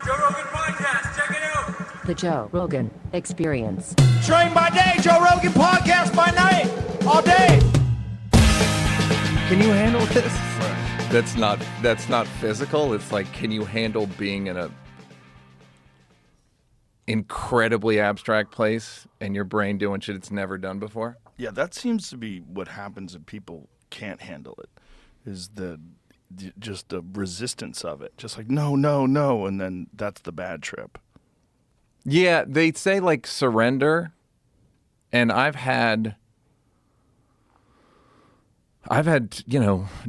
Joe Rogan Podcast. Check it out. The Joe Rogan Experience. Train by day, Joe Rogan Podcast by night, all day. Can you handle this? That's not physical. It's like, can you handle being in a incredibly abstract place and your brain doing shit it's never done before? Yeah, that seems to be what happens if people can't handle it. Is just the resistance of it. Just like no, and then that's the bad trip. Yeah, they say like surrender, and I've had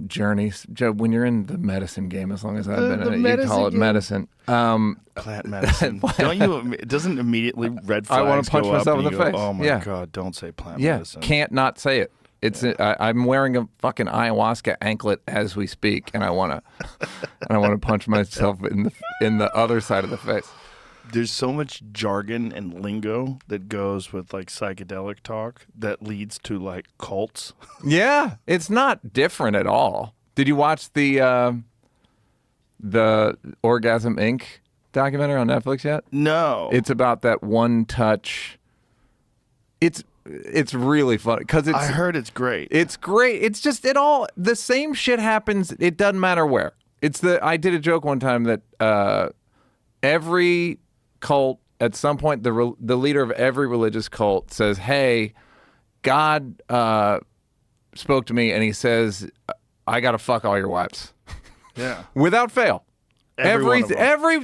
journeys. Joe, when you're in the medicine game, as long as I've been in it, you call it medicine. Plant medicine. Don't you? It doesn't immediately red flags. I want to punch go up myself in and the you face. Go, oh my yeah. God! Don't say plant yeah, medicine. Can't not say it. It's I'm wearing a fucking ayahuasca anklet as we speak, and I want to punch myself in the other side of the face. There's so much jargon and lingo that goes with like psychedelic talk that leads to like cults. Yeah, it's not different at all. Did you watch the Orgasm Inc. documentary on Netflix yet? No. It's about that one touch. It's really funny because I heard it's great. It's great. It's just the same shit happens. It doesn't matter where. I did a joke one time that every cult at some point the leader of every religious cult says, "Hey, God spoke to me and he says I got to fuck all your wives." Yeah. Without fail. Every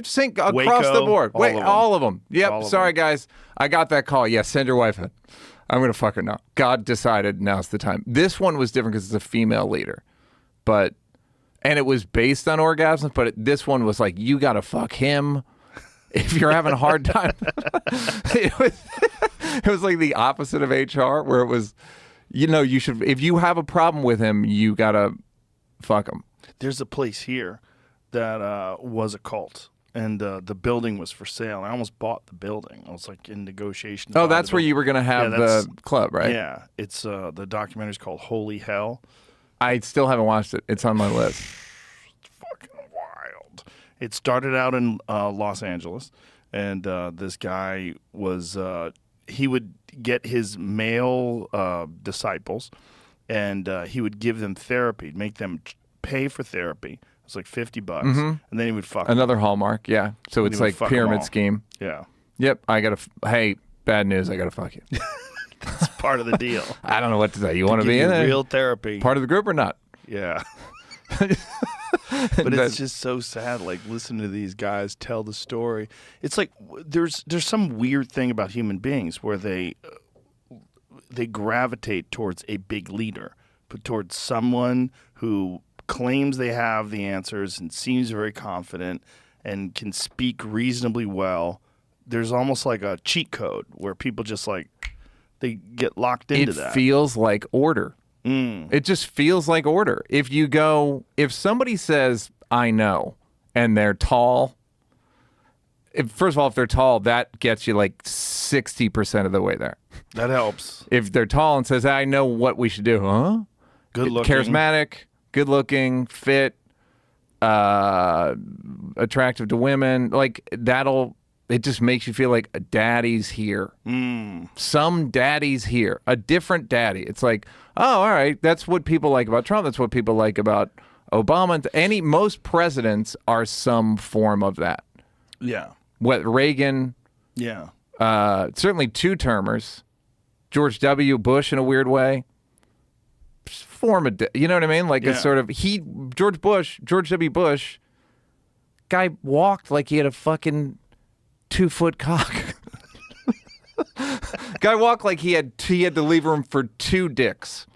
sync across the board. All of them. Yep. Sorry, guys. I got that call. Yeah, send your wife in. I'm going to fuck her now. God decided now's the time. This one was different because it's a female leader. And it was based on orgasms, but this one was like, you got to fuck him if you're having a hard time. It was like the opposite of HR, where it was, you should, if you have a problem with him, you got to fuck him. There's a place here that was a cult, and the building was for sale. I almost bought the building. I was like in negotiations. Oh, that's where you were going to have the club, right? Yeah. It's the documentary's called Holy Hell. I still haven't watched it. It's on my list. It's fucking wild. It started out in Los Angeles, and this guy was he would get his male disciples, and he would give them therapy, make them pay for therapy. It's like $50, and then he would fuck another them. Hallmark, yeah. So it's like pyramid scheme. Yeah. Yep. Hey, bad news. I gotta fuck you. That's part of the deal. I don't know what to say. You want to be in it? Real therapy. Part of the group or not? Yeah. But it's just so sad. Like, listen to these guys tell the story. It's like there's some weird thing about human beings where they gravitate towards a big leader, but towards someone who claims they have the answers and seems very confident and can speak reasonably well. There's almost like a cheat code where people just like they get locked into that. It feels like order. It just feels like order. If somebody says, I know, and they're tall, first of all, if they're tall, that gets you like 60% of the way there. That helps. If they're tall and says, I know what we should do, huh? Good looking. Charismatic, good looking, fit, attractive to women, like it just makes you feel like a daddy's here. Some daddy's here. A different daddy. It's like, oh, all right, that's what people like about Trump. That's what people like about Obama. Most presidents are some form of that. Yeah. Reagan. Yeah. Certainly two-termers. George W. Bush in a weird way. You know what I mean? Like it's sort of George W. Bush, guy walked like he had a fucking 2-foot cock. Guy walked like he had to leave room for 2 dicks.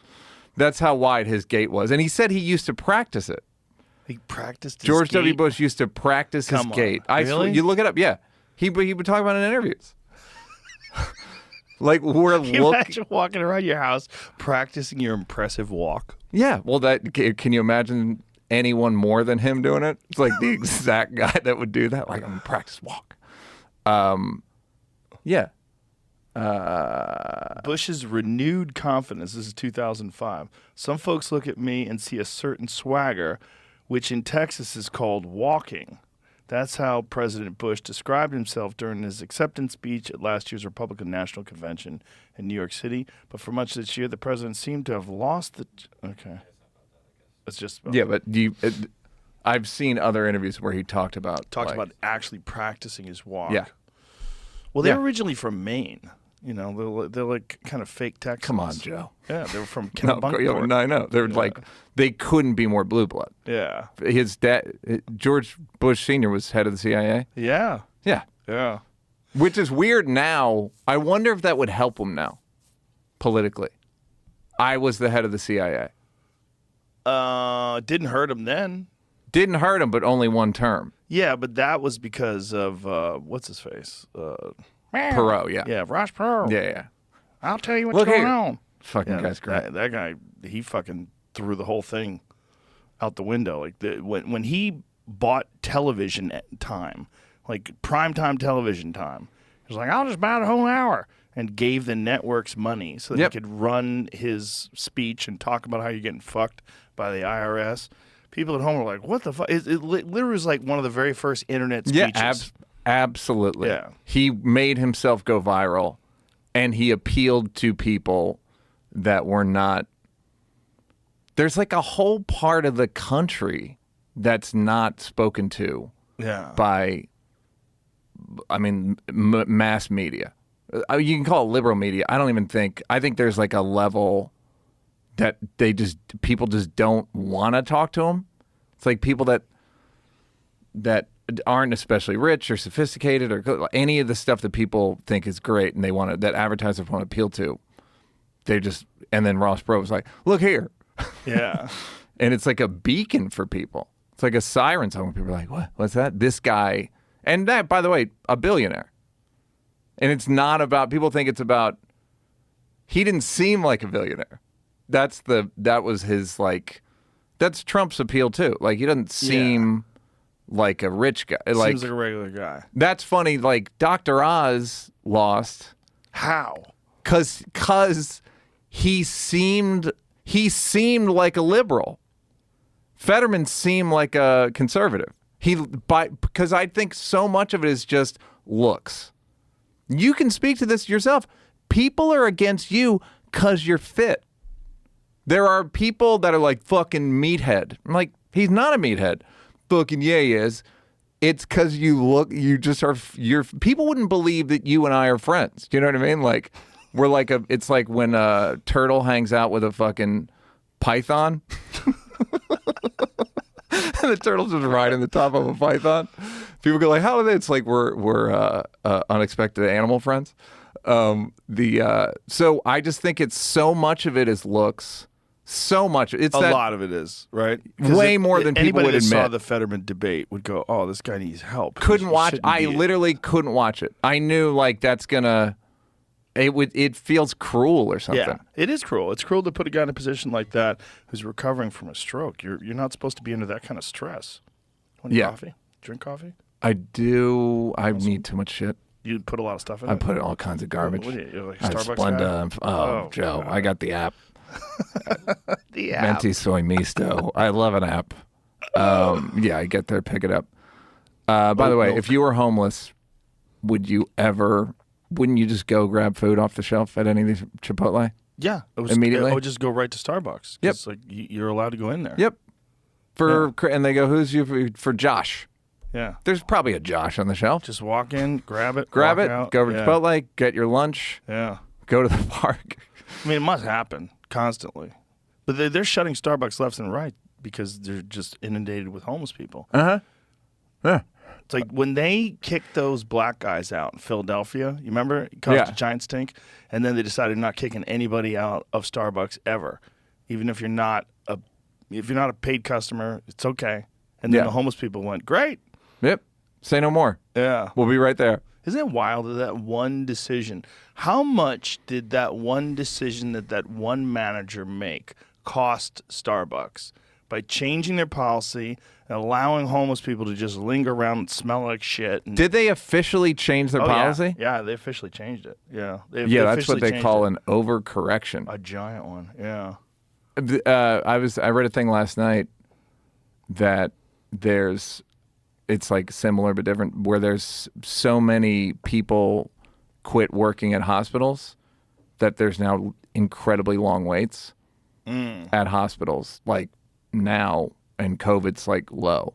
That's how wide his gait was, and he said he used to practice it. He practiced. George W. Bush used to practice his gait. Really? You look it up. Yeah, he would talk about it in interviews. Like Can you imagine walking around your house practicing your impressive walk? Yeah. Well, can you imagine anyone more than him doing it? It's like the exact guy that would do that. Like, I'm gonna practice walk. Yeah. Bush's renewed confidence. This is 2005. Some folks look at me and see a certain swagger, which in Texas is called walking. That's how President Bush described himself during his acceptance speech at last year's Republican National Convention in New York City. But for much of this year, the president seemed to have lost the... Okay. It's just... Yeah, but I've seen other interviews where he talked about... about actually practicing his walk. Yeah. Well, they're originally from Maine. You know, they're like kind of fake Texans. Come on, Joe. Yeah, they were from No, Kennebunkport. I know. They're like, they couldn't be more blue blood. Yeah. His dad, George Bush Sr. was head of the CIA. Yeah. Yeah. Yeah. Which is weird now. I wonder if that would help him now, politically. I was the head of the CIA. Didn't hurt him then. Didn't hurt him, but only one term. Yeah, but that was because of, what's his face? Perot, yeah. Yeah, Ross Perot. Yeah. I'll tell you what's going on. Fucking guy's great. That guy, he fucking threw the whole thing out the window. Like when he bought television time, like primetime television time, he was like, I'll just buy the whole hour, and gave the networks money so that he could run his speech and talk about how you're getting fucked by the IRS. People at home were like, what the fuck? It literally was like one of the very first internet speeches. Yeah, absolutely. Yeah. He made himself go viral, and he appealed to people that were not... There's like a whole part of the country that's not spoken to by, I mean, mass media. You can call it liberal media. I think there's like a level that people just don't want to talk to them. It's like people that aren't especially rich or sophisticated or any of the stuff that people think is great and that advertisers want to appeal to. And then Ross Perot was like, look here. Yeah. And it's like a beacon for people. It's like a siren song when people are like, what? What's that? This guy. And that, by the way, a billionaire. And it's not about, people think it's about, he didn't seem like a billionaire. That was his, like, that's Trump's appeal too. Like, he doesn't seem like a rich guy. Seems like a regular guy. That's funny. Like, Dr. Oz lost. How? Because he seemed like a liberal. Fetterman seemed like a conservative. Because I think so much of it is just looks. You can speak to this yourself. People are against you because you're fit. There are people that are like, fucking meathead. I'm like, he's not a meathead. Fucking yeah, he is. It's because people wouldn't believe that you and I are friends. Do you know what I mean? Like, we're like it's like when a turtle hangs out with a fucking python. And the turtle's just riding the top of a python. People go like, how are they? It's like we're unexpected animal friends. So I just think it's so much of it is looks. So much. It's a lot of it is, right? Way more than people would admit. Anybody that saw the Fetterman debate would go, oh, this guy needs help. Couldn't watch. I literally couldn't watch it. I knew like that's gonna. It feels cruel or something. Yeah, it is cruel. It's cruel to put a guy in a position like that who's recovering from a stroke. You're not supposed to be under that kind of stress. Want coffee? Drink coffee? I do. I need too much shit. You put a lot of stuff in it? I put all kinds of garbage. What are you, like I have Starbucks Splenda. guy? Oh, Joe, God. I got the app. The app. Venti Soy Misto. I love an app. Yeah, I get there, pick it up. By the way, if you were homeless, wouldn't you just go grab food off the shelf at any of these Chipotle? Yeah. Immediately? I would just go right to Starbucks. Yep. Like, you're allowed to go in there. Yep. And they go, who's you for Josh? Yeah. There's probably a Josh on the shelf. Just walk in, grab it, Grab walk it, out. go over to Chipotle, get your lunch, Yeah. go to the park. I mean, it must happen constantly. But they're shutting Starbucks left and right because they're just inundated with homeless people. Uh-huh. Yeah. It's like when they kicked those black guys out in Philadelphia, you remember? It caused a giant stink. And then they decided not kicking anybody out of Starbucks ever. Even if you're not a paid customer, it's okay. And then the homeless people went, great. Yep. Say no more. Yeah. We'll be right there. Isn't it wild that one decision, how much did that one decision that one manager make cost Starbucks by changing their policy and allowing homeless people to just linger around and smell like shit? And, Did they officially change their policy? Yeah, they officially changed it. Yeah. That's what they call an overcorrection. A giant one, yeah. I read a thing last night that it's like similar but different, where there's so many people quit working at hospitals that there's now incredibly long waits at hospitals, like now, and COVID's like low.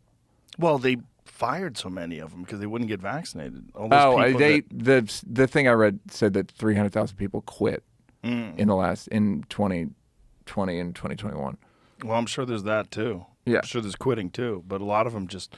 Well, they fired so many of them because they wouldn't get vaccinated. All those the thing I read said that 300,000 people quit in 2020 and 2021. Well, I'm sure there's that too. Yeah. I'm sure there's quitting too, but a lot of them just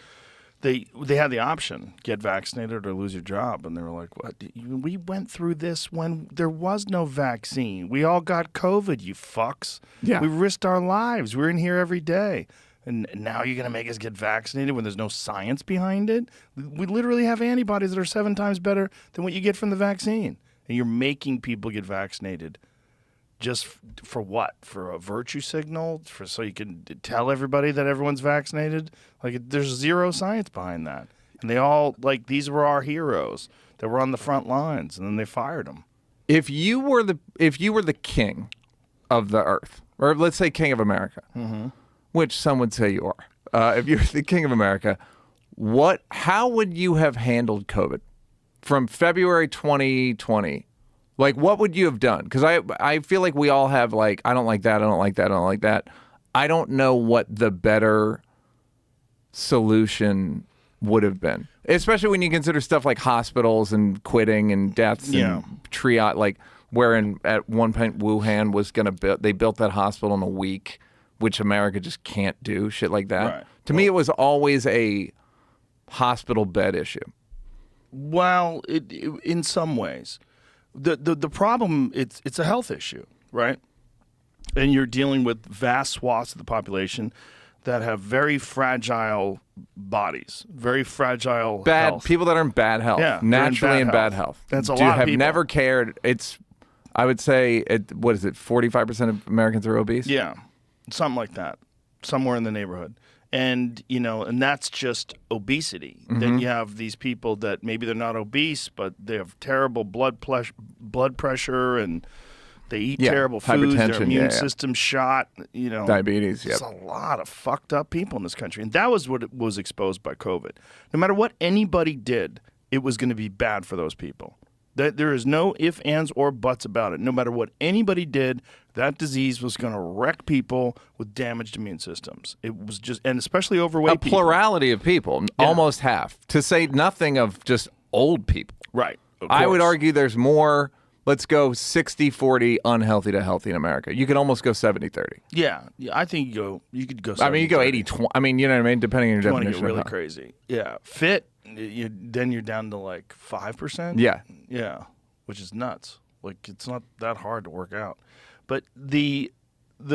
they had the option, get vaccinated or lose your job, and they were like, "What? We went through this when there was no vaccine. We all got COVID, you fucks. Yeah. We risked our lives. We're in here every day. And now you're going to make us get vaccinated when there's no science behind it? We literally have antibodies that are 7 times better than what you get from the vaccine. And you're making people get vaccinated. Just for what? For a virtue signal? So you can tell everybody that everyone's vaccinated? Like, there's zero science behind that. And they all, like, these were our heroes that were on the front lines, and then they fired them. If you were the king of the earth, or let's say king of America, which some would say you are, if you're the king of America, how would you have handled COVID from February 2020? Like, what would you have done? Because I feel like we all have, like, I don't like that, I don't like that, I don't like that. I don't know what the better solution would have been, especially when you consider stuff like hospitals and quitting and deaths and triage, like wherein at one point Wuhan was going to build, they built that hospital in a week, which America just can't do, shit like that. Right. To me, it was always a hospital bed issue. Well, in some ways. The problem, it's a health issue, right? And you're dealing with vast swaths of the population that have very fragile bodies, very fragile health. People that are in bad health, naturally in bad health. That's a lot of have people. Never cared. I would say, what is it, 45% of Americans are obese? Yeah, something like that, somewhere in the neighborhood. And, and that's just obesity. Then you have these people that maybe they're not obese, but they have terrible blood pressure, and they eat terrible foods, their immune system's shot, Diabetes, There's a lot of fucked up people in this country. And that was what was exposed by COVID. No matter what anybody did, it was going to be bad for those people. There is no ifs, ands, or buts about it. No matter what anybody did, that disease was going to wreck people with damaged immune systems. It was just, and especially overweight people. A plurality of people, almost half. To say nothing of just old people. Right. I would argue there's more, let's go 60-40 unhealthy to healthy in America. You could almost go 70-30. Yeah, I think you could go 70-30. I mean, you go 80-20. I mean, you know what I mean? Depending on your definition. You want to get really crazy. Yeah. Fit, then you're down to like 5%. Yeah. Yeah, which is nuts. Like, it's not that hard to work out. But the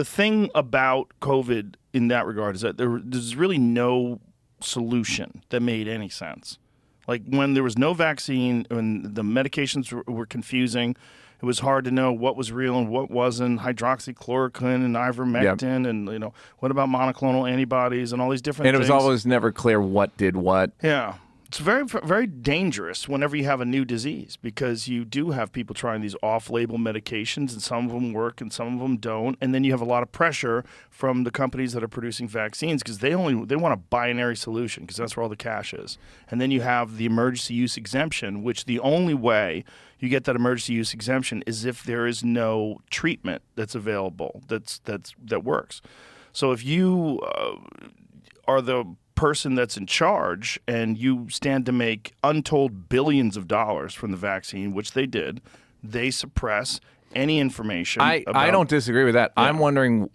thing about COVID in that regard is that there's really no solution that made any sense. Like, when there was no vaccine, when the medications were confusing, it was hard to know what was real and what wasn't. Hydroxychloroquine and ivermectin, and what about monoclonal antibodies and all these different things. And it was always never clear what did what. Yeah. It's very, very dangerous whenever you have a new disease, because you do have people trying these off-label medications, and some of them work and some of them don't. And then you have a lot of pressure from the companies that are producing vaccines, because they want a binary solution, because that's where all the cash is. And then you have the emergency use exemption, which the only way you get that emergency use exemption is if there is no treatment that's available that works. So if you are the person that's in charge and you stand to make untold billions of dollars from the vaccine, which they did, they suppress any information. I don't disagree with that. Yeah. I'm wondering,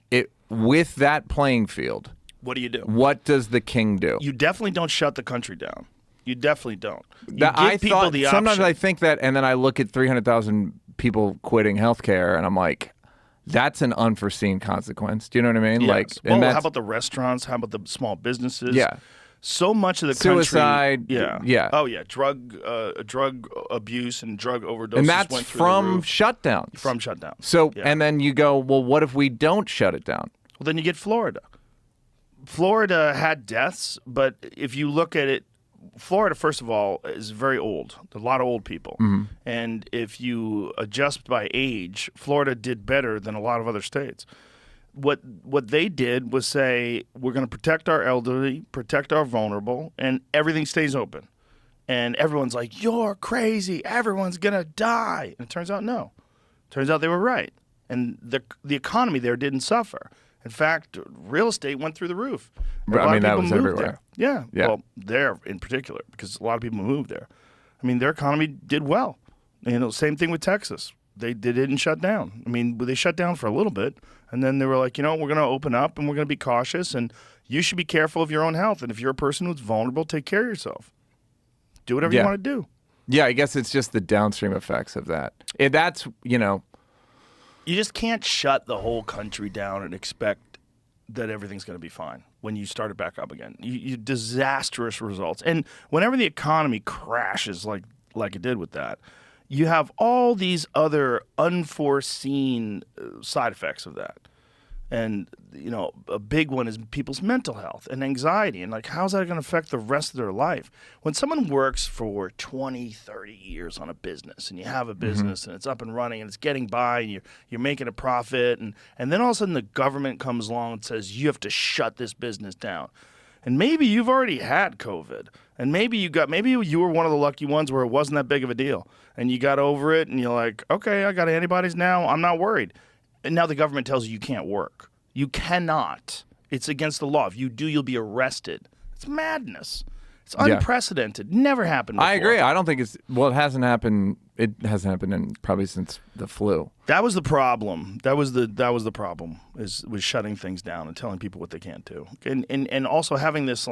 with that playing field, what do you do? What does the king do? You definitely don't shut the country down. You definitely don't. Sometimes I think that, and then I look at 300,000 people quitting healthcare, and I'm like, that's an unforeseen consequence. Do you know what I mean? Yes. Like, how about the restaurants? How about the small businesses? Yeah. So much of the suicide. Country, yeah. Oh yeah, drug abuse and drug overdoses. And that's from shutdowns. From shutdowns. So, and then you go, well, what if we don't shut it down? Well, then you get Florida. Florida had deaths, but if you look at it, Florida, first of all, is very old. A lot of old people. Mm-hmm. And if you adjust by age, Florida did better than a lot of other states. What they did was say, we're going to protect our elderly, protect our vulnerable, and everything stays open. And everyone's like, you're crazy. Everyone's going to die. And it turns out, no. Turns out they were right. And the economy there didn't suffer. In fact, real estate went through the roof. That was everywhere. Yeah. Well, there in particular, because a lot of people moved there. I mean, their economy did well. Same thing with Texas. They didn't shut down. I mean, they shut down for a little bit, and then they were like, we're going to open up, and we're going to be cautious, and you should be careful of your own health. And if you're a person who's vulnerable, take care of yourself. Do whatever you want to do. Yeah, I guess it's just the downstream effects of that. That's. You just can't shut the whole country down and expect that everything's going to be fine when you start it back up again. You disastrous results. And whenever the economy crashes like it did with that, you have all these other unforeseen side effects of that. And, a big one is people's mental health and anxiety. And, how's that going to affect the rest of their life? When someone works for 20, 30 years on a business, and you have a business and it's up and running and it's getting by and you're making a profit, and then all of a sudden the government comes along and says, you have to shut this business down. And maybe you've already had COVID. And maybe you were one of the lucky ones where it wasn't that big of a deal. And you got over it and you're like, okay, I got antibodies now. I'm not worried. And now the government tells you can't work. You cannot. It's against the law. If you do, you'll be arrested. It's madness. It's unprecedented. Never happened before. I agree. I don't think it hasn't happened. It hasn't happened probably since the flu. That was the problem. That was the problem was shutting things down and telling people what they can't do. And also having this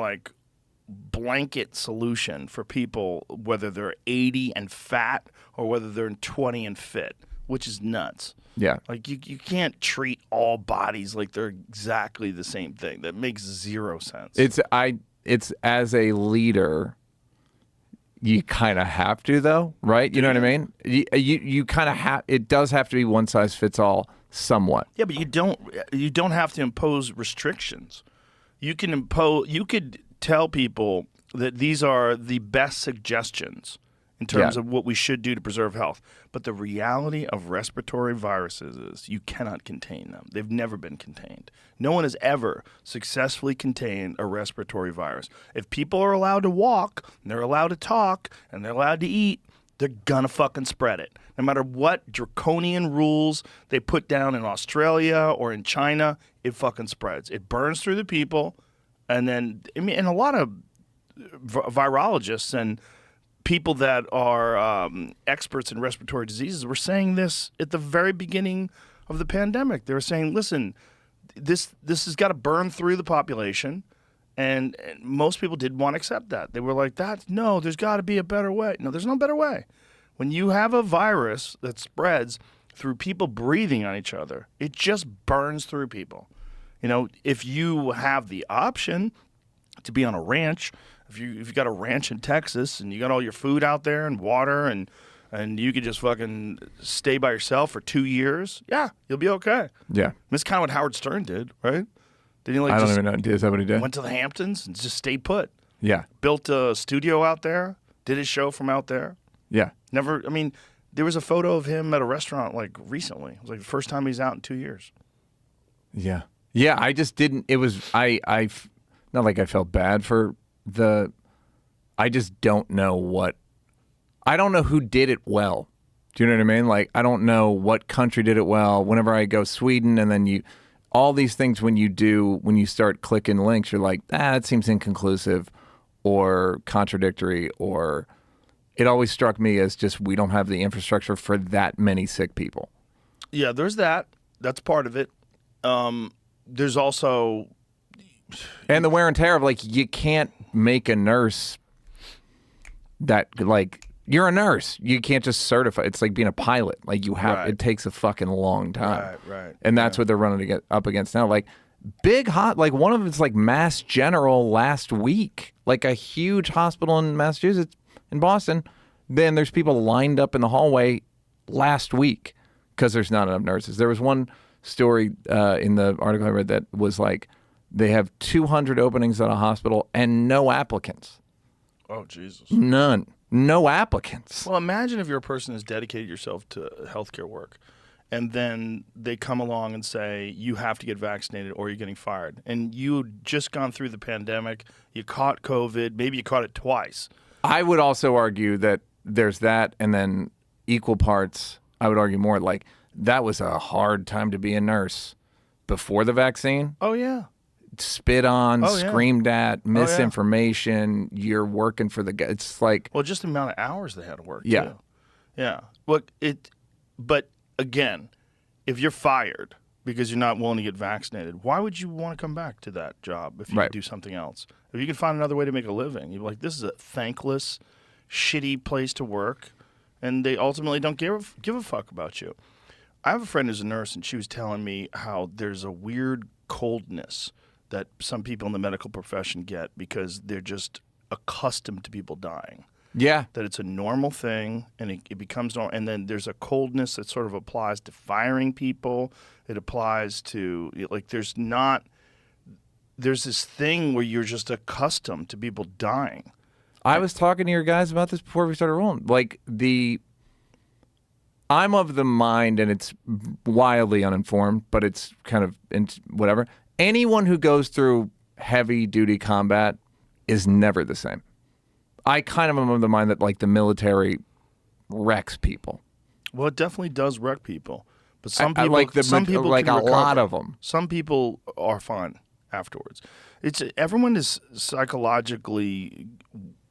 blanket solution for people, whether they're 80 and fat or whether they're 20 and fit, which is nuts. Yeah. You can't treat all bodies like they're exactly the same thing. That makes zero sense. It's as a leader, you kind of have to, though, right? You know what I mean? You kind of have. It does have to be one size fits all, somewhat. Yeah, but you don't have to impose restrictions. You could tell people that these are the best suggestions in terms of what we should do to preserve health. But the reality of respiratory viruses is you cannot contain them. They've never been contained. No one has ever successfully contained a respiratory virus. If people are allowed to walk, and they're allowed to talk, and they're allowed to eat, they're gonna fucking spread it. No matter what draconian rules they put down in Australia or in China, it fucking spreads. It burns through the people, and then, and a lot of virologists and people that are experts in respiratory diseases were saying this at the very beginning of the pandemic. They were saying, listen, this has got to burn through the population, and most people didn't want to accept that. They were like, there's got to be a better way. No, there's no better way. When you have a virus that spreads through people breathing on each other, it just burns through people. If you have the option to be on a ranch, if you've got a ranch in Texas and you got all your food out there and water and you could just fucking stay by yourself for 2 years, you'll be okay. Yeah. That's kind of what Howard Stern did, right? Didn't he I don't even know. Is that what he did? Went to the Hamptons and just stayed put. Yeah. Built a studio out there, did his show from out there. Yeah. There was a photo of him at a restaurant recently. It was the first time he's out in 2 years. Yeah. Yeah, I just didn't. It was, not like I felt bad for I just don't know I don't know who did it well. Do you know what I mean? I don't know what country did it well. Whenever I go Sweden and then all these things when you start clicking links, you're like, that seems inconclusive or contradictory, or it always struck me as just we don't have the infrastructure for that many sick people. Yeah, there's that. That's part of it. There's also... And the wear and tear of you can't make a nurse that you're a nurse. You can't just certify. It's like being a pilot. It takes a fucking long time. Right. And that's what they're running to get up against now. Big one of it's Mass General last week, a huge hospital in Massachusetts, in Boston. Then there's people lined up in the hallway last week because there's not enough nurses. There was one story in the article I read that was they have 200 openings at a hospital and no applicants. Oh, Jesus. None. No applicants. Well, imagine if you're a person who's dedicated yourself to healthcare work and then they come along and say, you have to get vaccinated or you're getting fired. And you had just gone through the pandemic, you caught COVID, maybe you caught it twice. I would also argue that there's that, and then equal parts, I would argue more like that was a hard time to be a nurse before the vaccine. Oh, yeah. Spit on, screamed at, misinformation, yeah. You're working for the guy. It's like... Well, just the amount of hours they had to work, yeah. too. Yeah. But again, if you're fired because you're not willing to get vaccinated, why would you want to come back to that job if you could do something else? If you could find another way to make a living, you're like, this is a thankless, shitty place to work, and they ultimately don't give a fuck about you. I have a friend who's a nurse, and she was telling me how there's a weird coldness that some people in the medical profession get because they're just accustomed to people dying. Yeah. That it's a normal thing, and it becomes normal. And then there's a coldness that sort of applies to firing people. It applies to, like, there's this thing where you're just accustomed to people dying. I was talking to your guys about this before we started rolling. Like, I'm of the mind, and it's wildly uninformed, but it's kind of whatever. Anyone who goes through heavy-duty combat is never the same. I kind of am of the mind that, like, the military wrecks people. Well, it definitely does wreck people. But some people, like some people like can a recover. lot of them. Some people are fine afterwards. Everyone is psychologically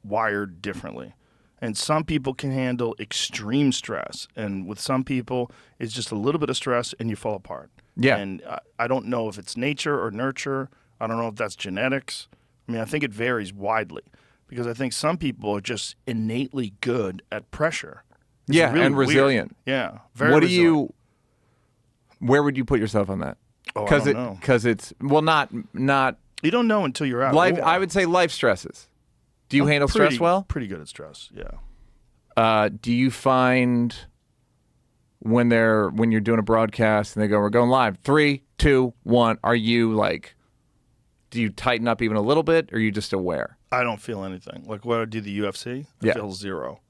wired differently. And some people can handle extreme stress. And with some people, it's just a little bit of stress and you fall apart. Yeah. And I don't know if it's nature or nurture. I don't know if that's genetics. I mean, I think it varies widely because I think some people are just innately good at pressure. It's really and resilient. Weird. Yeah. Very resilient. Where would you put yourself on that? Oh, I don't know. Because it's, well, not. You don't know until you're out. Life, I would say life stresses. Do you handle stress well? Pretty good at stress, yeah. Do you find when you're doing a broadcast and they go, we're going live, 3, 2, 1, are you like, do you tighten up even a little bit or are you just aware? I don't feel anything. Like when I do the UFC, I feel zero.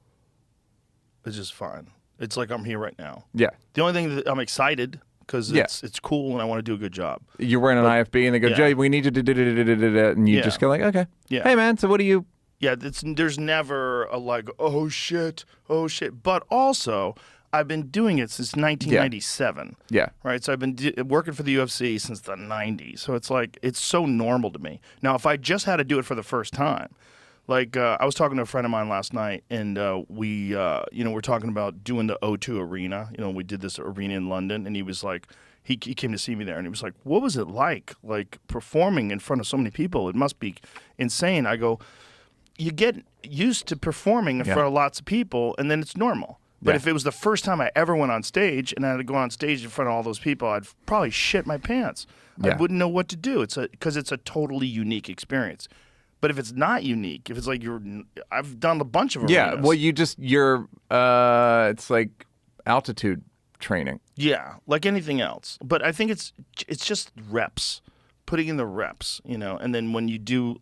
It's just fine. It's like I'm here right now. Yeah. The only thing that I'm excited because it's cool and I want to do a good job. You're wearing an IFB and they go, Jay, we need you to do and you just go like, okay. Yeah. Hey, man, so what do you... Yeah, there's never a like, oh shit. But also, I've been doing it since 1997. Yeah. Right? So I've been working for the UFC since the 90s. So it's like, it's so normal to me. Now, if I just had to do it for the first time, like I was talking to a friend of mine last night and we're talking about doing the O2 Arena. You know, we did this arena in London and he was like, he came to see me there and he was like, what was it like performing in front of so many people? It must be insane. I go, you get used to performing in front of lots of people, and then it's normal. But if it was the first time I ever went on stage, and I had to go on stage in front of all those people, I'd probably shit my pants. I wouldn't know what to do. Because it's a totally unique experience. But if it's not unique, if it's like I've done a bunch of arenas. Yeah, well, it's like altitude training. Yeah, like anything else. But I think it's just reps, putting in the reps, and then when you do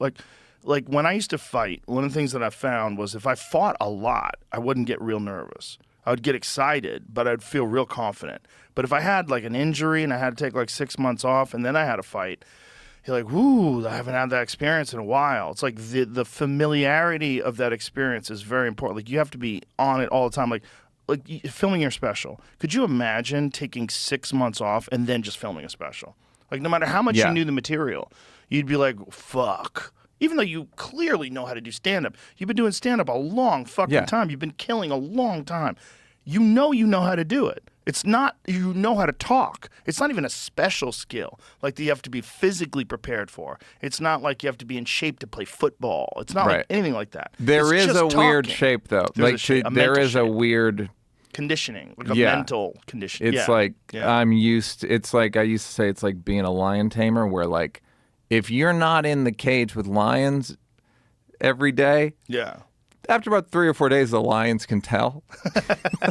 like when I used to fight, one of the things that I found was if I fought a lot, I wouldn't get real nervous. I would get excited, but I'd feel real confident. But if I had like an injury and I had to take like 6 months off and then I had a fight, you're like, whoo, I haven't had that experience in a while. It's like the familiarity of that experience is very important. Like you have to be on it all the time. Like filming your special. Could you imagine taking 6 months off and then just filming a special? Like no matter how much you knew the material, you'd be like, fuck. Even though you clearly know how to do stand-up. You've been doing stand-up a long fucking time. You've been killing a long time. You know how to do it. It's not you know how to talk. It's not even a special skill like that you have to be physically prepared for. It's not like you have to be in shape to play football. It's not like anything like that. There is a weird shape, though. There is a weird... conditioning, like a mental condition. It's like I'm used to, it's like I used to say it's like being a lion tamer where like if you're not in the cage with lions every day, after about 3 or 4 days, the lions can tell.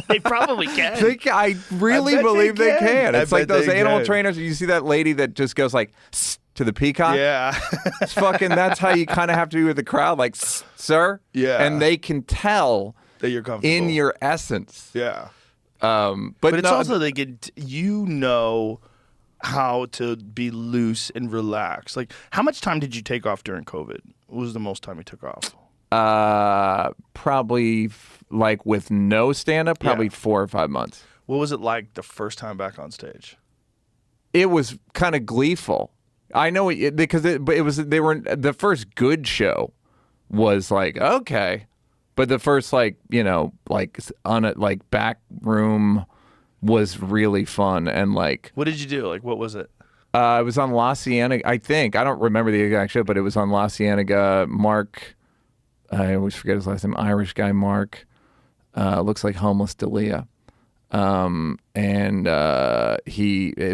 They probably can. I really believe they can. It's like those animal trainers. You see that lady that just goes like to the peacock? Yeah. It's fucking, that's how you kind of have to be with the crowd. Like, sir? Yeah. And they can tell that you're comfortable. in your essence. Yeah. But it's also they get how to be loose and relax. Like, how much time did you take off during COVID? What was the most time you took off? Probably like with no stand-up, probably 4 or 5 months. What was it like the first time back on stage? It was kind of gleeful. I know because they were the first good show was like okay, but the first like back room was really fun and like. What did you do? Like, what was it? It was on La Cienega, I think. I don't remember the exact show, but it was on La Cienega. Mark, I always forget his last name. Irish guy, Mark, looks like homeless D'Elia. It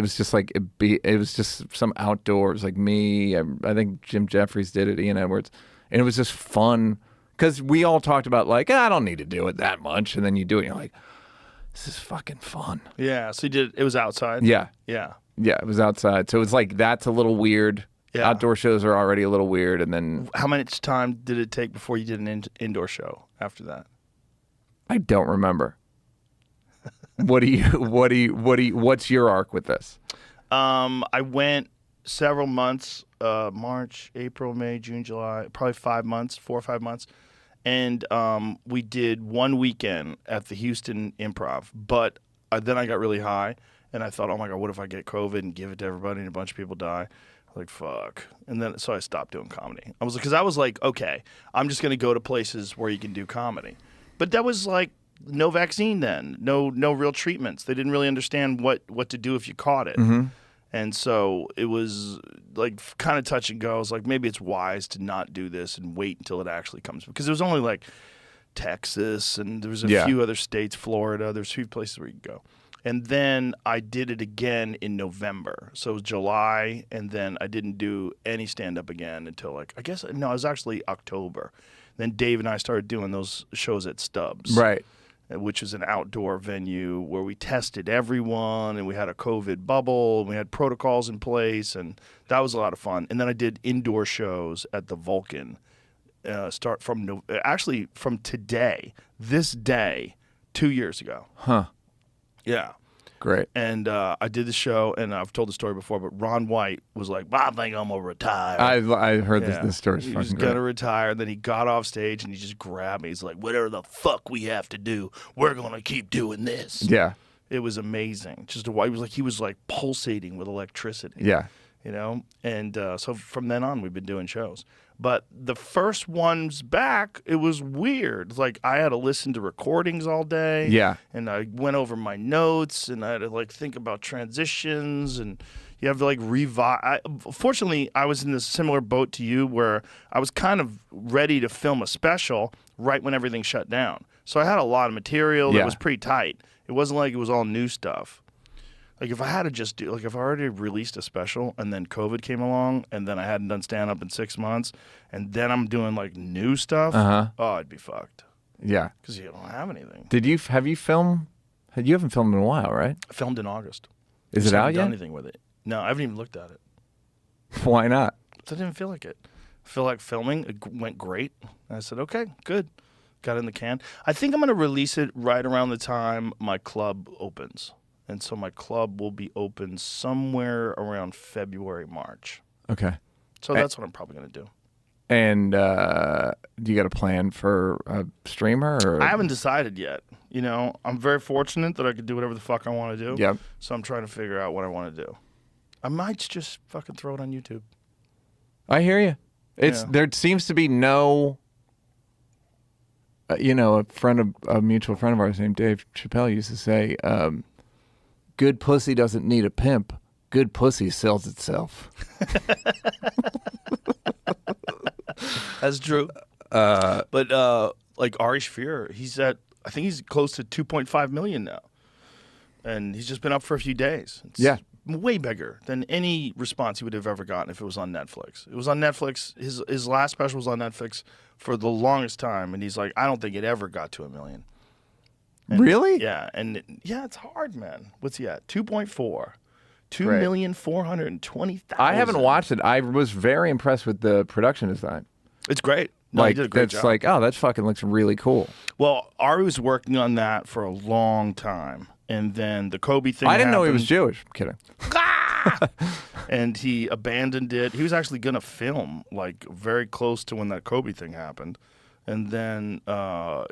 was just like it was just some outdoors like me. I think Jim Jeffries did it, Ian Edwards, and it was just fun because we all talked about like I don't need to do it that much, and then you do it, and you're like, this is fucking fun. Yeah. So you did. It was outside. Yeah. Yeah. Yeah. It was outside, so it was like that's a little weird. Yeah. Outdoor shows are already a little weird, and then how much time did it take before you did an indoor show after that? I don't remember. What's your arc with this? I went several months, March, April, May, June, July, probably 4 or 5 months. And we did one weekend at the Houston Improv. But then I got really high, and I thought, oh my God, what if I get COVID and give it to everybody and a bunch of people die? Like, fuck. And then so I stopped doing comedy. Because I was like, okay, I'm just going to go to places where you can do comedy. But that was like, no vaccine then, no real treatments. They didn't really understand what to do if you caught it. Mm-hmm. And so it was like kind of touch and go. I was like, maybe it's wise to not do this and wait until it actually comes. Because it was only like Texas and there was a few other states, Florida. There's a few places where you can go. And then I did it again in November. So it was July, and then I didn't do any stand-up again until it was actually October. Then Dave and I started doing those shows at Stubbs. Right. Which is an outdoor venue where we tested everyone and we had a COVID bubble and we had protocols in place, and that was a lot of fun. And then I did indoor shows at the Vulcan start from today, this day, 2 years ago. Huh. Yeah. Great. And I did the show, and I've told the story before, but Ron White was like, I think I'm going to retire. I heard this story's fucking great. He was going to retire, and then he got off stage, and he just grabbed me. He's like, whatever the fuck we have to do, we're going to keep doing this. Yeah. It was amazing. He was like pulsating with electricity. Yeah. You know? And so from then on, we've been doing shows. But the first ones back, it was weird. Like, I had to listen to recordings all day. Yeah. And I went over my notes, and I had to, like, think about transitions, and you have to, like, revise. Fortunately, I was in this similar boat to you where I was kind of ready to film a special right when everything shut down. So I had a lot of material that was pretty tight. It wasn't like it was all new stuff. Like, if I had to just do, like, if I already released a special and then COVID came along and then I hadn't done stand-up in 6 months and then I'm doing, like, new stuff, I'd be fucked. Yeah. Because you don't have anything. Have you filmed? You haven't filmed in a while, right? I filmed in August. Is it out yet? I haven't done anything with it. No, I haven't even looked at it. Why not? I didn't feel like it. I feel like filming. It went great. And I said, okay, good. Got it in the can. I think I'm going to release it right around the time my club opens. And so my club will be open somewhere around February, March. Okay. So that's what I'm probably going to do. And do you got a plan for a streamer? Or? I haven't decided yet. You know, I'm very fortunate that I could do whatever the fuck I want to do. Yep. So I'm trying to figure out what I want to do. I might just fucking throw it on YouTube. I hear you. There seems to be no... a mutual friend of ours named Dave Chappelle used to say... good pussy doesn't need a pimp. Good pussy sells itself. That's true. But like Ari Shaffir, I think he's close to 2.5 million now. And he's just been up for a few days. It's way bigger than any response he would have ever gotten if it was on Netflix. It was on Netflix. His last special was on Netflix for the longest time. And he's like, I don't think it ever got to 1 million. And really? Yeah. And it's hard, man. What's he at? 2.4. 2,420,000. I haven't watched it. I was very impressed with the production design. It's great. No, he did a great job. Like, oh, that fucking looks really cool. Well, Ari was working on that for a long time. and then the Kobe thing I didn't know he was happened. Jewish. I'm kidding. And he abandoned it. He was actually going to film like very close to when that Kobe thing happened. And then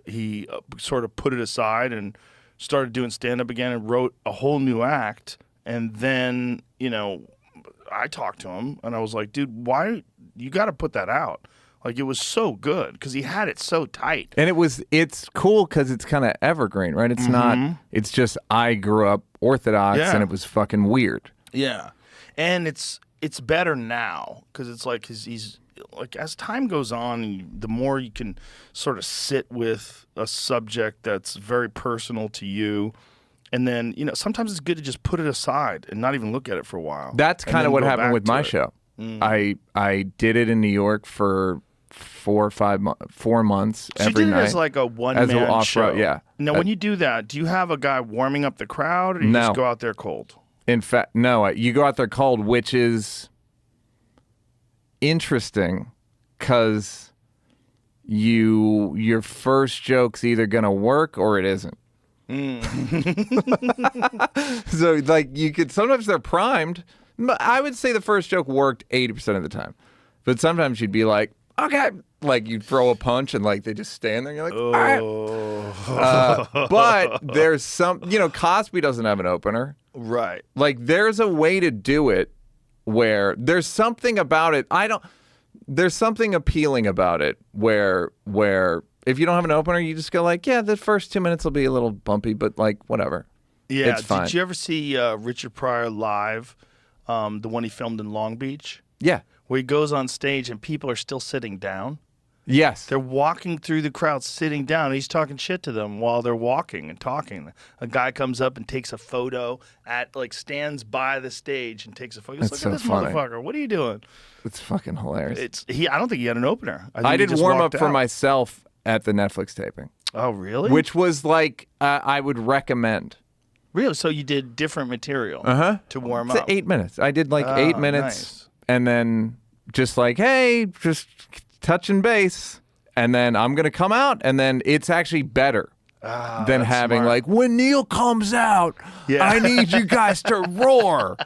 he sort of put it aside and started doing stand-up again and wrote a whole new act. And then, I talked to him and I was like, dude, why? You got to put that out. Like, it was so good because he had it so tight. And it's cool because it's kind of evergreen, right? It's not, it's just I grew up Orthodox and it was fucking weird. Yeah. And it's better now because it's like he's like, as time goes on, the more you can sort of sit with a subject that's very personal to you. And then, sometimes it's good to just put it aside and not even look at it for a while. That's kind of what happened with my show. I did it in New York for 4 months so every you did night. it as like a one-man show. Yeah. Now, when you do that, do you have a guy warming up the crowd or do you just go out there cold? In fact, no. You go out there cold, which is interesting because your first joke's either going to work or it isn't. So, like, you could sometimes they're primed. I would say the first joke worked 80% of the time, but sometimes you'd be like, okay, like you throw a punch and like they just stand there. And you're like, all right. But there's some, Cosby doesn't have an opener, Right. Like there's a way to do it where there's something about it. There's something appealing about it where if you don't have an opener, you just go like, yeah, the first 2 minutes will be a little bumpy, but like whatever. Yeah. It's fine. Did you ever see Richard Pryor live? The one he filmed in Long Beach? Yeah. Where he goes on stage and people are still sitting down. Yes. They're walking through the crowd sitting down. And he's talking shit to them while they're walking and talking. A guy comes up and takes a photo stands by the stage and takes a photo. He's That's like, look at so this funny. motherfucker. What are you doing? It's fucking hilarious. I don't think he had an opener. I think he did just warm up walked for out. myself at the Netflix taping, Oh, really? which was like I would recommend. Really? So you did different material to warm It's up. 8 minutes. I did like 8 minutes, nice. and then just like, hey, just touching base, and then I'm gonna come out, and then it's actually better than having smart. like when Neal comes out, I need you guys to roar.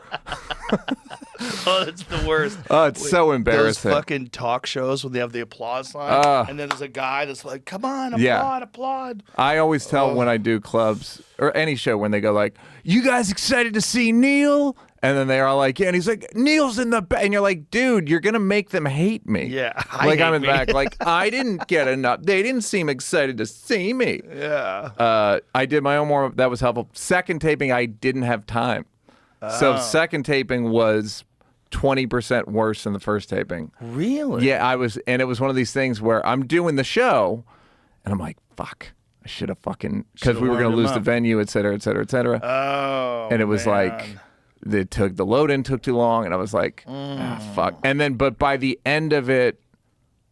Oh, that's the worst. Oh, it's so embarrassing. Those fucking talk shows when they have the applause sign, and then there's a guy that's like, come on, applaud. I always tell when I do clubs or any show when they go like, you guys excited to see Neal? And then they're all like, yeah. And he's like, Neal's in the back. And you're like, dude, you're going to make them hate me. Yeah. Like I'm in the back. Like, I didn't get enough. They didn't seem excited to see me. Yeah. I did my own warm-up. That was helpful. Second taping, I didn't have time. So second taping was 20% worse than the first taping. Really? Yeah, and it was one of these things where I'm doing the show, and I'm like, fuck, I should have fucking, because we were going to lose the venue, et cetera, et cetera, et cetera. Oh, and it was like, the load-in took too long, and I was like, fuck. And then, but by the end of it,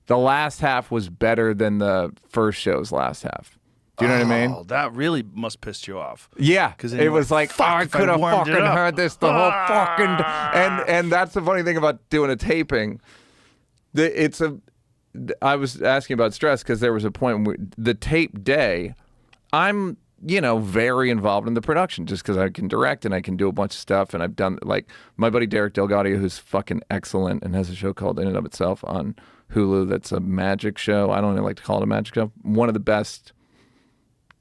the last half was better than the first show's last half. Do you know what I mean? Oh, that really must piss you off. Yeah, because it was like, oh, I could have fucking heard this the whole fucking. And that's the funny thing about doing a taping. I was asking about stress because there was a point where the tape day, I'm very involved in the production just because I can direct and I can do a bunch of stuff, and I've done like my buddy Derek Delgadio, who's fucking excellent and has a show called In and of Itself on Hulu. That's a magic show. I don't even like to call it a magic show. One of the best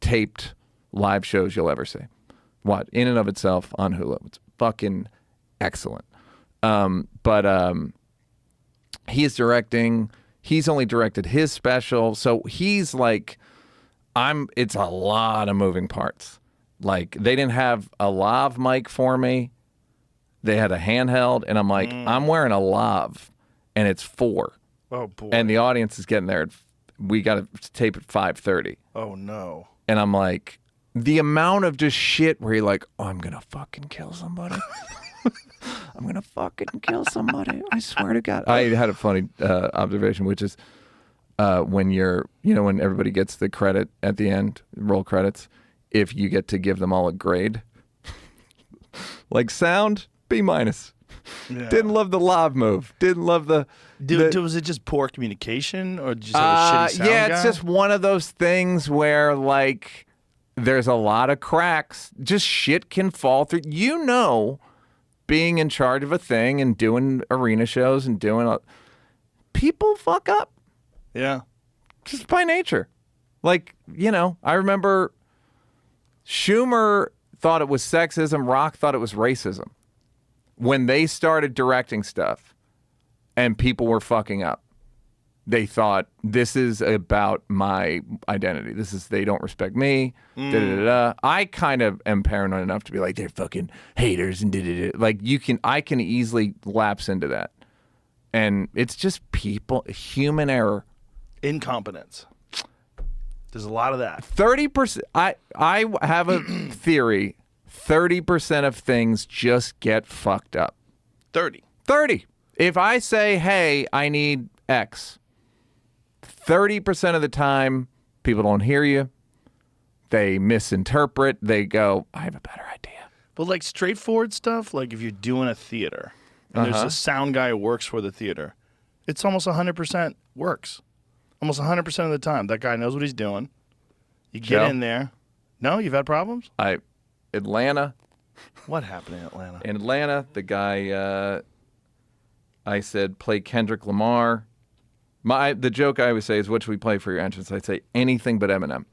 taped live shows you'll ever see. What? In and of Itself on Hulu. It's fucking excellent. But he's directing. He's only directed his special, so he's like, it's a lot of moving parts. Like, they didn't have a lav mic for me. They had a handheld, and I'm like, I'm wearing a lav, and it's 4. Oh, boy. And the audience is getting there. We got to tape at 5:30. Oh, no. And I'm like, the amount of just shit where you're like, oh, I'm going to fucking kill somebody. I'm going to fucking kill somebody. I swear to God. I had a funny observation, which is when when everybody gets the credit at the end, roll credits, if you get to give them all a grade. Like sound, B-. Yeah. Didn't love the lav move. Didn't love the... Was it just poor communication, or did you just have a shitty sound yeah, guy? it's just one of those things where, like, there's a lot of cracks. Just shit can fall through. You know, being in charge of a thing and doing arena shows and people fuck up. Yeah. Just by nature. Like, I remember Schumer thought it was sexism. Rock thought it was racism. When they started directing stuff and people were fucking up, they thought, this is about my identity. They don't respect me. I kind of am paranoid enough to be like, they're fucking haters and da-da-da. Like, I can easily lapse into that. And it's just people, human error. Incompetence. There's a lot of that. 30%. I have a theory. 30% of things just get fucked up. 30. If I say, hey, I need X, 30% of the time, people don't hear you. They misinterpret. They go, I have a better idea. But like straightforward stuff, like if you're doing a theater and there's a sound guy who works for the theater, it's almost 100% works. Almost 100% of the time. That guy knows what he's doing. You get in there. No, you've had problems? Atlanta. What happened in Atlanta? In Atlanta, the guy, I said, play Kendrick Lamar. The joke I always say is, what should we play for your entrance? I say, anything but Eminem.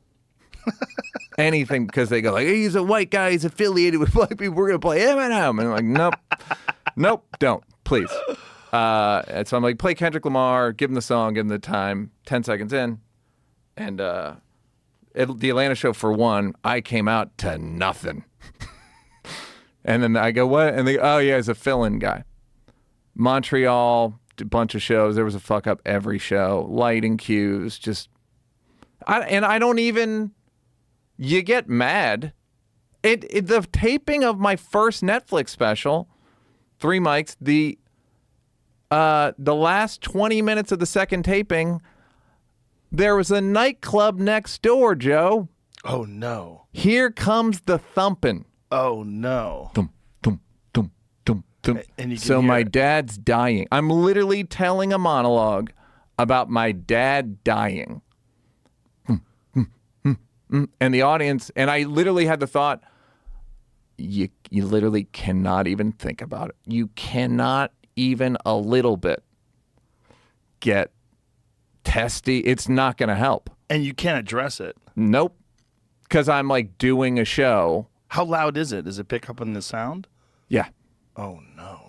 Anything, because they go like, hey, he's a white guy, he's affiliated with black people, we're going to play Eminem. And I'm like, nope, don't, please. And so I'm like, play Kendrick Lamar, give him the song, give him the time, 10 seconds in. And the Atlanta show, for one, I came out to nothing. And then I go, what? And they go, oh, yeah, he's a fill-in guy. Montreal, a bunch of shows. There was a fuck up every show. Lighting cues, just... I don't even... You get mad. The taping of my first Netflix special, 3 mics, the last 20 minutes of the second taping, there was a nightclub next door, Joe. Oh, no. Here comes the thumping. Oh, no. Thump, thump, thump, thump, thump. And you can so hear my it. dad's dying. I'm literally telling a monologue about my dad dying. And the audience, and I literally had the thought, you literally cannot even think about it. You cannot even a little bit get testy. It's not going to help. And you can't address it. Nope. Because I'm like doing a show. How loud is it? Does it pick up on the sound? Yeah. Oh, no.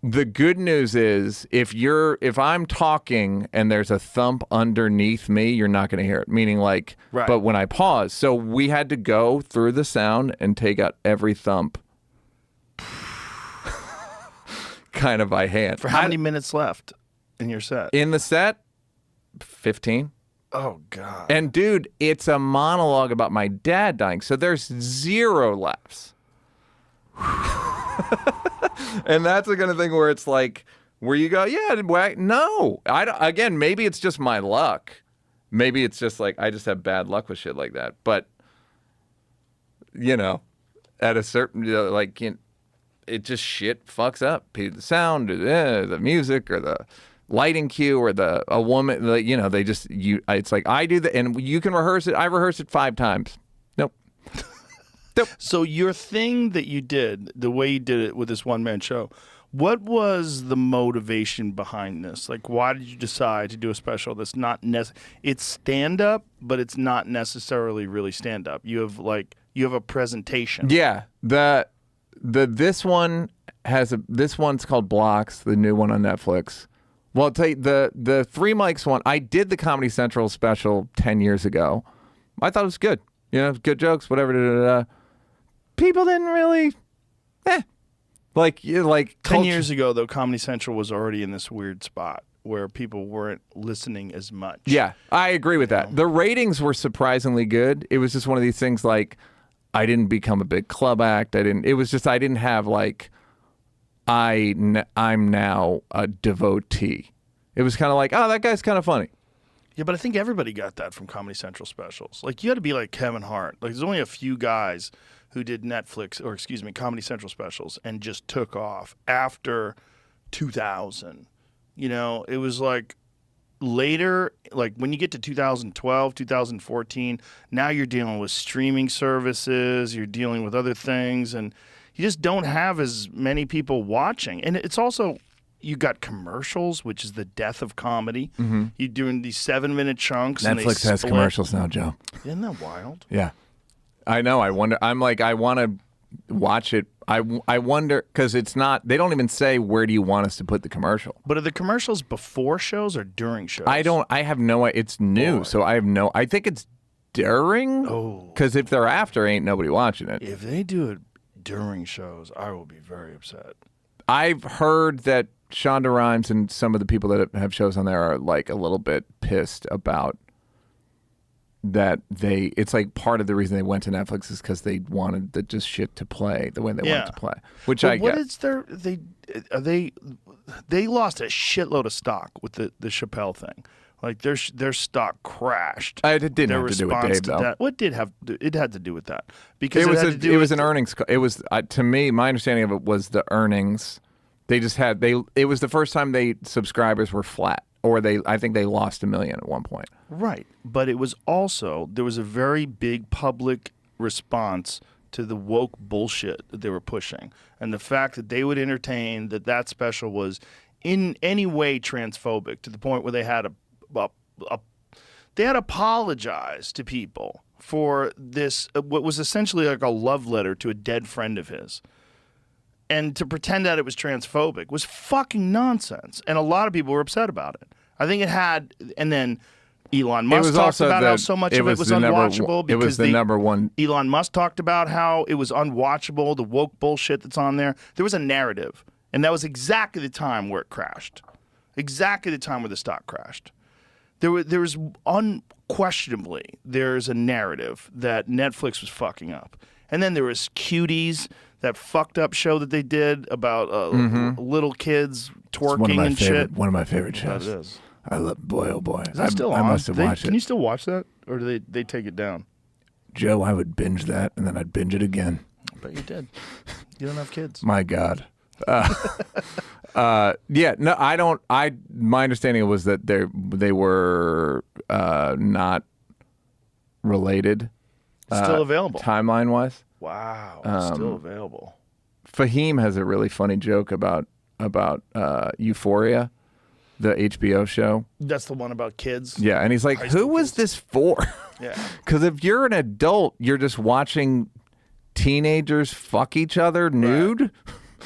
The good news is if I'm talking and there's a thump underneath me, you're not going to hear it. Meaning like, right. But when I pause, so we had to go through the sound and take out every thump kind of by hand. For how many minutes left in your set? In the set, 15. Oh, God. And dude, it's a monologue about my dad dying. So there's 0 laughs. And that's the kind of thing where it's like, where you go, yeah, no. Again, maybe it's just my luck. Maybe it's just like, I just have bad luck with shit like that. But, at a certain, it just shit fucks up. The sound, or the music, or the lighting cue, or a woman, they just, it's like, I do that, and you can rehearse it. I rehearsed it 5 times. Nope. So your thing that you did, the way you did it with this one-man show, what was the motivation behind this? Like, why did you decide to do a special that's not it's stand-up, but it's not necessarily really stand-up? You have a presentation. Yeah. This one's called Blocks, the new one on Netflix. Well, I'll tell you, the 3 mics one, I did the Comedy Central special 10 years ago. I thought it was good. Good jokes, whatever. People didn't really, like 10 years ago, though, Comedy Central was already in this weird spot where people weren't listening as much. Yeah, I agree with that. The ratings were surprisingly good. It was just one of these things like, I didn't become a big club act. I didn't have like, I'm now a devotee. It was kind of like, oh, that guy's kind of funny. Yeah, but I think everybody got that from Comedy Central specials. Like, you had to be like Kevin Hart. Like, there's only a few guys who did Comedy Central specials and just took off after 2000. It was like later, like when you get to 2012, 2014, now you're dealing with streaming services, you're dealing with other things, and you just don't have as many people watching. And it's also, you got commercials, which is the death of comedy. Mm-hmm. You're doing these 7-minute chunks. Netflix has commercials now, Joe. Isn't that wild? Yeah. I know. I wonder. I'm like, I want to watch it. I wonder, because it's not, they don't even say where do you want us to put the commercial. But are the commercials before shows or during shows? I have no idea. It's new, so I think it's during. Oh. Because if they're after, ain't nobody watching it. If they do it during shows, I will be very upset. I've heard that Shonda Rhimes and some of the people that have shows on there are like a little bit pissed about that it's like part of the reason they went to Netflix is because they wanted the just shit to play the way they wanted to play, which I get. What is they lost a shitload of stock with the Chappelle thing. Like their stock crashed. It didn't have to do with Dave though. What it had to do with that? Because it was an earnings. It was to me, my understanding of it was the earnings. They just had it was the first time subscribers were flat. Or I think they lost 1 million at one point. Right. But it was also, there was a very big public response to the woke bullshit that they were pushing. And the fact that they would entertain that special was in any way transphobic to the point where they had apologized to people for this, what was essentially like a love letter to a dead friend of his. And to pretend that it was transphobic was fucking nonsense. And a lot of people were upset about it. I think it had, and then Elon Musk talked about how so much of it was unwatchable. It was the number one. Elon Musk talked about how it was unwatchable, the woke bullshit that's on there. There was a narrative. And that was exactly the time where it crashed. Exactly the time where the stock crashed. There was unquestionably, there's a narrative that Netflix was fucking up. And then there was Cuties, that fucked up show that they did about little kids twerking and shit. One of my favorite shows. That is. I love, boy, oh boy. Is that still on? I must have watched it. Can you still watch that? Or do they take it down? Joe, I would binge that and then I'd binge it again. I bet you did. You don't have kids. My God. Yeah, no, I don't. My understanding was that they were not related. Still available. Timeline-wise. Wow, still available. Fahim has a really funny joke about Euphoria, the HBO show. That's the one about kids? Yeah, and he's like, who was this for? Yeah. Because if you're an adult, you're just watching teenagers fuck each other nude.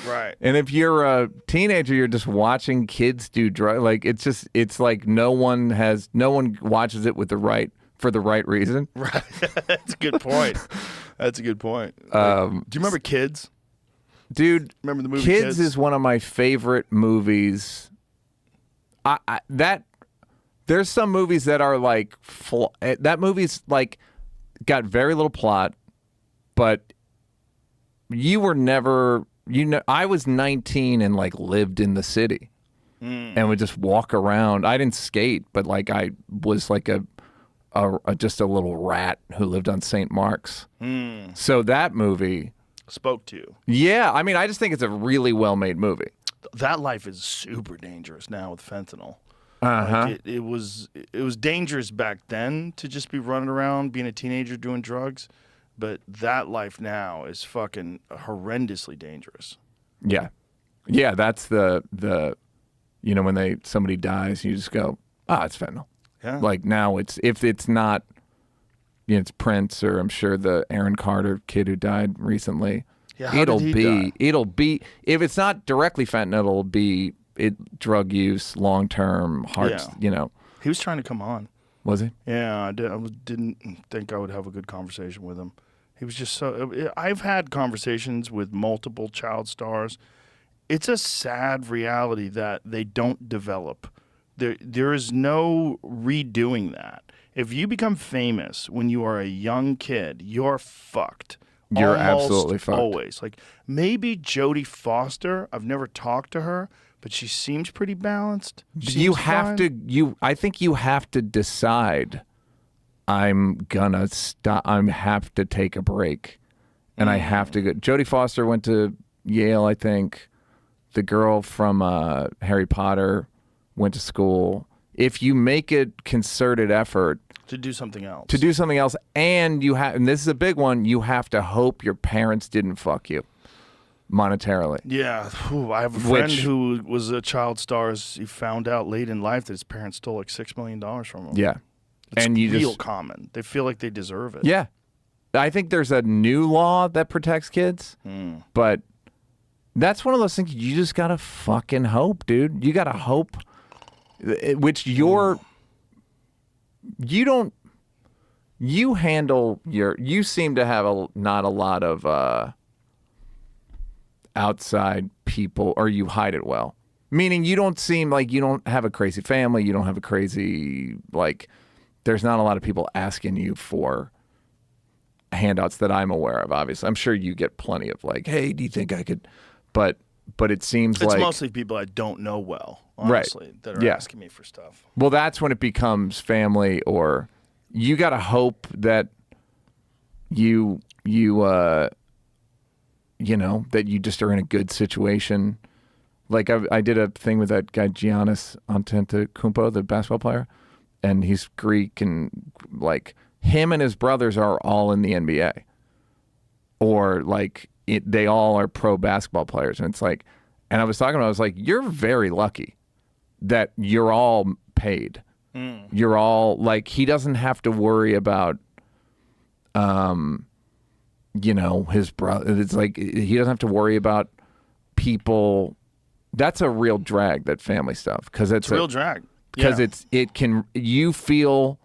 Right. And if you're a teenager, you're just watching kids do drugs. Like, it's like no one watches it for the right reason. Right. That's a good point. That's a good point. Do you remember Kids? Dude, remember the movie Kids is one of my favorite movies. There's some movies that are like that movie's like got very little plot, but you were never, I was 19 and like lived in the city and would just walk around. I didn't skate, but like I was like just a little rat who lived on St. Mark's. So that movie spoke to you. Yeah, I mean, I just think it's a really well-made movie. That life is super dangerous now with fentanyl. Uh-huh. Like it was dangerous back then to just be running around being a teenager doing drugs, but that life now is fucking horrendously dangerous. Yeah. Yeah, that's the when somebody dies, you just go, it's fentanyl. Yeah. Like now if it's not, it's Prince, or I'm sure the Aaron Carter kid who died recently. Yeah, it'll be if it's not directly fentanyl, it'll be drug use, long term, heart. Yeah. He was trying to come on. Was he? Yeah, I didn't think I would have a good conversation with him. He was just so. I've had conversations with multiple child stars. It's a sad reality that they don't develop. There is no redoing that. If you become famous when you are a young kid, you're fucked. You're Almost absolutely fucked. Always. Like maybe Jodie Foster. I've never talked to her, but she seems pretty balanced. I think you have to decide, I'm gonna stop. I have to take a break, and I have to go. Jodie Foster went to Yale, I think. The girl from Harry Potter went to school. if you make a concerted effort to do something else. And and this is a big one, you have to hope your parents didn't fuck you monetarily. Yeah. I have a friend who was a child star. He found out late in life that his parents stole like $6 million from him. Yeah. It's real common. They feel like they deserve it. Yeah. I think there's a new law that protects kids, but that's one of those things you just got to fucking hope, dude. You got to hope, which you seem to have not a lot of outside people, or you hide it well. Meaning you don't seem like you don't have a crazy family. You don't have a crazy, like, there's not a lot of people asking you for handouts that I'm aware of, obviously. I'm sure you get plenty of like, hey, do you think I could, but it seems it's like mostly people I don't know well, honestly, right. that are asking me for stuff. Well, that's when it becomes family, or you got to hope that you know, that you just are in a good situation. Like I did a thing with that guy Giannis Antetokounmpo, the basketball player, and he's Greek, and like him and his brothers are all in the NBA, or like they all are pro basketball players. And it's like, and I was like, you're very lucky that you're all paid. You're all like, he doesn't have to worry about, you know, his brother. It's like, he doesn't have to worry about people. That's a real drag, that family stuff. Cause it's a real drag. Because you feel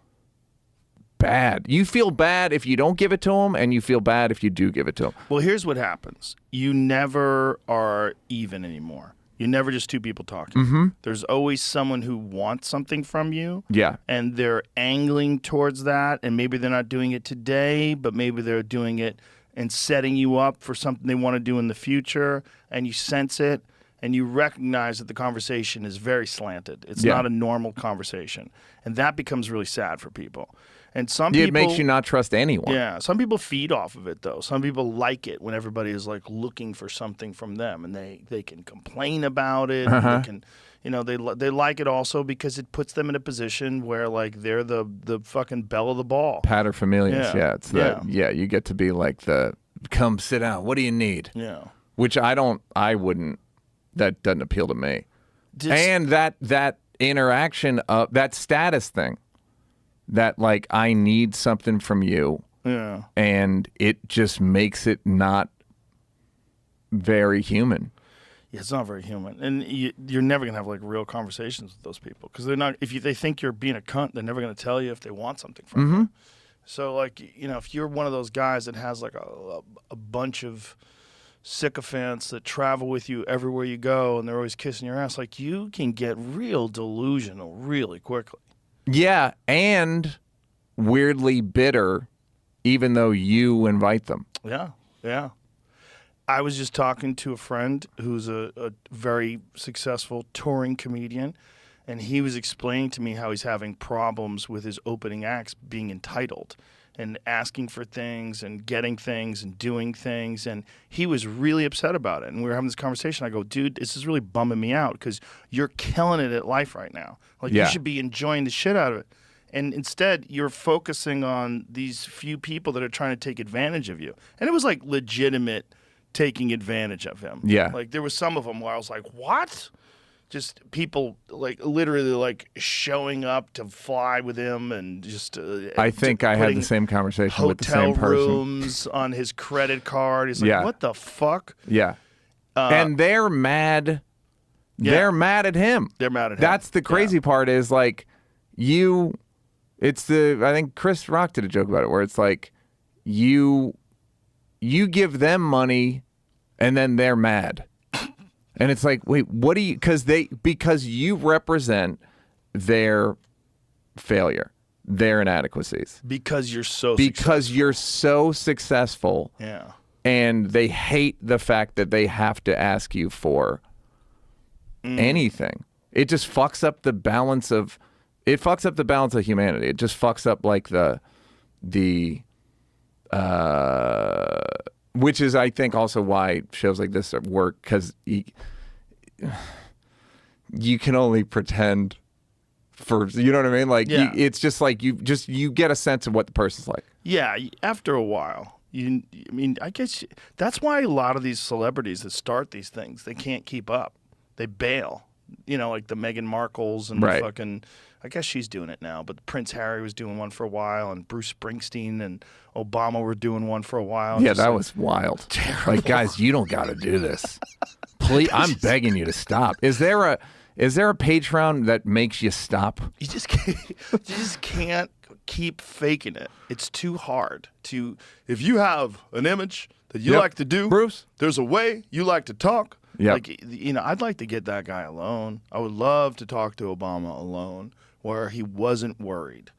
bad. You feel bad if you don't give it to them, and you feel bad if you do give it to them. Well, here's what happens. You never are even anymore. You're never just two people talking. Mm-hmm. There's always someone who wants something from you. Yeah. And they're angling towards that, and maybe they're not doing it today, but maybe they're doing it and setting you up for something they want to do in the future, and you sense it, and you recognize that the conversation is very slanted. It's not a normal conversation. And that becomes really sad for people. And some people, it makes you not trust anyone. Yeah. Some people feed off of it, though. Some people like it when everybody is like looking for something from them, and they can complain about it. And they can, you know, they like it also because it puts them in a position where like they're the fucking belle of the ball. Paterfamilias. Yeah. It's you get to be like come sit down. What do you need? Yeah. Which I wouldn't. That doesn't appeal to me. And that interaction of that status thing. That like, I need something from you. Yeah. And it just makes it not very human. Yeah, it's not very human. And you're never going to have like real conversations with those people, because they're not, if they think you're being a cunt, they're never going to tell you if they want something from you. So like, you know, if you're one of those guys that has like a bunch of sycophants that travel with you everywhere you go, and they're always kissing your ass, like, you can get real delusional really quickly. Yeah, and weirdly bitter, even though you invite them. Yeah, yeah. I was just talking to a friend who's a very successful touring comedian, and he was explaining to me how he's having problems with his opening acts being entitled and asking for things and getting things and doing things, and he was really upset about it. And we were having this conversation. I go, dude, this is really bumming me out, because you're killing it at life right now. Like, you should be enjoying the shit out of it. And instead, you're focusing on these few people that are trying to take advantage of you. And it was like legitimate taking advantage of him. Yeah. Like, there was some of them where I was like, what? Just people like literally like showing up to fly with him, and just I think I had the same conversation with the same person. Hotel rooms on his credit card. He's like, what the fuck? Yeah. And they're mad. Yeah. They're mad at him. They're mad at him. That's the crazy part, is like I think Chris Rock did a joke about it, where it's like you give them money and then they're mad. And it's like, wait, what do you? Because you represent their failure, their inadequacies. Because you're so successful. Yeah. And they hate the fact that they have to ask you for anything. It just fucks up the balance of. It fucks up the balance of humanity. It just fucks up like which is, I think, also why shows like this work, because you can only pretend for, you know what I mean? Like, Yeah. it's just like you get a sense of what the person's like. Yeah, after a while. I mean, I guess that's why a lot of these celebrities that start these things, they can't keep up. They bail. You know, like the Meghan Markles and Right. the fucking, I guess she's doing it now, but Prince Harry was doing one for a while, and Bruce Springsteen and Obama were doing one for a while. Yeah, that was wild. terrible. Like, guys, you don't got to do this. Please, I'm begging you to stop. Is there a Patreon that makes you stop? You just can't keep faking it. It's too hard to. If you have an image that you Yep. like to do, Bruce? there's a way you like to talk. Yep. Like, you know, I'd like to get that guy alone. I would love to talk to Obama alone, where he wasn't worried.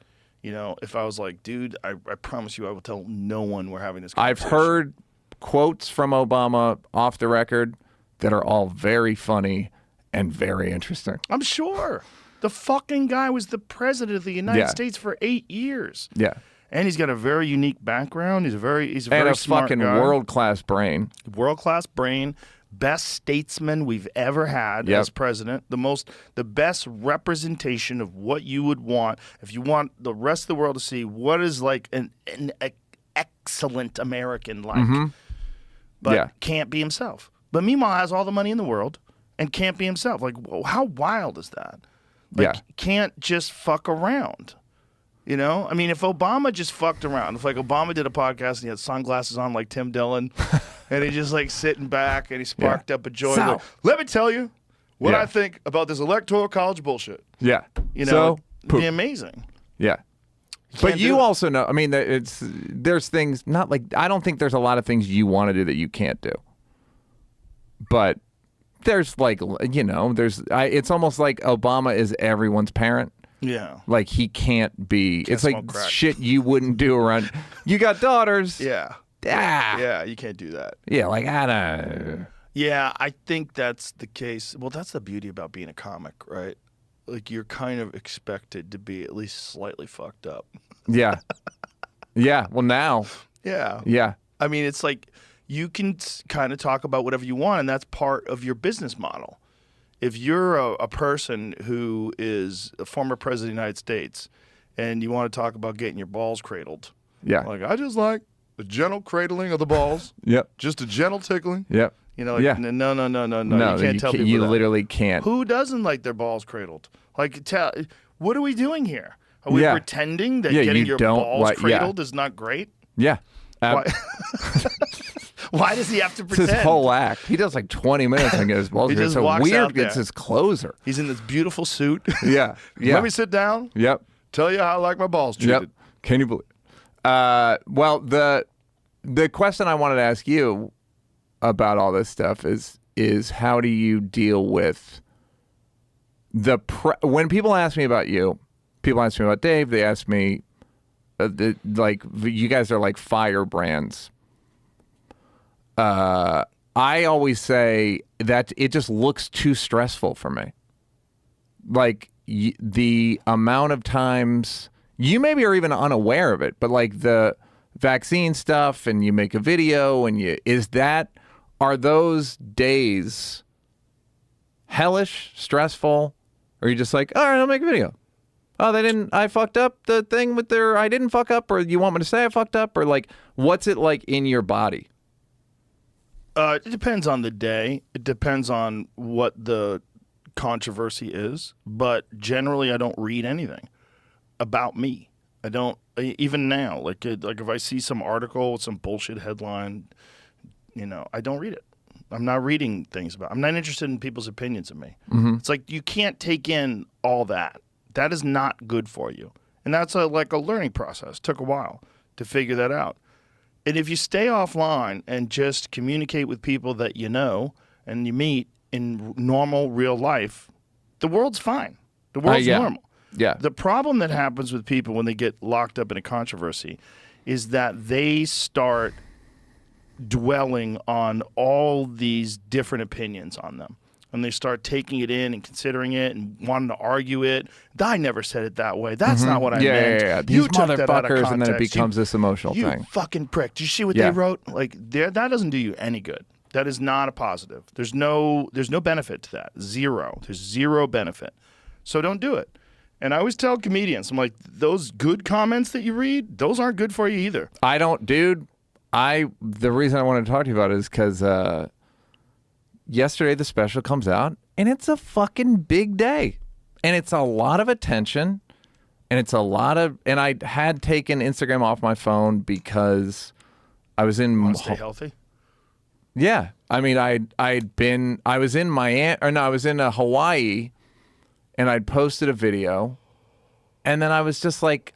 You know, if I was like, dude, I promise you, I will tell no one we're having this I've conversation. heard quotes from Obama off the record that are all very funny and very interesting. I'm sure. The fucking guy was the president of the United Yeah. States for 8 years. Yeah. And he's got a very unique background. He's a very And a smart fucking guy. world-class brain. World-class brain, best statesman we've ever had Yep. as president, the best representation of what you would want if you want the rest of the world to see what is like an excellent American like, but Yeah. can't be himself. But meanwhile has all the money in the world and can't be himself. Like, how wild is that? Like, Yeah. can't just fuck around. You know, I mean, if Obama just fucked around, if like Obama did a podcast and he had sunglasses on like Tim Dillon, and he just like sitting back and he sparked up a joint, So- like, let me tell you what Yeah. I think about this electoral college bullshit. Yeah. You know, So, it'd poop. be amazing. Yeah. can't But you do it. also know, I mean, there's things, not like, I don't think there's a lot of things you want to do that you can't do. But there's like, you know, it's almost like Obama is everyone's parent. Yeah. Like, he can't be, it's like smoke crack. shit you wouldn't do around, you got daughters. Yeah. Ah. Yeah, you can't do that. Yeah, like, I don't. Yeah, I think that's the case. Well, that's the beauty about being a comic, right? Like, you're kind of expected to be at least slightly fucked up. Yeah. Yeah. Well, now. Yeah. Yeah. I mean, it's like you can kind of talk about whatever you want, and that's part of your business model. If you're a person who is a former president of the United States and you want to talk about getting your balls cradled, Yeah. like, I just like the gentle cradling of the balls, Yep. just a gentle tickling. Yep. You know, like, Yeah. no. No, You can't tell people you that. literally can't. Who doesn't like their balls cradled? Like, what are we doing here? Are we Yeah. pretending that Yeah, getting you your don't balls like- yeah. cradled is not great? Yeah. Why? Why does he have to It's pretend? his whole act. He does like 20 minutes and get his balls. He It's just so walks weird. out there. It's his closer. He's in this beautiful suit. Yeah. Yeah. Let me sit down. Yep. Tell you how I like my balls treated. Yep. Can you believe? Well, the question I wanted to ask you about all this stuff is how do you deal with when people ask me about you, people ask me about Dave, they ask me like, you guys are like firebrands. I always say that it just looks too stressful for me. Like, the amount of times you maybe are even unaware of it, but like the vaccine stuff, and you make a video, and are those days hellish, stressful, or are you just like, all right, I'll make a video? Oh, I fucked up the thing with I didn't fuck up, or you want me to say I fucked up, or like, what's it like in your body? It depends on the day. It depends on what the controversy is. But generally, I don't read anything about me. I don't, even now. Like if I see some article with some bullshit headline, you know, I don't read it. I'm not reading things about. I'm not interested in people's opinions of me. Mm-hmm. It's like, you can't take in all that. That is not good for you. And that's like a learning process. It took a while to figure that out. And if you stay offline and just communicate with people that you know and you meet in normal real life, the world's fine. The world's yeah. normal. Yeah. The problem that happens with people when they get locked up in a controversy is that they start dwelling on all these different opinions on them. And they start taking it in and considering it and wanting to argue it. I never said it that way. That's not what I meant. Yeah. You These took that out of motherfuckers, and then it context. becomes this emotional You thing. fucking prick. Do you see what Yeah. they wrote? Like, that doesn't do you any good. That is not a positive. There's no benefit to that. Zero. There's zero benefit. So don't do it. And I always tell comedians, I'm like, those good comments that you read, those aren't good for you either. I don't, dude. The reason I wanted to talk to you about it is because yesterday the special comes out, and it's a fucking big day, and it's a lot of attention, and and I had taken Instagram off my phone because I was in. Want to stay healthy? Yeah, I mean, I was in Hawaii, and I'd posted a video, and then I was just like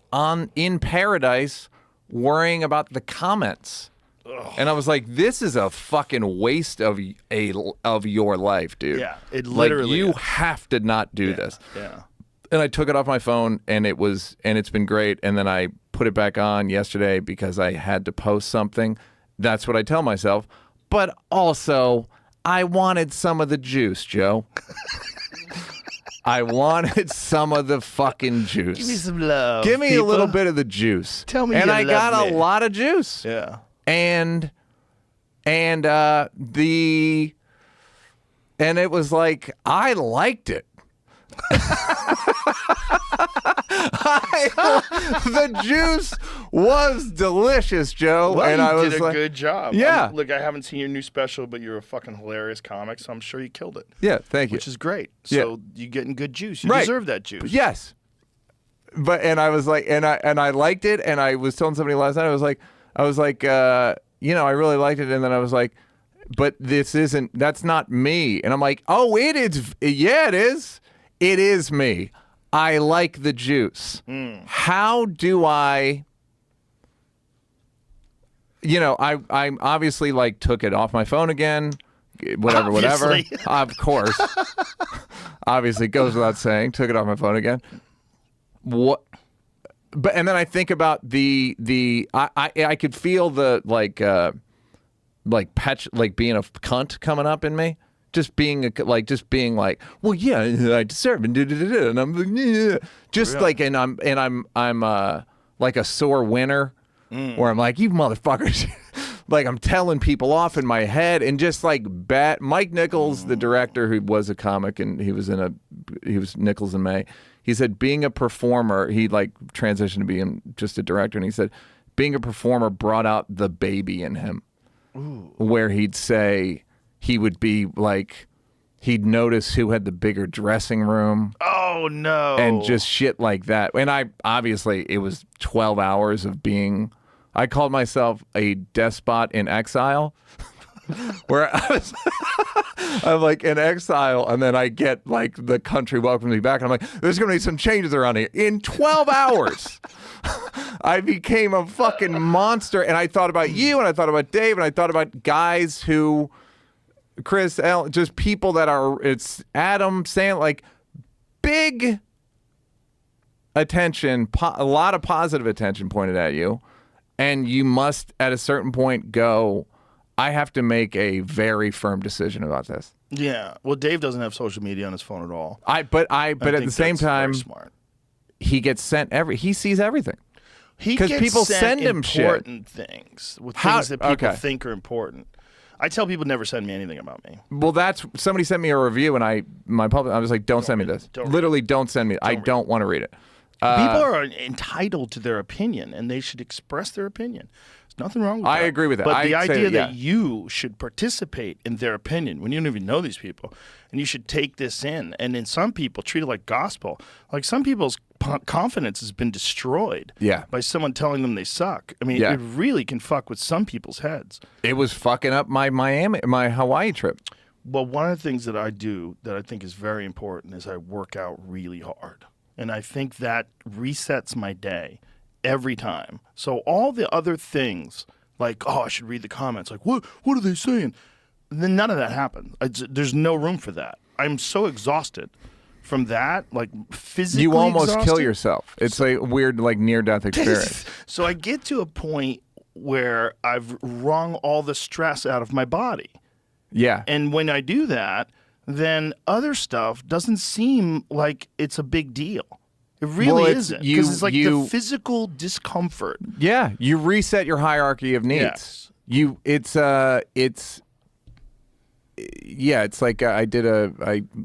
in paradise, worrying about the comments. Ugh. And I was like, this is a fucking waste of your life, dude. Yeah, it literally like, you is. have to not do this. Yeah. And I took it off my phone, and it's been great. And then I put it back on yesterday because I had to post something. That's what I tell myself. But also, I wanted some of the juice, Joe. I wanted some of the fucthe juice. Give me some love. Give me a little bit of the juice. Tell me and you I love got me. a lot of juice. Yeah. And it was like, I liked it. The juice was delicious, Joe. Well, and you I was did a like, good job. Yeah. Look, I haven't seen your new special, but you're a fucking hilarious comic, so I'm sure you killed it. Yeah, thank you. Which is great. So you're getting good juice. You Right. deserve that juice. Yes. And I was like, and I liked it, and I was telling somebody last night, I was like, I really liked it, and then I was like, but that's not me. And I'm like, oh, it is. Yeah, it is. It is me. I like the juice. How do I, I obviously like took it off my phone again, whatever. Of course. Obviously, goes without saying, took it off my phone again. What? But and then I think about I could feel the like being a cunt coming up in me. Just being like, well, yeah, I deserve it, and I'm like, just really? Like, and I'm like a sore winner, where I'm like, you motherfuckers, like I'm telling people off in my head, and just like Mike Nichols, the director who was a comic, and he was Nichols and May. He said being a performer, he like transitioned to being just a director, and he said being a performer brought out the baby in him, where he'd say. He would be like, he'd notice who had the bigger dressing room. Oh, no. And just shit like that. And it was 12 hours of I called myself a despot in exile, where I'm like in exile, and then I get like the country welcomes me back, and I'm like, there's going to be some changes around here. In 12 hours, I became a fucking monster, and I thought about you, and I thought about Dave, and I thought about guys who... Chris, just people that it's Adam saying like big attention, a lot of positive attention pointed at you. And you must at a certain point go, I have to make a very firm decision about this. Yeah. Well, Dave doesn't have social media on his phone at all. But at the same time, he gets sent he sees everything. Because people send him important shit. Things that people think are important. I tell people never send me anything about me. Well, somebody sent me a review, and I was like, don't send me this. Literally, don't send me. I don't want to read it. People are entitled to their opinion, and they should express their opinion. There's nothing wrong with that. I agree with that. But the idea that you should participate in their opinion when you don't even know these people, and you should take this in, and then some people treat it like gospel. Like some people's confidence has been destroyed by someone telling them they suck. I mean, it really can fuck with some people's heads. It was fucking up my Hawaii trip. Well, one of the things that I do that I think is very important is I work out really hard. And I think that resets my day every time. So all the other things, like, oh, I should read the comments, like, what are they saying? Then none of that happens. There's no room for that. I'm so exhausted from that, like physically you almost exhausted. Kill yourself. It's a weird, like near-death experience. So I get to a point where I've wrung all the stress out of my body. Yeah. And when I do that, then other stuff doesn't seem like it's a big deal. It really isn't. Because it's like the physical discomfort. Yeah. You reset your hierarchy of needs. Yes. yeah, it's like I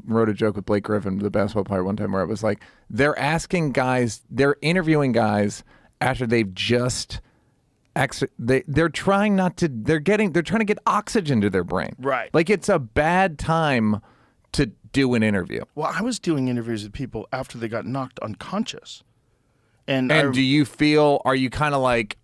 wrote a joke with Blake Griffin, the basketball player, one time where it was like they're interviewing guys after they've just they're trying to get oxygen to their brain. Right. Like it's a bad time to do an interview. Well, I was doing interviews with people after they got knocked unconscious. And do you feel, are you kind of like,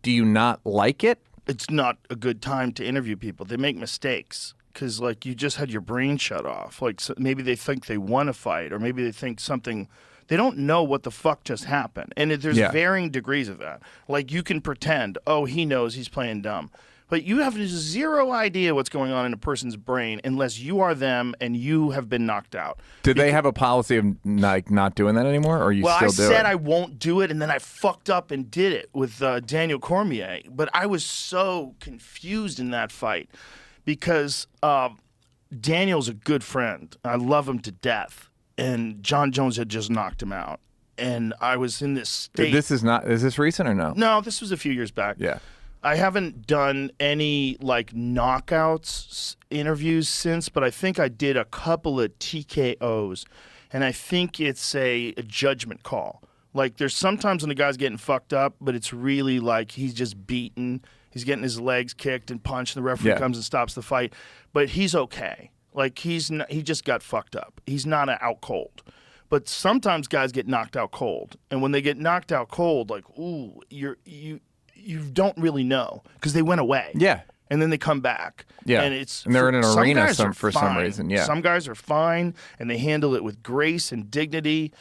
do you not like it? It's not a good time to interview people. They make mistakes because, like, you just had your brain shut off. Like, so maybe they think they won a fight, or maybe they think something. They don't know what the fuck just happened. And there's varying degrees of that. Like, you can pretend, oh, he knows he's playing dumb. But you have zero idea what's going on in a person's brain unless you are them and you have been knocked out. Did they have a policy of like not doing that anymore, or you still do it? Well, I said I won't do it, and then I fucked up and did it with Daniel Cormier. But I was so confused in that fight because Daniel's a good friend. I love him to death. And John Jones had just knocked him out. And I was in this state. Is this recent or no? No, this was a few years back. Yeah. I haven't done any like knockouts interviews since, but I think I did a couple of TKOs, and I think it's a judgment call. Like there's sometimes when the guy's getting fucked up, but it's really like he's just beaten, he's getting his legs kicked and punched, and the referee comes and stops the fight, but he's okay. Like he just got fucked up. He's not out cold. But sometimes guys get knocked out cold, and when they get knocked out cold, like ooh, you don't really know because they went away. Yeah. And then they come back. Yeah. And they're in an arena for fine. some reason. Yeah. Some guys are fine and they handle it with grace and dignity.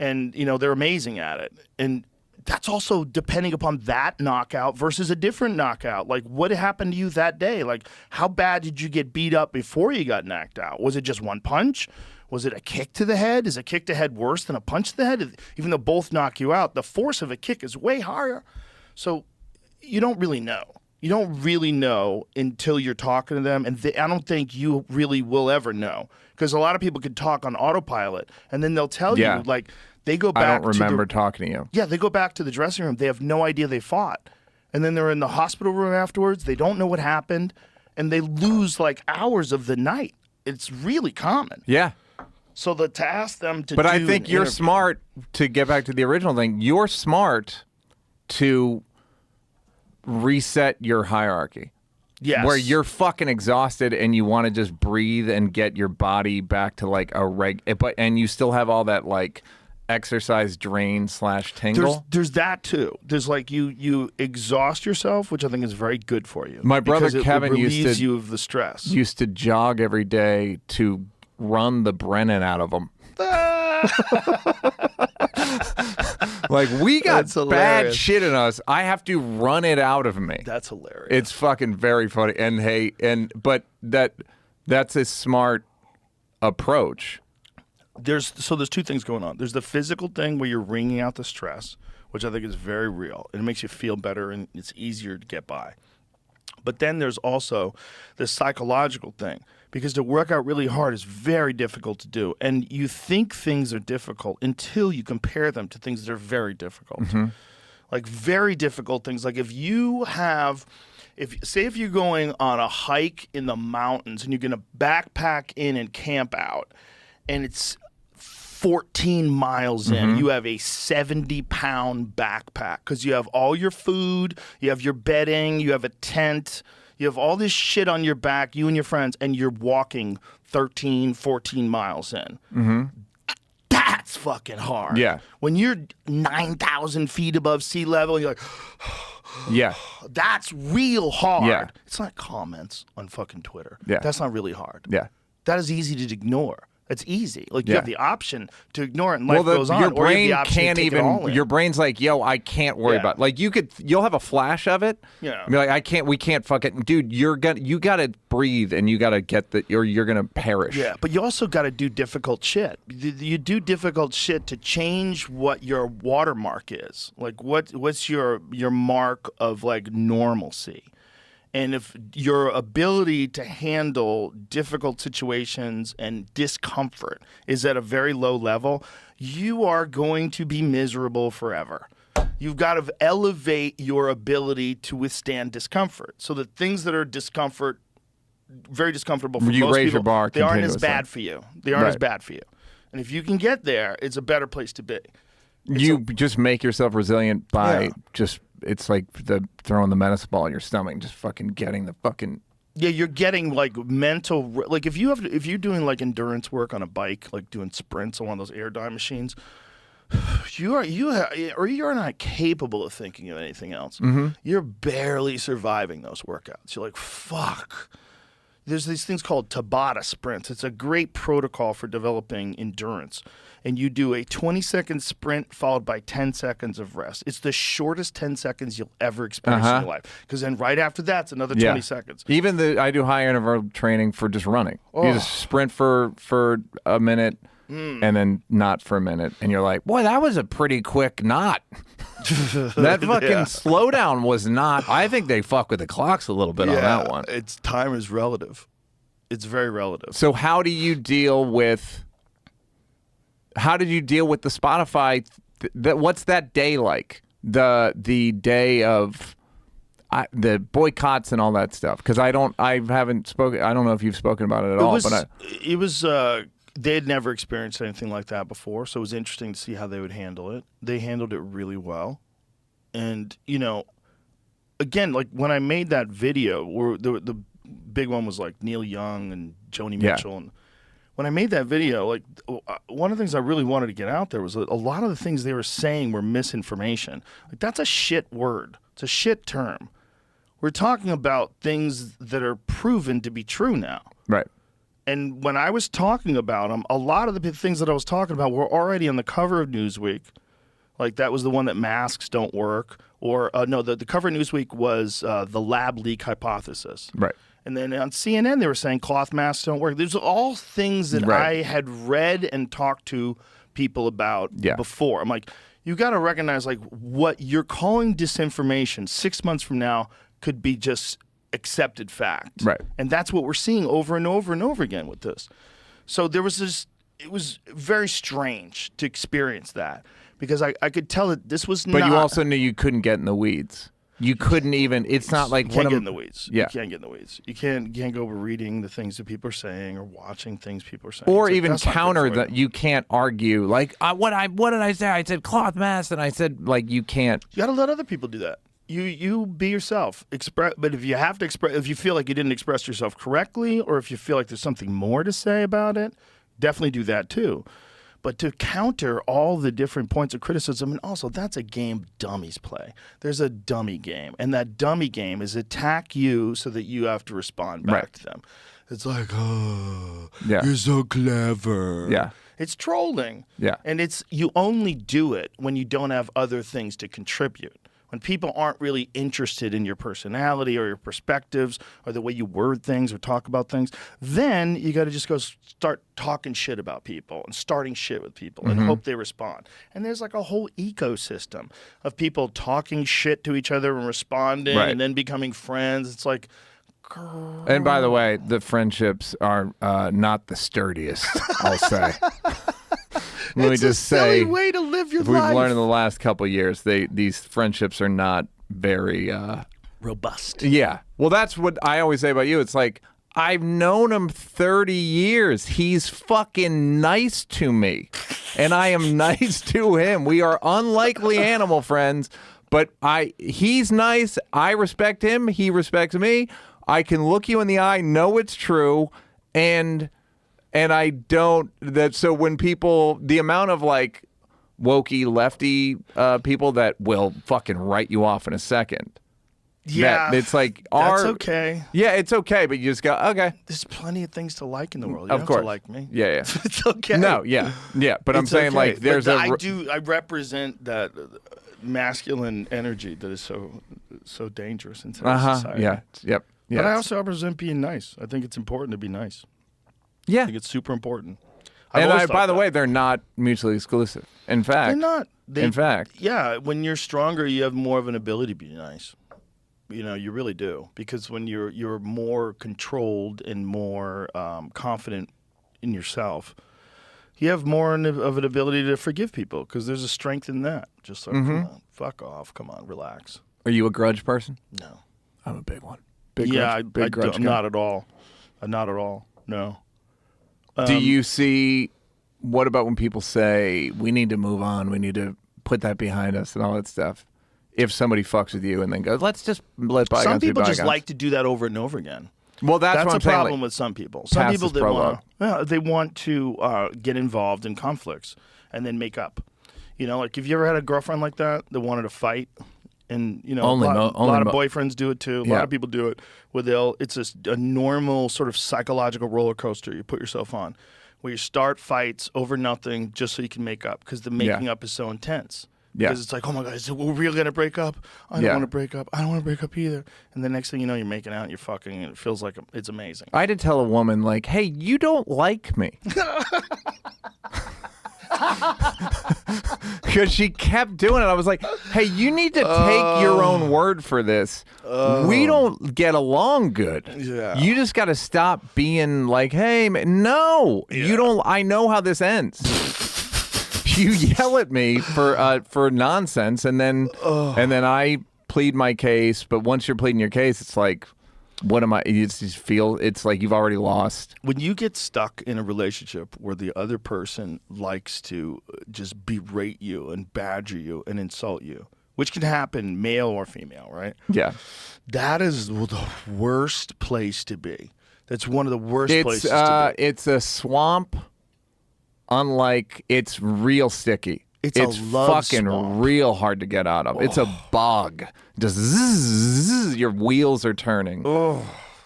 And, they're amazing at it. And that's also depending upon that knockout versus a different knockout. Like, what happened to you that day? Like, how bad did you get beat up before you got knocked out? Was it just one punch? Was it a kick to the head? Is a kick to the head worse than a punch to the head? Even though both knock you out, the force of a kick is way higher. So you don't really know. You don't really know until you're talking to them, and I don't think you really will ever know because a lot of people could talk on autopilot, and then they'll tell you, like, they go back. I don't remember talking to you. Yeah, they go back to the dressing room. They have no idea they fought, and then they're in the hospital room afterwards. They don't know what happened, and they lose like hours of the night. It's really common. Yeah. So to ask them to, but I think you're smart. To get back to the original thing, you're smart to reset your hierarchy. Yes. Where you're fucking exhausted and you want to just breathe and get your body back to like and you still have all that like exercise drain / tingle. There's that too. There's like you exhaust yourself, which I think is very good for you. My brother Kevin relieves you of the stress. Used to jog every day to run the Brennan out of him. Like we got bad shit in us. I have to run it out of me. That's hilarious. It's fucking very funny. And but that's a smart approach. There's two things going on. There's the physical thing where you're wringing out the stress, which I think is very real. It makes you feel better and it's easier to get by. But then there's also the psychological thing. Because to work out really hard is very difficult to do. And you think things are difficult until you compare them to things that are very difficult. Mm-hmm. Like very difficult things. Like if you're going on a hike in the mountains and you're going to backpack in and camp out and it's 14 miles in, you have a 70-pound backpack because you have all your food, you have your bedding, you have a tent, you have all this shit on your back, you and your friends, and you're walking 13, 14 miles in. Mm-hmm. That's fucking hard. Yeah. When you're 9,000 feet above sea level, you're like, yeah, that's real hard. Yeah. It's not comments on fucking Twitter. Yeah. That's not really hard. Yeah. That is easy to ignore. It's easy. Like you have the option to ignore it and life goes on. Your brain or you have the option can't to take it all in. Your brain's like, yo, I can't worry about it. Like you'll have a flash of it. Yeah. Be like, we can't fucking, dude, you gotta breathe and you gotta get or you're gonna perish. Yeah, but you also gotta do difficult shit. You do difficult shit to change what your watermark is. Like what's your mark of like normalcy? And if your ability to handle difficult situations and discomfort is at a very low level, you are going to be miserable forever. You've got to elevate your ability to withstand discomfort. So the things that are discomfort very discomfortable for You most raise people. your bar They aren't as continuously. bad for you. They aren't as Right. bad for you. And if you can get there, it's a better place to be. You just make yourself resilient by Yeah. it's like throwing the medicine ball in your stomach, just fucking getting the fucking. Yeah, you're getting like mental, like if you're doing like endurance work on a bike, like doing sprints on one of those air machines, you're not capable of thinking of anything else. Mm-hmm. You're barely surviving those workouts. You're like, fuck. There's these things called Tabata sprints. It's a great protocol for developing endurance. And you do a 20-second sprint followed by 10 seconds of rest. It's the shortest 10 seconds you'll ever experience in your life. Because then right after that's another 20 seconds. Even I do high interval training for just running. You just sprint for a minute and then not for a minute. And you're like, boy, that was a pretty quick knot. That fucking slowdown was not. I think they fuck with the clocks a little bit on that one. It's time is relative. It's very relative. So how do you deal with? How did you deal with the Spotify? What's that day like? The day of the boycotts and all that stuff. Because I haven't spoken. I don't know if you've spoken about it at all. It was. They had never experienced anything like that before, so it was interesting to see how they would handle it. They handled it really well, and again, like when I made that video, where the big one was like Neil Young and Joni Mitchell, and when I made that video, like one of the things I really wanted to get out there was a lot of the things they were saying were misinformation. Like that's a shit word. It's a shit term. We're talking about things that are proven to be true now. Right. And when I was talking about them, a lot of the things that I was talking about were already on the cover of Newsweek. Like that was the one that masks don't work. Or no, the cover of Newsweek was the lab leak hypothesis. Right. And then on CNN, they were saying cloth masks don't work. These are all things that I had read and talked to people about before. I'm like, you got to recognize like what you're calling disinformation 6 months from now could be just accepted fact. Right. And that's what we're seeing over and over and over again with this. So there was this, it was very strange to experience that because I could tell that this was not. But you also knew you couldn't get in the weeds. You couldn't even, it's not like you can't get in the weeds. Yeah. You can't get in the weeds. You can't go over reading the things that people are saying or watching things people are saying. Or It's even that's not good counter for that. You can't argue. Like, what did I say? I said cloth mask, and I said, like, you can't. You got to let other people do that. You be yourself. But if you have to express, if you feel like you didn't express yourself correctly, or if you feel like there's something more to say about it, definitely do that too. But to counter all the different points of criticism, and also that's a game dummies play. There's a dummy game, and that dummy game is attack you so that you have to respond back to them. It's like, oh, you're so clever. Yeah. It's trolling. Yeah. And you only do it when you don't have other things to contribute. When people aren't really interested in your personality or your perspectives or the way you word things or talk about things, then you got to just go start talking shit about people and starting shit with people and hope they respond. And there's like a whole ecosystem of people talking shit to each other and responding and then becoming friends. It's like, girl. And by the way, the friendships are not the sturdiest, I'll say. Let me just say, silly way to live your we've life. learned in the last couple of years, these friendships are not very robust. Yeah. Well, that's what I always say about you. It's like, I've known him 30 years. He's fucking nice to me. And I am nice to him. We are unlikely animal friends, but he's nice. I respect him. He respects me. I can look you in the eye, know it's true, and I don't. So when people, the amount of like wokey lefty people that will fucking write you off in a second. Yeah, it's like that's okay. Yeah, it's okay, but you just go, okay. There's plenty of things to like in the world. You Of don't course, have to like me. Yeah. It's okay. No, yeah. But I'm It's saying okay. like there's But a. I represent that masculine energy that is so dangerous in today's society. Yeah. Yep. Yeah. But I also represent being nice. I think it's important to be nice. Yeah. I think it's super important. By the way, they're not mutually exclusive. In fact, they're not. In fact, yeah. When you're stronger, you have more of an ability to be nice. You know, you really do, because when you're more controlled and more confident in yourself, you have more of an ability to forgive people because there's a strength in that. Just like, come on, fuck off, come on, relax. Are you a grudge person? No. I'm a big one. I'm not at all. Not at all. No. Do you see? What about when people say we need to move on, we need to put that behind us, and all that stuff? If somebody fucks with you and then goes, let's just let bygones be bygones. Some people just like to do that over and over again. Well, that's what I'm a saying, problem with some people. Some people they want to get involved in conflicts and then make up. You know, like, have you ever had a girlfriend like that wanted to fight? And, you know, a lot of boyfriends do it too. A lot of people do it it's a normal sort of psychological roller coaster you put yourself on, where you start fights over nothing just so you can make up, because the making up is so intense. Because it's like, oh my God, is it really going to break up? I don't want to break up. I don't want to break up either. And the next thing you know, you're making out and you're fucking, and it feels like it's amazing. I did tell a woman, like, hey, you don't like me. Because she kept doing it. I was like, hey, you need to take your own word for this. We don't get along good. Yeah. You just got to stop being like, hey, man. No, you don't. I know how this ends. You yell at me for nonsense, and then I plead my case. But once you're pleading your case, it's like, what am I? You just feel it's like you've already lost. When you get stuck in a relationship where the other person likes to just berate you and badger you and insult you, which can happen male or female, right? Yeah. That is the worst place to be. That's one of the worst places to be. It's a swamp. Unlike, it's real sticky. It's a fucking swamp. Real hard to get out of. It's a bog. Just zzz, your wheels are turning.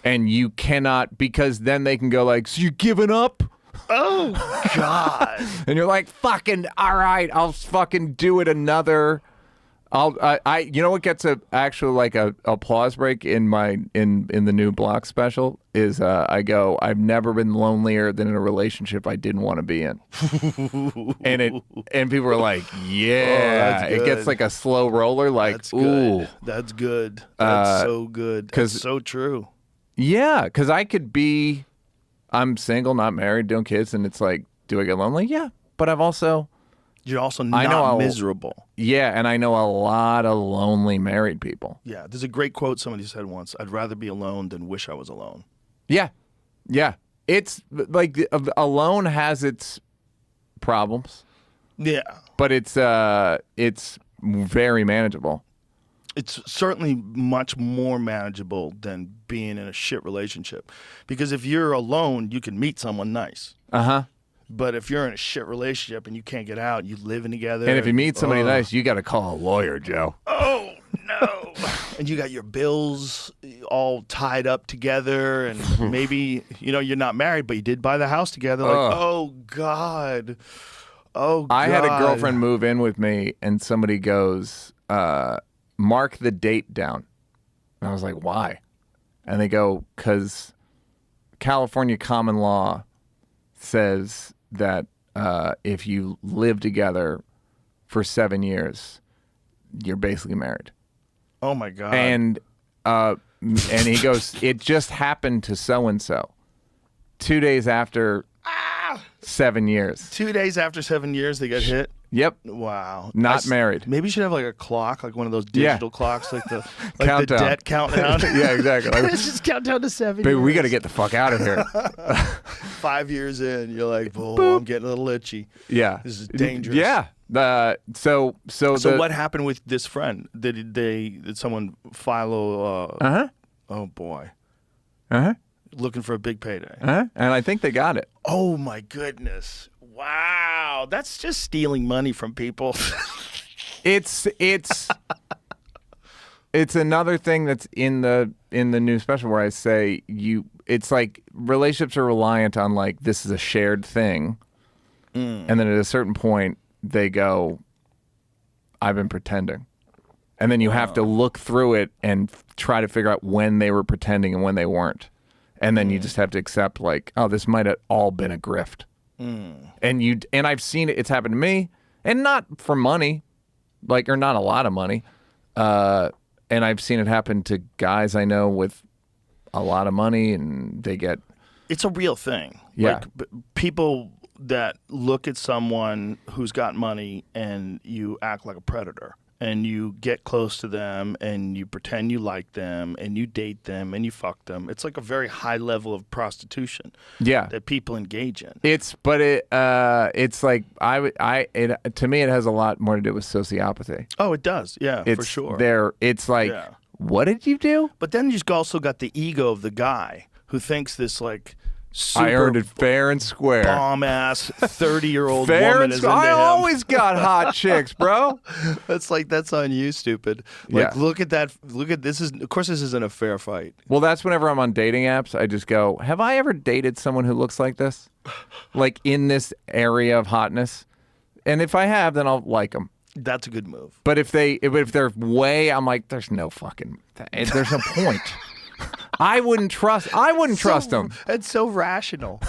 And you cannot, because then they can go like, so you're giving up? Oh, God. And you're like, fucking, all right, I'll fucking do it another. You know what gets actually like a applause break in the new Block special is I go, I've never been lonelier than in a relationship I didn't want to be in. and people are like, yeah, it gets like a slow roller, like, that's ooh, good. That's good. That's so good. That's so true. Yeah, because I'm single, not married, doing kids, and it's like, do I get lonely? Yeah, but you're also not miserable. Yeah, and I know a lot of lonely married people. Yeah, there's a great quote somebody said once, I'd rather be alone than wish I was alone. Yeah, yeah. It's like alone has its problems. Yeah. But it's very manageable. It's certainly much more manageable than being in a shit relationship. Because if you're alone, you can meet someone nice. Uh-huh. But if you're in a shit relationship and you can't get out, you living together. And if you meet somebody nice, you got to call a lawyer, Joe. Oh, no. And you got your bills all tied up together. And maybe, you're not married, but you did buy the house together. Like, oh, God. Oh, God. I had a girlfriend move in with me, and somebody goes, mark the date down. And I was like, why? And they go, because California common law says that if you live together for 7 years, you're basically married. Oh my God! And he goes, it just happened to so and so. 2 days after 7 years. 2 days after 7 years, they get hit. Yep. Wow. Not married. Maybe you should have like a clock, like one of those digital clocks, like the debt countdown. Yeah, exactly. Let's just count down to 7 Baby, years. we got to get the fuck out of here. 5 years in, you're like, oh, I'm getting a little itchy. Yeah. This is dangerous. Yeah. So what happened with this friend? Did someone file oh boy. Uh-huh. Looking for a big payday. Uh-huh. And I think they got it. Oh my goodness. Wow. That's just stealing money from people. It's another thing that's in the new special where I say it's like relationships are reliant on like this is a shared thing. And then at a certain point they go, I've been pretending. And then you have to look through it and try to figure out when they were pretending and when they weren't. And then you just have to accept like, oh, this might have all been a grift. And I've seen it. It's happened to me, and not for money, or not a lot of money. And I've seen it happen to guys I know with a lot of money, and they get. It's a real thing. Yeah. Like, people that look at someone who's got money and you act like a predator. and you get close to them and you pretend you like them and you date them and you fuck them. It's like a very high level of prostitution. Yeah. That people engage in. It's like to me it has a lot more to do with sociopathy. Oh, it does. Yeah, for sure. It's like, what did you do? But then you've also got the ego of the guy who thinks this like super I earned it fair and square. Bomb ass 30-year-old fair woman and is into I him. always got hot chicks, bro. That's on you, stupid. Like, look at that. Look at this. Of course, this isn't a fair fight. Well, that's whenever I'm on dating apps, I just go, have I ever dated someone who looks like this? Like in this area of hotness? And if I have, then I'll like them. That's a good move. But if they're way, I'm like, there's no point. I wouldn't trust them. It's so rational.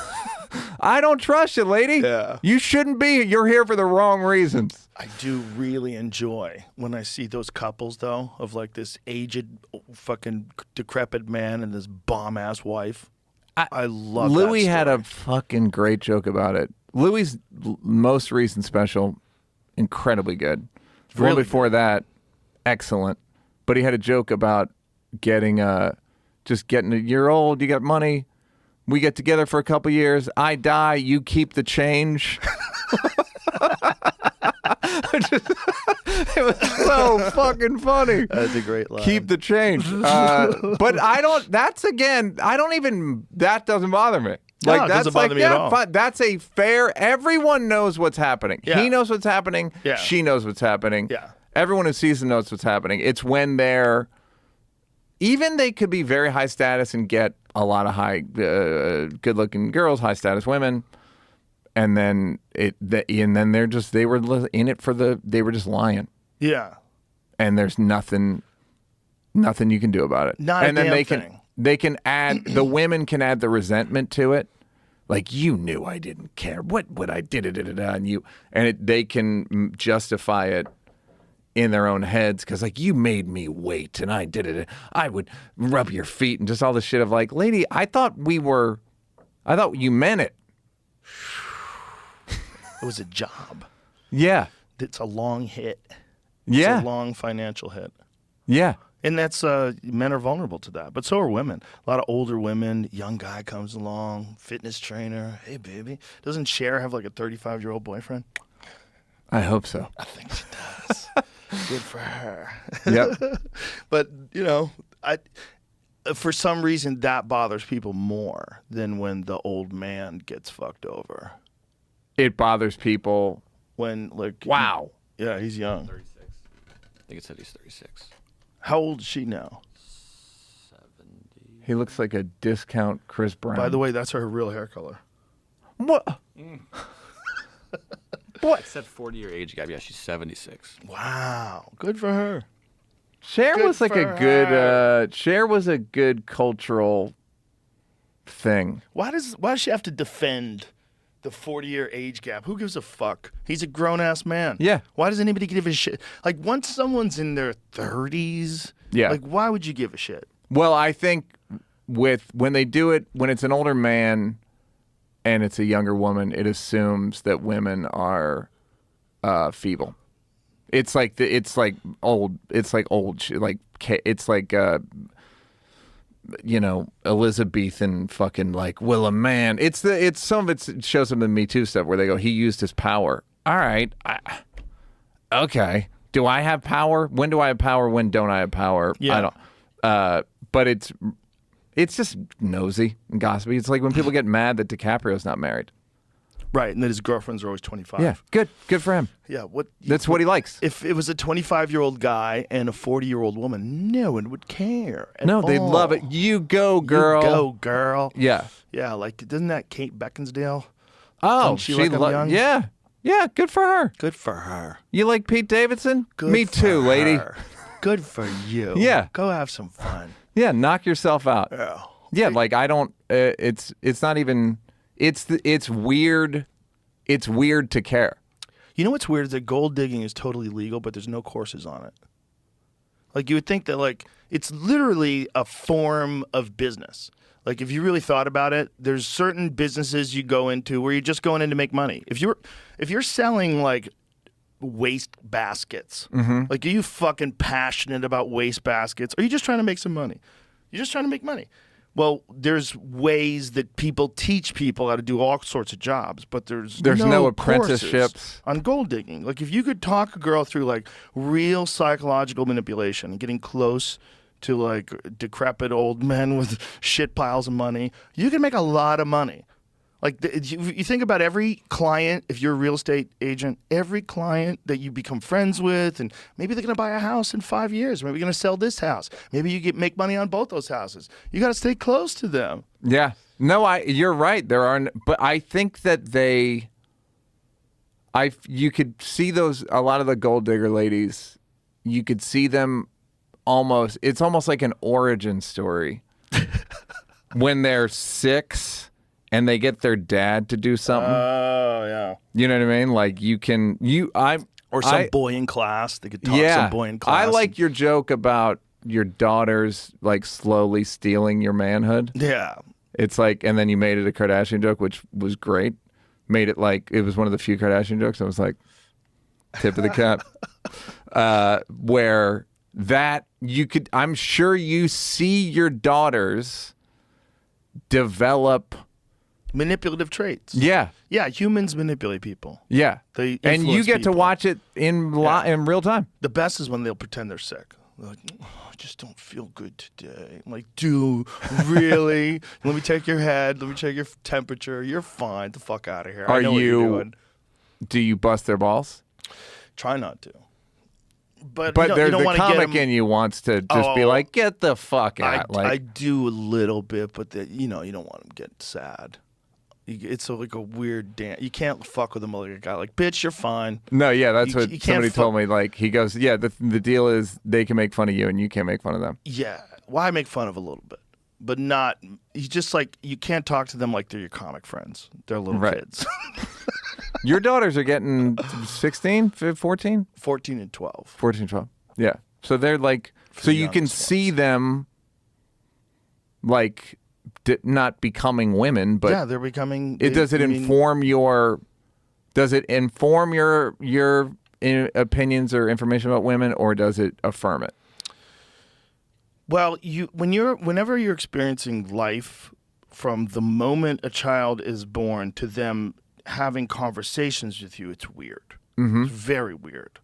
I don't trust you, lady. Yeah. You shouldn't be. You're here for the wrong reasons. I do really enjoy when I see those couples, though, of like this aged, fucking decrepit man and this bomb-ass wife. I love Louis that story. had a fucking great joke about it. Louis' most recent special, incredibly good. The one before that, excellent. But he had a joke about you're old, you got money, we get together for a couple years, I die, you keep the change. It was so fucking funny. That's a great line. Keep the change. But that doesn't bother me. No, it doesn't bother me at all. That's a fair, everyone knows what's happening. Yeah. He knows what's happening. Yeah. She knows what's happening. Yeah. Everyone who sees them knows what's happening. It's when they could be very high status and get a lot of good-looking girls, high status women, and then they were just lying. Yeah. And there's nothing you can do about it. Not and a then damn they thing. They can add the women can add the resentment to it. Like, you knew I didn't care. What would I did it and you they can justify it in their own heads because, like, you made me wait and I did it. I would rub your feet and just all this shit of like, lady, I thought you meant it. It was a job. Yeah. It's a long hit. Yeah. It's a long financial hit. Yeah. And that's men are vulnerable to that, but so are women. A lot of older women. Young guy comes along, fitness trainer. Hey, baby, doesn't Cher have like a 35-year-old boyfriend? I hope so. I think she does. Good for her. Yep. But for some reason that bothers people more than when the old man gets fucked over. It bothers people when wow. He's young. 36. I think it said he's 36. How old is she now? 70. He looks like a discount Chris Brown. By the way, that's her real hair color. What? What? It said 40-year age gap. Yeah, she's 76. Wow. Good for her. Cher Good was like for a good her. Cher was a good cultural thing. Why does she have to defend the 40-year age gap? Who gives a fuck? He's a grown-ass man. Yeah. Why does anybody give a shit? Like, once someone's in their 30s, Yeah. like, why would you give a shit? Well, I think when they do it, when it's an older man and it's a younger woman, it assumes that women are feeble. It's like old Elizabethan fucking like, will a man? It's some of it shows some of the Me Too stuff where they go, he used his power. All right, okay. Do I have power? When do I have power? When don't I have power? Yeah. I don't. But it's just nosy and gossipy. It's like when people get mad that DiCaprio's not married. Right, and that his girlfriends are always 25. Yeah, good for him. Yeah, That's what he likes. If it was a 25-year-old guy and a 40-year-old woman, no one would care. No, they love it. You go, girl. You go, girl. Yeah. Yeah, like, isn't that Kate Beckinsdale? Oh, Doesn't she like I'm young? Yeah. Yeah, good for her. Good for her. You like Pete Davidson? Good Me for too, lady. her. Good for you. Yeah. Go have some fun. Yeah, knock yourself out. Yeah. Yeah, like I don't. It's not even. It's weird. It's weird to care. You know what's weird is that gold digging is totally legal, but there's no courses on it. Like, you would think that, like, it's literally a form of business. Like, if you really thought about it, there's certain businesses you go into where you're just going in to make money. If you're selling like waste baskets. Mm-hmm. Like, are you fucking passionate about waste baskets? Or are you just trying to make some money? You're just trying to make money. Well, there's ways that people teach people how to do all sorts of jobs, but there's no courses apprenticeships on gold digging. Like, if you could talk a girl through like real psychological manipulation and getting close to like decrepit old men with shit piles of money, you can make a lot of money. Like, you think about every client, if you're a real estate agent, every client that you become friends with, and maybe they're going to buy a house in 5 years. Maybe you're going to sell this house. Maybe you make money on both those houses. You got to stay close to them. Yeah. No, you're right. There are, but I think that you could see a lot of the gold digger ladies, you could see them it's almost like an origin story when they're 6 and they get their dad to do something. Oh, yeah. You know what I mean? Like Or some boy in class. They could talk some boy in class. I like your joke about your daughters like slowly stealing your manhood. Yeah. It's like, and then you made it a Kardashian joke, which was great. Made it like, it was one of the few Kardashian jokes. I was like, tip of the cap. Where that I'm sure you see your daughters develop manipulative traits. Yeah. Yeah, humans manipulate people. Yeah. They and you influence get to people. watch it in real time. The best is when they'll pretend they're sick. They're like, oh, I just don't feel good today. I'm like, dude, really? Let me take your head. Let me check your temperature. You're fine. Get the fuck out of here. I know what you're doing. Do you bust their balls? Try not to. But there's you don't the comic in you wants to just be like, get the fuck out. I do a little bit, but you don't want them to get sad. It's like a weird dance. You can't fuck with them like a guy like, bitch, you're fine. No, yeah, that's what somebody told me. Like, he goes, yeah, the deal is they can make fun of you and you can't make fun of them. Yeah. Well, I make fun of a little bit, but not. You just like, you can't talk to them like they're your comic friends. They're little kids. Your daughters are getting 16, 14? 14 and 12. 14, 12. Yeah. So they're like, so you can see them like not becoming women, but yeah, they're becoming. Does it inform your opinions or information about women, or does it affirm it? Well, whenever you're experiencing life from the moment a child is born to them having conversations with you, it's weird. Mm-hmm. It's very weird.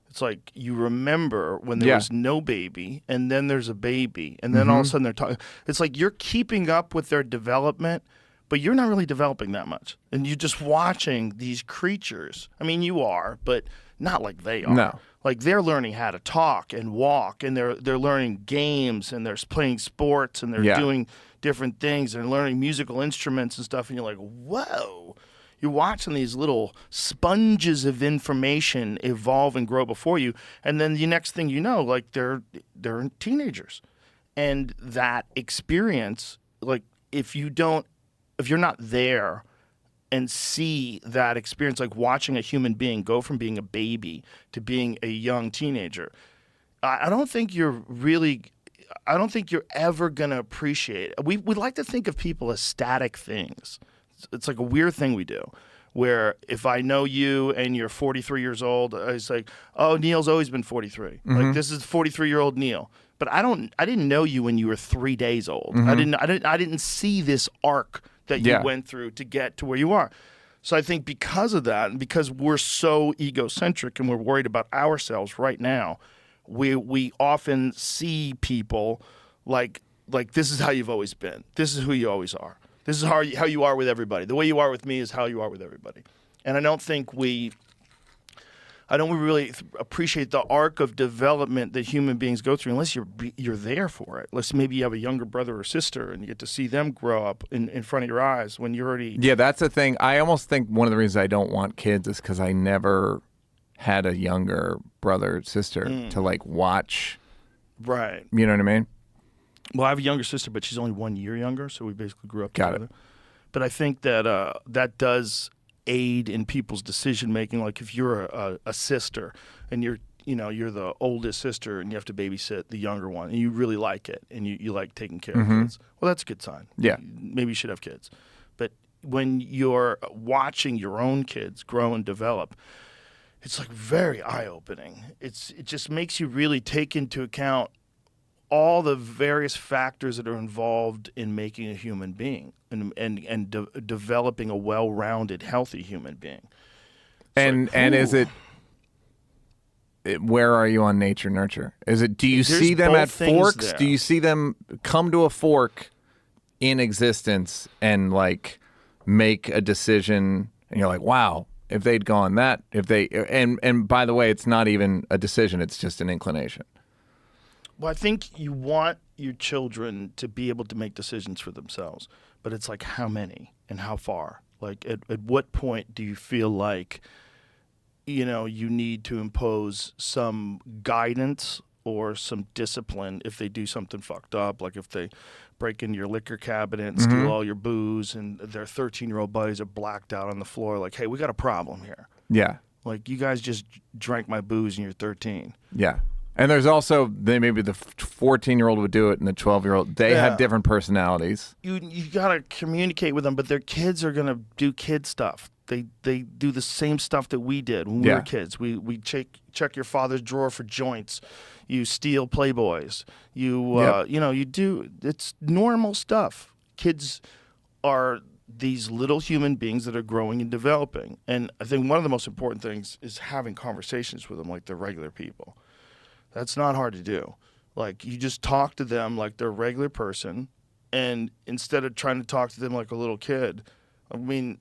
It's like you remember when there was no baby, and then there's a baby, and then all of a sudden they're talking. It's like you're keeping up with their development, but you're not really developing that much. And you're just watching these creatures. I mean, you are, but not like they are. No. Like, they're learning how to talk and walk, and they're learning games, and they're playing sports, and they're doing different things, and learning musical instruments and stuff, and you're like, whoa. You're watching these little sponges of information evolve and grow before you, and then the next thing you know, like, they're teenagers. And that experience, like, if you're not there and see that experience, like watching a human being go from being a baby to being a young teenager, I don't think you're ever going to appreciate it. We like to think of people as static things. It's like a weird thing we do, where if I know you and you're 43 years old, it's like, oh, Neal's always been 43. Like, this is 43-year-old Neal. But I didn't know you when you were 3 days old. I didn't see this arc that you went through to get to where you are. So I think because of that, and because we're so egocentric and we're worried about ourselves right now, we often see people like this is how you've always been. This is who you always are. This is how you are with everybody. The way you are with me is how you are with everybody. And I don't really appreciate the arc of development that human beings go through unless you're there for it. Unless maybe you have a younger brother or sister and you get to see them grow up in front of your eyes when you're already... Yeah, that's the thing. I almost think one of the reasons I don't want kids is because I never had a younger brother or sister to like watch. Right. You know what I mean? Well, I have a younger sister, but she's only 1 year younger, so we basically grew up together. But I think that that does aid in people's decision making. Like, if you're a sister and you're the oldest sister and you have to babysit the younger one and you really like it and you like taking care of kids, well, that's a good sign. Yeah. Maybe you should have kids. But when you're watching your own kids grow and develop, it's like very eye-opening. It just makes you really take into account all the various factors that are involved in making a human being and developing a well-rounded, healthy human being. And is it where are you on nature nurture? Is it, do you see them at forks? There. Do you see them come to a fork in existence and like make a decision and you're like, wow, if they'd gone that, if they, and by the way, it's not even a decision, it's just an inclination. Well, I think you want your children to be able to make decisions for themselves, but it's like how many and how far? Like at what point do you feel like, you know, you need to impose some guidance or some discipline if they do something fucked up, like if they break into your liquor cabinet and steal all your booze and their 13-year-old buddies are blacked out on the floor, like, hey, we got a problem here. Yeah. Like, you guys just drank my booze and you're 13. Yeah. And there's also, maybe the 14-year-old would do it and the 12-year-old. They have different personalities. You got to communicate with them, but their kids are going to do kid stuff. They do the same stuff that we did when we were kids. We check your father's drawer for joints. You steal Playboys. You do, it's normal stuff. Kids are these little human beings that are growing and developing. And I think one of the most important things is having conversations with them like they're regular people. That's not hard to do. Like, you just talk to them like they're a regular person, and instead of trying to talk to them like a little kid, I mean,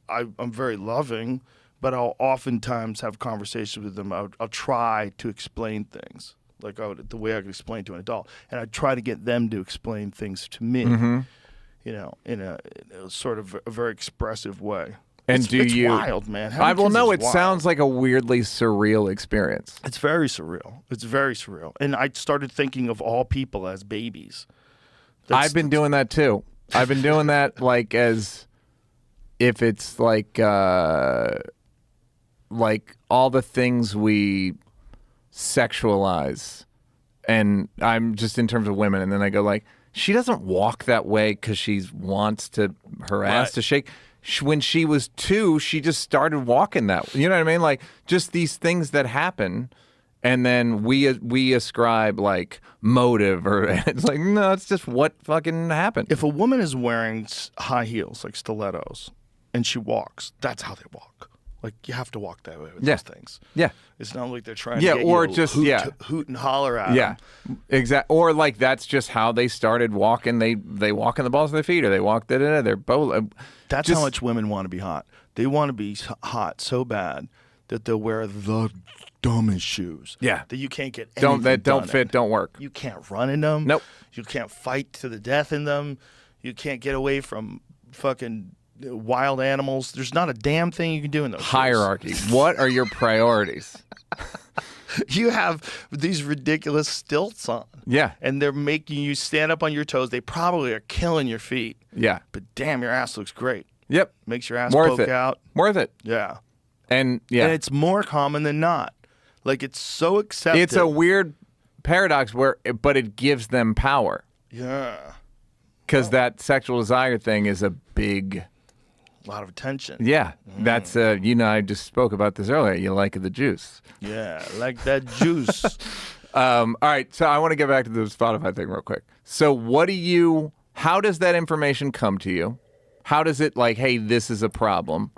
I'm very loving, but I'll oftentimes have conversations with them. I'll try to explain things like the way I could explain to an adult, and I try to get them to explain things to me, you know, in a sort of a very expressive way. And it's wild, man. It sounds like a weirdly surreal experience. It's very surreal. It's very surreal. And I started thinking of all people as babies. I've been doing that too. I've been doing that like as if it's like all the things we sexualize, and I'm just in terms of women, and then I go like, she doesn't walk that way because she wants her ass to shake. When she was 2, she just started walking that way. You know what I mean? Like, just these things that happen, and then we ascribe like motive, or it's like, no, it's just what fucking happened. If a woman is wearing high heels like stilettos and she walks, that's how they walk. Like, you have to walk that way with those things. Yeah. It's not like they're trying to get or you just hoot and holler at them. Exactly. Or like that's just how they started walking. They walk in the balls of their feet, or they walk they're both. That's how much women want to be hot. They want to be hot so bad that they'll wear the dumbest shoes. Yeah. That you can't get anything don't fit, don't work. You can't run in them. Nope. You can't fight to the death in them. You can't get away from fucking wild animals. There's not a damn thing you can do in those hierarchy. What are your priorities? You have these ridiculous stilts on. Yeah. And they're making you stand up on your toes. They probably are killing your feet. Yeah. But damn, your ass looks great. Yep. Makes your ass poke out. Worth it. Yeah. And And it's more common than not. Like, it's so accepted. It's a weird paradox but it gives them power. Yeah. Because that sexual desire thing is a big... lot of attention. Yeah. That's, I just spoke about this earlier. You like the juice. Yeah, like that juice. All right. So I want to get back to the Spotify thing real quick. So how does that information come to you? How does it like, hey, this is a problem?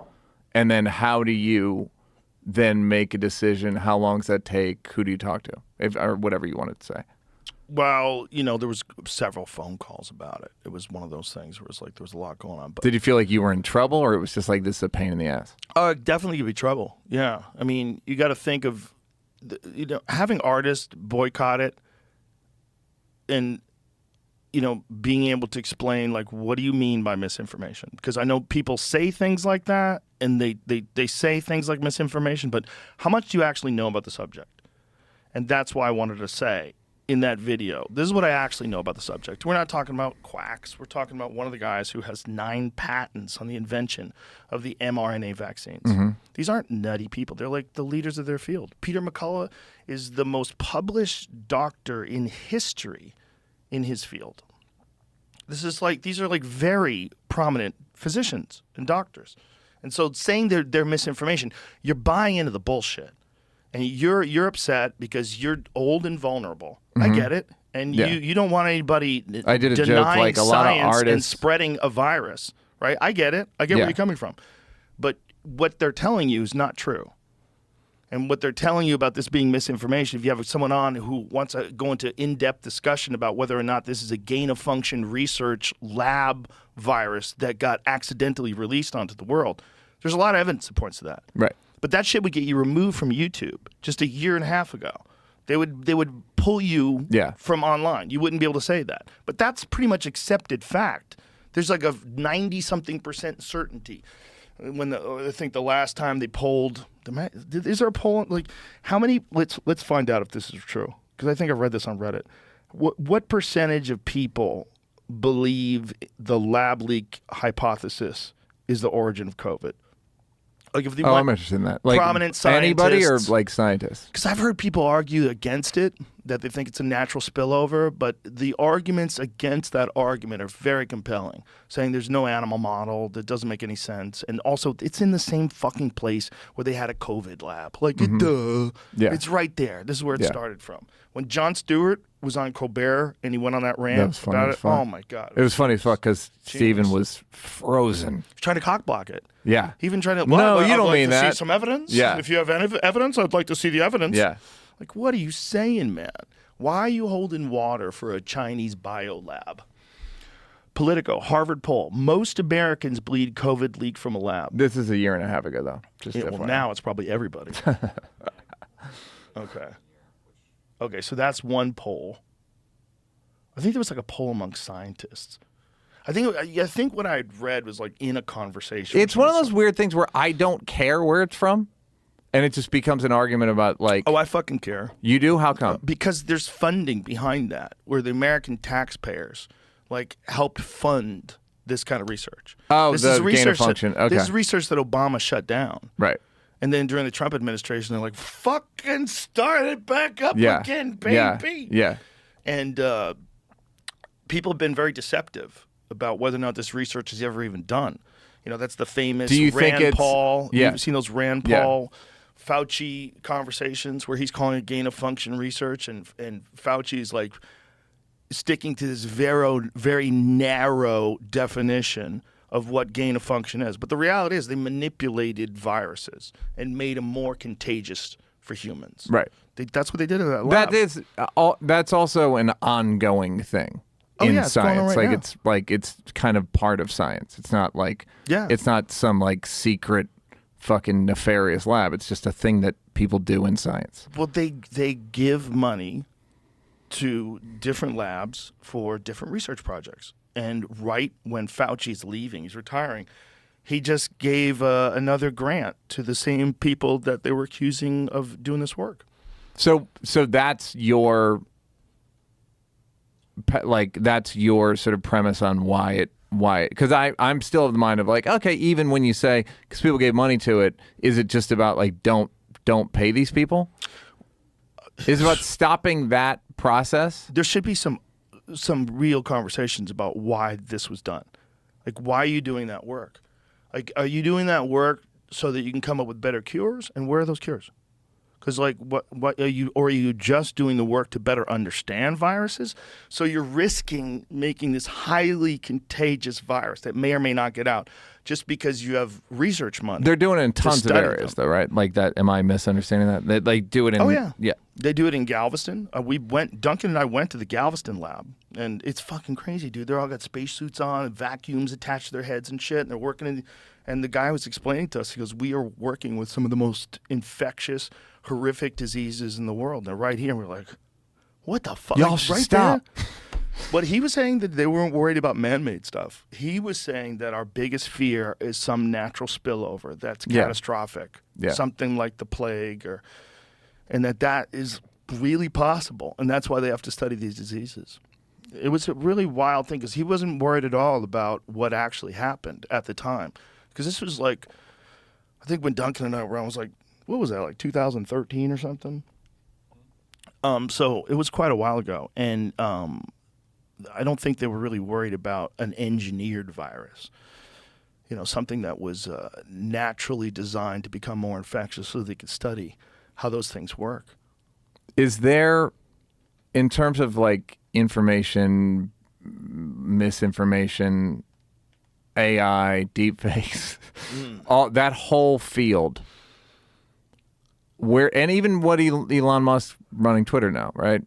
And then how do you then make a decision? How long does that take? Who do you talk to? Or whatever you wanted to say. Well, there was several phone calls about it. It was one of those things where it's like there was a lot going on. But did you feel like you were in trouble, or it was just like, this is a pain in the ass? Definitely could be trouble. Yeah. I mean, you got to think of, having artists boycott it and, being able to explain, like, what do you mean by misinformation? Because I know people say things like that, and they say things like misinformation, but how much do you actually know about the subject? And that's why I wanted to say, in that video, this is what I actually know about the subject. We're not talking about quacks. We're talking about one of the guys who has 9 patents on the invention of the mRNA vaccines. These aren't nutty people. They're like the leaders of their field. Peter McCullough is the most published doctor in history in his field. These are like very prominent physicians and doctors. And so saying they're misinformation, you're buying into the bullshit. And you're upset because you're old and vulnerable. I get it. And you don't want anybody I did a joke denying like a lot of science and artists spreading a virus, right? I get it. I get where you're coming from. But what they're telling you is not true. And what they're telling you about this being misinformation, if you have someone on who wants to go into in-depth discussion about whether or not this is a gain-of-function research lab virus that got accidentally released onto the world, there's a lot of evidence that points to that. Right. But that shit would get you removed from YouTube just a year and a half ago. They would pull you from online. You wouldn't be able to say that. But that's pretty much accepted fact. There's like a 90-something% certainty. I think the last time they polled, is there a poll? Like how many? Let's find out if this is true, because I think I read this on Reddit. What percentage of people believe the lab leak hypothesis is the origin of COVID? Like if I'm interested in that. Like prominent scientists, anybody or like scientists? Because I've heard people argue against it, that they think it's a natural spillover, but the arguments against that argument are very compelling, saying there's no animal model, that doesn't make any sense, and also it's in the same fucking place where they had a COVID lab. Like, duh. Yeah. It's right there. This is where it started from. When Jon Stewart was on Colbert and he went on that rant about it, oh my God. It was funny as fuck because Steven was frozen. He was trying to cockblock it. Yeah. He even tried to, no, you don't like mean to that. see some evidence? Yeah. If you have any evidence, I'd like to see the evidence. Yeah. Like, what are you saying, man? Why are you holding water for a Chinese biolab? Politico, Harvard poll. Most Americans believe COVID leaked from a lab. This is a year and a half ago, though. Just Well, now it's probably everybody. Okay, so that's one poll. I think there was like a poll among scientists. I think what I had read was like in a conversation. It's one of those weird things where I don't care where it's from, and it just becomes an argument about like. Oh, I fucking care. You do? How come? Because there's funding behind that, where the American taxpayers like helped fund this kind of research. Oh, this the is gain of function. Okay. This is research that Obama shut down. Right. And then during the Trump administration, they're like, fucking start it back up again, baby. Yeah. And people have been very deceptive about whether or not this research is ever even done. You know, that's the famous Rand Paul. Yeah. You've seen those Rand Paul, Fauci conversations where he's calling it gain of function research, and Fauci's like sticking to this very narrow definition of what gain of function is. But the reality is they manipulated viruses and made them more contagious for humans. Right. That's what they did in that lab. That's also an ongoing thing in science. It's kind of part of science. It's not like it's not some like secret fucking nefarious lab. It's just a thing that people do in science. Well, they give money to different labs for different research projects. And right when Fauci's leaving, he's retiring, he just gave another grant to the same people that they were accusing of doing this work. So that's your sort of premise on why it because I'm still of the mind of like, okay, even when you say because people gave money to it, is it just about like don't pay these people? Is it about stopping that process? There should be some real conversations about why this was done. Like, why are you doing that work? Like, are you doing that work so that you can come up with better cures? And where are those cures? Because, like, what are you, or are you just doing the work to better understand viruses? So you're risking making this highly contagious virus that may or may not get out just because you have research money. They're doing it in tons of areas, though, right? Like that. Am I misunderstanding that? They do it in. Oh yeah. Yeah. They do it in Galveston. Duncan and I went to the Galveston lab, and it's fucking crazy, dude. They're all got spacesuits on, and vacuums attached to their heads and shit, and they're working and the guy was explaining to us, he goes, we are working with some of the most infectious, horrific diseases in the world. They're right here. And we're like, what the fuck? Y'all should stop. There? But he was saying that they weren't worried about man-made stuff. He was saying that our biggest fear is some natural spillover that's catastrophic, something like the plague, and that is really possible, and that's why they have to study these diseases. It was a really wild thing because he wasn't worried at all about what actually happened at the time. Because this was like, I think when Duncan and I were on, it was like, what was that, like 2013 or something? So it was quite a while ago, and I don't think they were really worried about an engineered virus. something that was naturally designed to become more infectious so they could study how those things work. Is there, in terms of like information, misinformation, AI, deepfakes, all that whole field, and even what Elon Musk running Twitter now, right?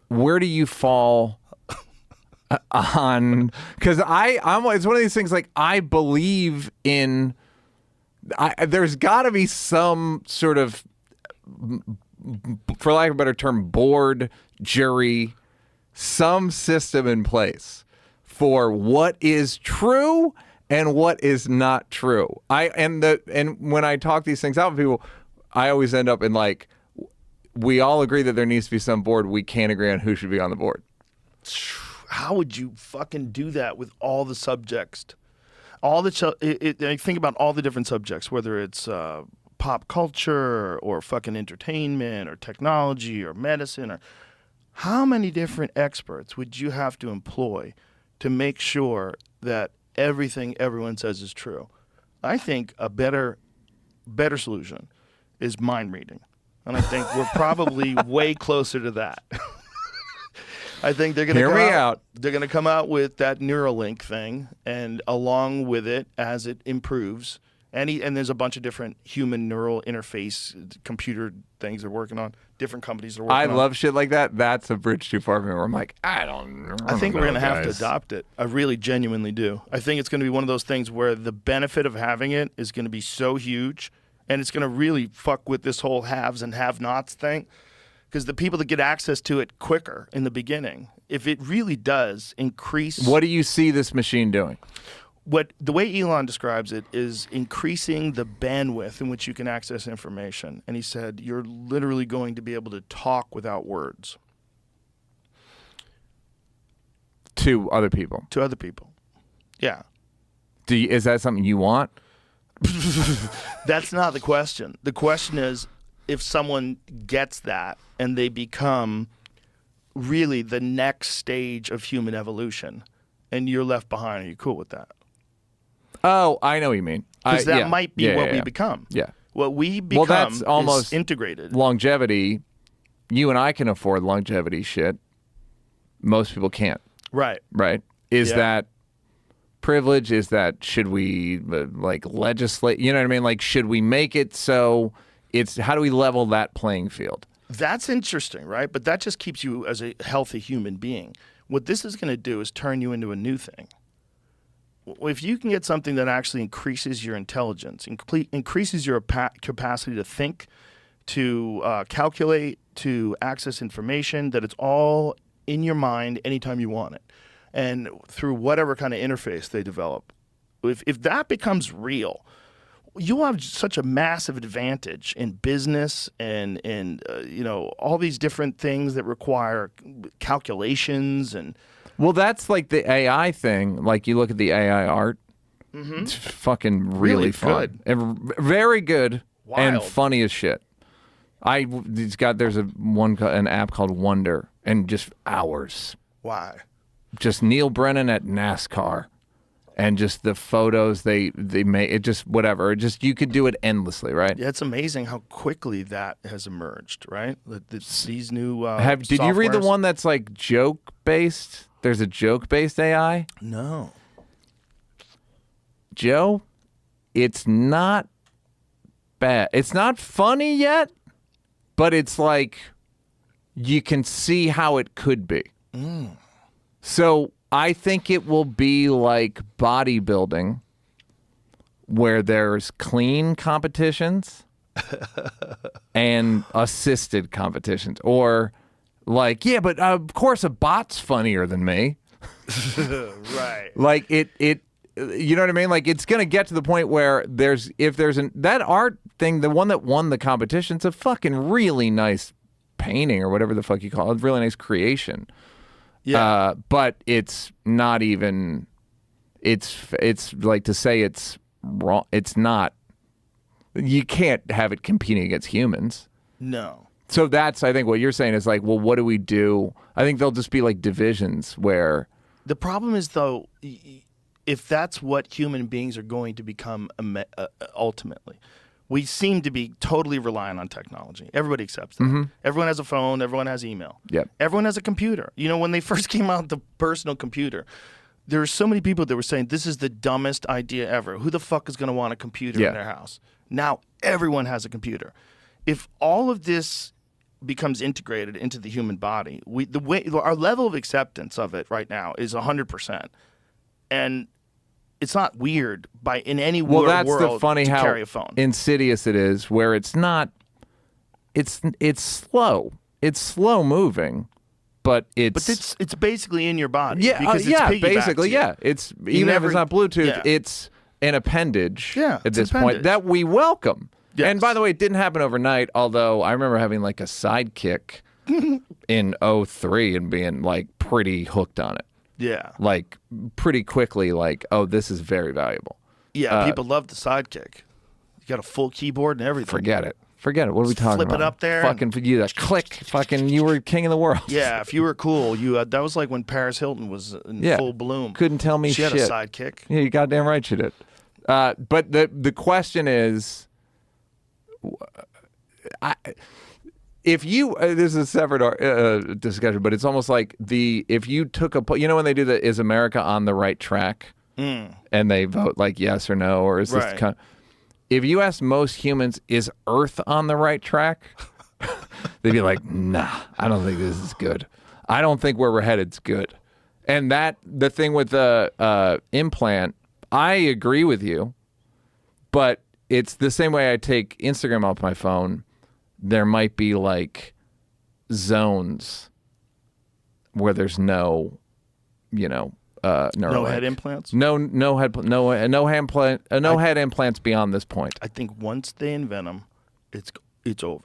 Where do you fall on? Because it's one of these things, like, I believe in. There's got to be some sort of, for lack of a better term, board, jury, some system in place for what is true and what is not true. And when I talk these things out with people, I always end up in like, we all agree that there needs to be some board. We can't agree on who should be on the board. How would you fucking do that with all the subjects? Think about all the different subjects, whether it's pop culture or fucking entertainment or technology or medicine, or how many different experts would you have to employ to make sure that everything everyone says is true? I think a better solution is mind reading. And I think we're probably way closer to that. I think they're going to come out with that Neuralink thing, and along with it, as it improves, and there's a bunch of different human neural interface computer things they're working on. Different companies are working on. I love shit like that. That's a bridge too far from me where I'm like, I don't know. I think we're going to have to adopt it. I really genuinely do. I think it's going to be one of those things where the benefit of having it is going to be so huge, and it's going to really fuck with this whole haves and have-nots thing. Because the people that get access to it quicker in the beginning, if it really does increase... What do you see this machine doing? The way Elon describes it is increasing the bandwidth in which you can access information. And he said, you're literally going to be able to talk without words. To other people? To other people. Yeah. Is that something you want? That's not the question. The question is, if someone gets that and they become really the next stage of human evolution and you're left behind, are you cool with that? Oh, I know what you mean. Because that might be what we become. Yeah. What we become that's almost is integrated. Longevity. You and I can afford longevity shit. Most people can't. Right. Right? Is that privilege? Is that, should we legislate? You know what I mean? Like, should we make it so how do we level that playing field? That's interesting, right? But that just keeps you as a healthy human being. What this is going to do is turn you into a new thing. If you can get something that actually increases your intelligence, increases your capacity to think, to calculate, to access information, that it's all in your mind anytime you want it, and through whatever kind of interface they develop. If that becomes real, you'll have such a massive advantage in business and all these different things that require calculations and. Well, that's like the AI thing. Like, you look at the AI art. Mm-hmm. It's fucking really fun. Good. And very good. Wild. And funny as shit. There's an app called Wonder, and just hours. Why? Just Neal Brennan at NASCAR. And just the photos they make, it just whatever. You could do it endlessly, right? Yeah, it's amazing how quickly that has emerged, right? These new did you read the one that's like joke based? There's a joke based AI. No. Joe, it's not bad. It's not funny yet, but it's like you can see how it could be. So I think it will be like bodybuilding, where there's clean competitions and assisted competitions. Or like, yeah, but of course a bot's funnier than me. Right. Like it, you know what I mean? Like, it's going to get to the point where that art thing, the one that won the competition, it's a fucking really nice painting or whatever the fuck you call it. Really nice creation. Yeah. But it's not even, it's like, to say it's wrong. It's not, you can't have it competing against humans. No. So that's, I think what you're saying is like, well, what do we do? I think there'll just be like divisions where. The problem is, though, if that's what human beings are going to become ultimately. We seem to be totally reliant on technology. Everybody accepts that. Mm-hmm. Everyone has a phone. Everyone has email. Yep. Everyone has a computer. You know, when they first came out, the personal computer, there were so many people that were saying, this is the dumbest idea ever. Who the fuck is going to want a computer in their house? Now everyone has a computer. If all of this becomes integrated into the human body, our level of acceptance of it right now is 100%. And it's not weird in any world the funny to how carry a phone. Insidious it is, where it's not. It's slow. It's slow moving, but it's basically in your body. Yeah, because it's piggybacked basically, to you. yeah. It's even if it's not Bluetooth, it's an appendage. Yeah, at this point that we welcome. Yes. And by the way, it didn't happen overnight. Although I remember having like a sidekick in 2003 and being like pretty hooked on it. Yeah. Like pretty quickly, like, oh, this is very valuable. Yeah, people love the sidekick. You got a full keyboard and everything. Forget it. What are we talking flip about? it up there Fucking for you, that click. Fucking, you were king of the world. Yeah, if you were cool, that was like when Paris Hilton was in full bloom. Couldn't tell me shit. She had a sidekick. Yeah, you goddamn right she did. But the question is, if you this is a separate discussion, but it's almost like if you took when they do the Is America on the Right Track, and they vote like yes or no, or is this kind of, if you ask most humans, is Earth on the right track? They'd be like, nah, I don't think this is good. I don't think where we're headed's good. And the thing with the implant, I agree with you, but it's the same way I take Instagram off my phone. There might be like zones where there's no head implants. No head implants beyond this point. I think once they invent them, it's over.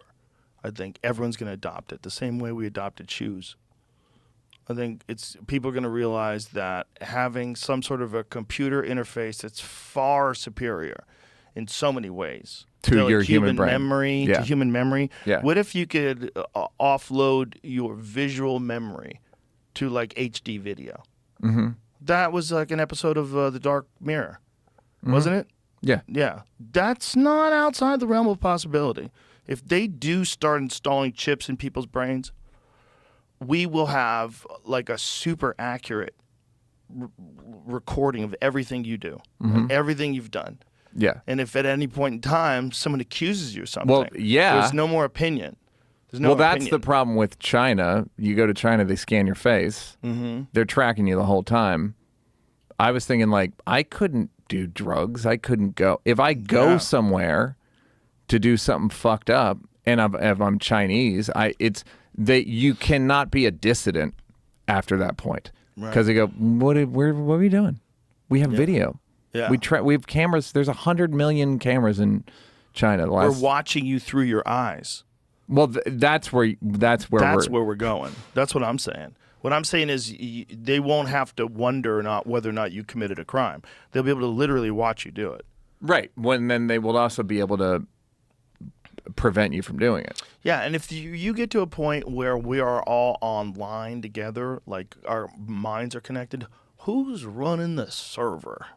I think everyone's going to adopt it the same way we adopted shoes. I think people are going to realize that having some sort of a computer interface that's far superior in so many ways to your human brain. memory, Yeah. to human memory. Yeah. What if you could offload your visual memory to like HD video? Mm-hmm. That was like an episode of The Dark Mirror, wasn't it? Yeah. Yeah. That's not outside the realm of possibility. If they do start installing chips in people's brains, we will have like a super accurate recording of everything you do, and everything you've done. Yeah. And if at any point in time someone accuses you of something, Well, yeah. there's no more opinion. There's no Well, that's opinion. the problem with China. You go to China, they scan your face. Mm-hmm. They're tracking you the whole time. I was thinking, like, I couldn't do drugs. I couldn't go. If I go somewhere to do something fucked up, and if I'm Chinese, you cannot be a dissident after that point. Because they go, what are we doing? We have video. Yeah. We have cameras. There's 100 million cameras in China. We're watching you through your eyes. Well, that's where we're going. That's what I'm saying. What I'm saying is they won't have to wonder whether or not you committed a crime. They'll be able to literally watch you do it. Right. Then they will also be able to prevent you from doing it. Yeah, and if you get to a point where we are all online together, like our minds are connected, who's running the server?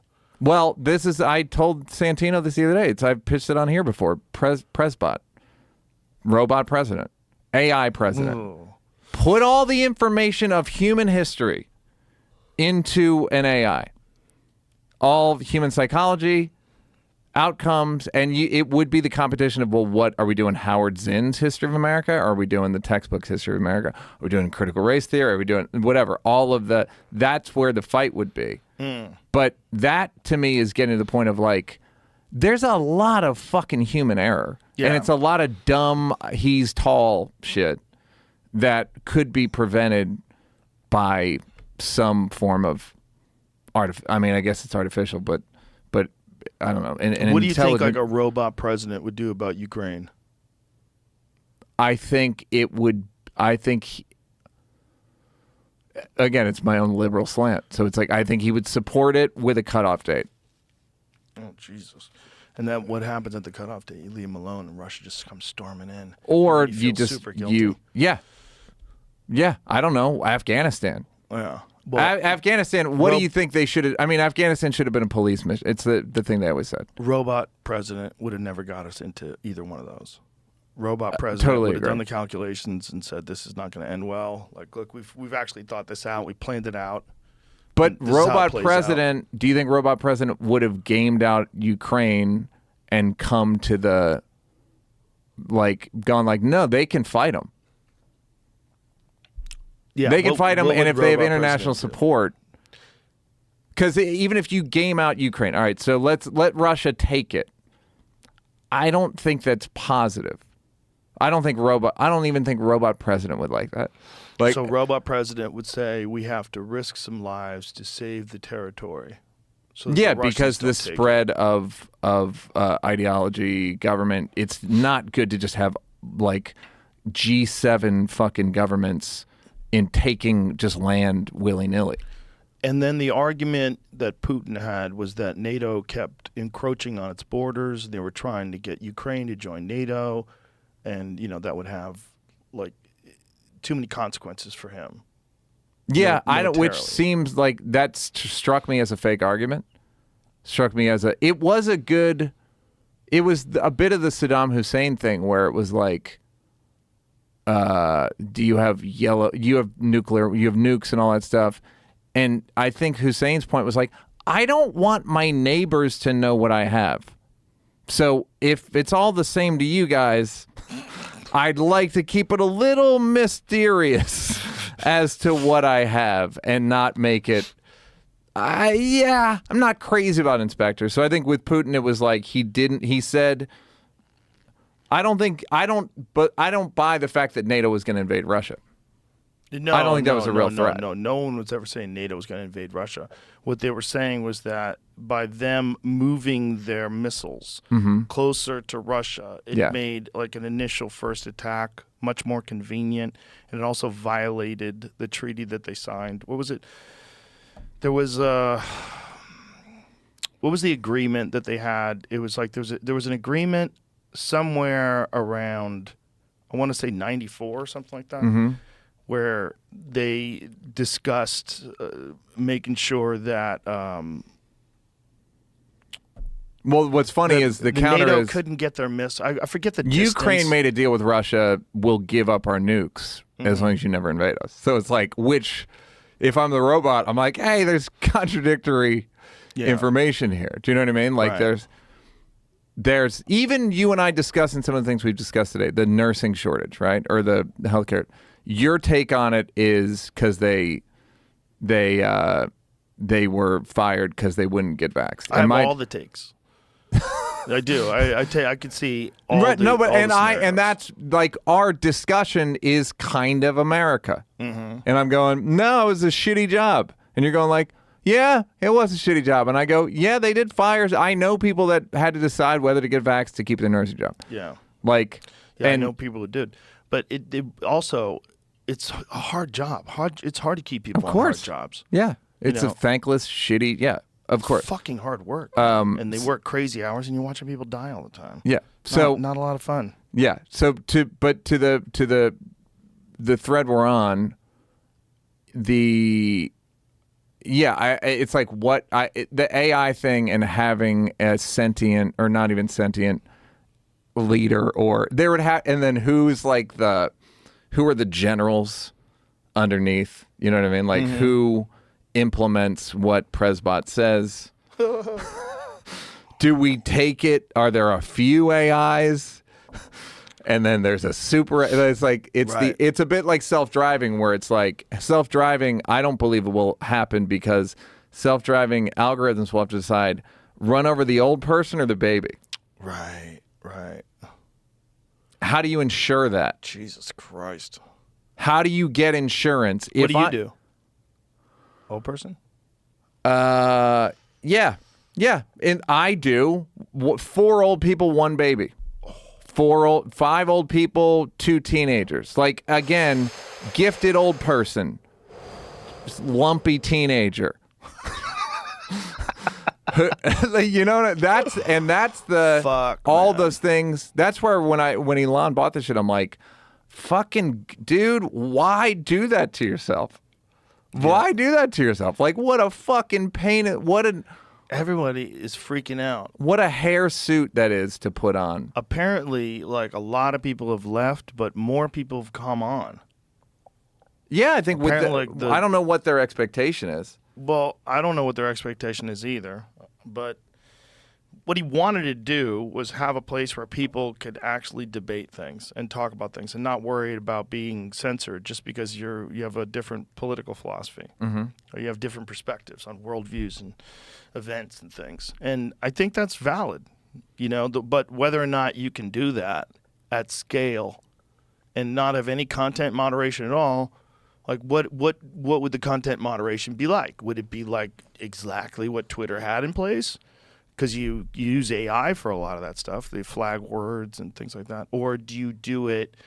Well, I told Santino this the other day. I've pitched it on here before. Presbot. Robot president. AI president. Ooh. Put all the information of human history into an AI. All human psychology, outcomes, and it would be the competition of, well, what are we doing? Howard Zinn's History of America? Are we doing the textbook's History of America? Are we doing critical race theory? Are we doing whatever? That's where the fight would be. But that, to me, is getting to the point of, like, there's a lot of fucking human error. Yeah. And it's a lot of dumb, he's tall shit that could be prevented by some form of I mean, I guess it's artificial, but I don't know. What do you think like a robot president would do about Ukraine? I think it would. Again, it's my own liberal slant. So it's like, I think he would support it with a cutoff date. Oh, Jesus. And then what happens at the cutoff date? You leave him alone and Russia just comes storming in. Or you just, super guilty. Yeah, I don't know, Afghanistan. Yeah. Afghanistan, what do you think they should have? I mean, Afghanistan should have been a police mission. It's the thing they always said. Robot president would have never got us into either one of those. Robot president totally would have agree. done the calculations and said, this is not going to end well. Like, look, we've actually thought this out. We planned it out. But This is how it robot plays president, do you think robot president would have gamed out Ukraine and come to the, like, gone like, no, they can fight them. Yeah, They can fight them, what and would if they have robot international president do? support, because even if you game out Ukraine, all right, so let Russia take it. I don't think that's positive. I don't even think robot president would like that. Like, So robot president would say, we have to risk some lives to save the territory. So that yeah, the Russians because the don't take it. spread of ideology, government, it's not good to just have like G7 fucking governments in taking just land willy-nilly. And then the argument that Putin had was that NATO kept encroaching on its borders. They were trying to get Ukraine to join NATO, and that would have like too many consequences for him. Yeah, I don't. Which militarily. seems like that struck me as a fake argument. Struck me as it was a bit of the Saddam Hussein thing where it was like, do you have you have nuclear, you have nukes and all that stuff. And I think Hussein's point was like, I don't want my neighbors to know what I have. So if it's all the same to you guys, I'd like to keep it a little mysterious as to what I have and not make it. I'm not crazy about inspectors. So I think with Putin, it was like he said, I don't buy the fact that NATO was going to invade Russia. No, I don't think that was a real threat. No one was ever saying NATO was going to invade Russia. What they were saying was that by them moving their missiles closer to Russia, it made like an initial first attack much more convenient, and it also violated the treaty that they signed. What was it? There was what was the agreement that they had? It was like there was an agreement somewhere around, I want to say 94 or something like that. Where they discussed making sure that Well, what's funny is the counter NATO is couldn't get their miss. I forget the Ukraine distance. made a deal with Russia. We'll give up our nukes as long as you never invade us. So it's like, if I'm the robot, I'm like, hey, there's contradictory information here. Do you know what I mean? Like Right. there's even you and I discussing some of the things we've discussed today, the nursing shortage, right? Or the healthcare. Your take on it is because they were fired because they wouldn't get vaxxed. I have all the takes. I do. I could see all right, the no, but all the and scenarios. that's like our discussion is kind of America, and I'm going, no, it was a shitty job, and you're going like, yeah, it was a shitty job, and I go, yeah, they did fire. I know people that had to decide whether to get vaxxed to keep their nursing job. Yeah. Like, Yeah, and I know people who did, but it also it's a hard job. It's hard to keep people on hard jobs. yeah, it's know? a thankless, shitty, yeah, of course, Fucking hard work. And they work crazy hours, and you're watching people die all the time. yeah. So not a lot of fun. yeah, so to the thread we're on, it's like the AI thing and having a sentient or not even sentient leader, or there would have, and then who are the generals underneath? You know what I mean? Like who implements what Presbot says? Do we take it? Are there a few AIs? And then there's a super. It's like it's a bit like self-driving, where it's like self-driving. I don't believe it will happen because self-driving algorithms will have to decide run over the old person or the baby. Right. How do you insure that? Jesus Christ. How do you get insurance? What do you do? Old person? Yeah, and I do. 4 old people, 1 baby. 5 old people, 2 teenagers. Like, again, gifted old person, lumpy teenager. You know, that's the Fuck, all man. those things. That's where when Elon bought this shit, I'm like, fucking dude, why do that to yourself? Why do that to yourself? Like, what a fucking pain. Everybody is freaking out. What a hair suit that is to put on. Apparently, like, a lot of people have left, but more people have come on. Yeah, I think I don't know what their expectation is. Well, I don't know what their expectation is either, but what he wanted to do was have a place where people could actually debate things and talk about things and not worried about being censored just because you have a different political philosophy or you have different perspectives on worldviews and events and things. And I think that's valid, but whether or not you can do that at scale and not have any content moderation at all, like what would the content moderation be like? Would it be like exactly what Twitter had in place? Because you use AI for a lot of that stuff. They flag words and things like that. Or do you do it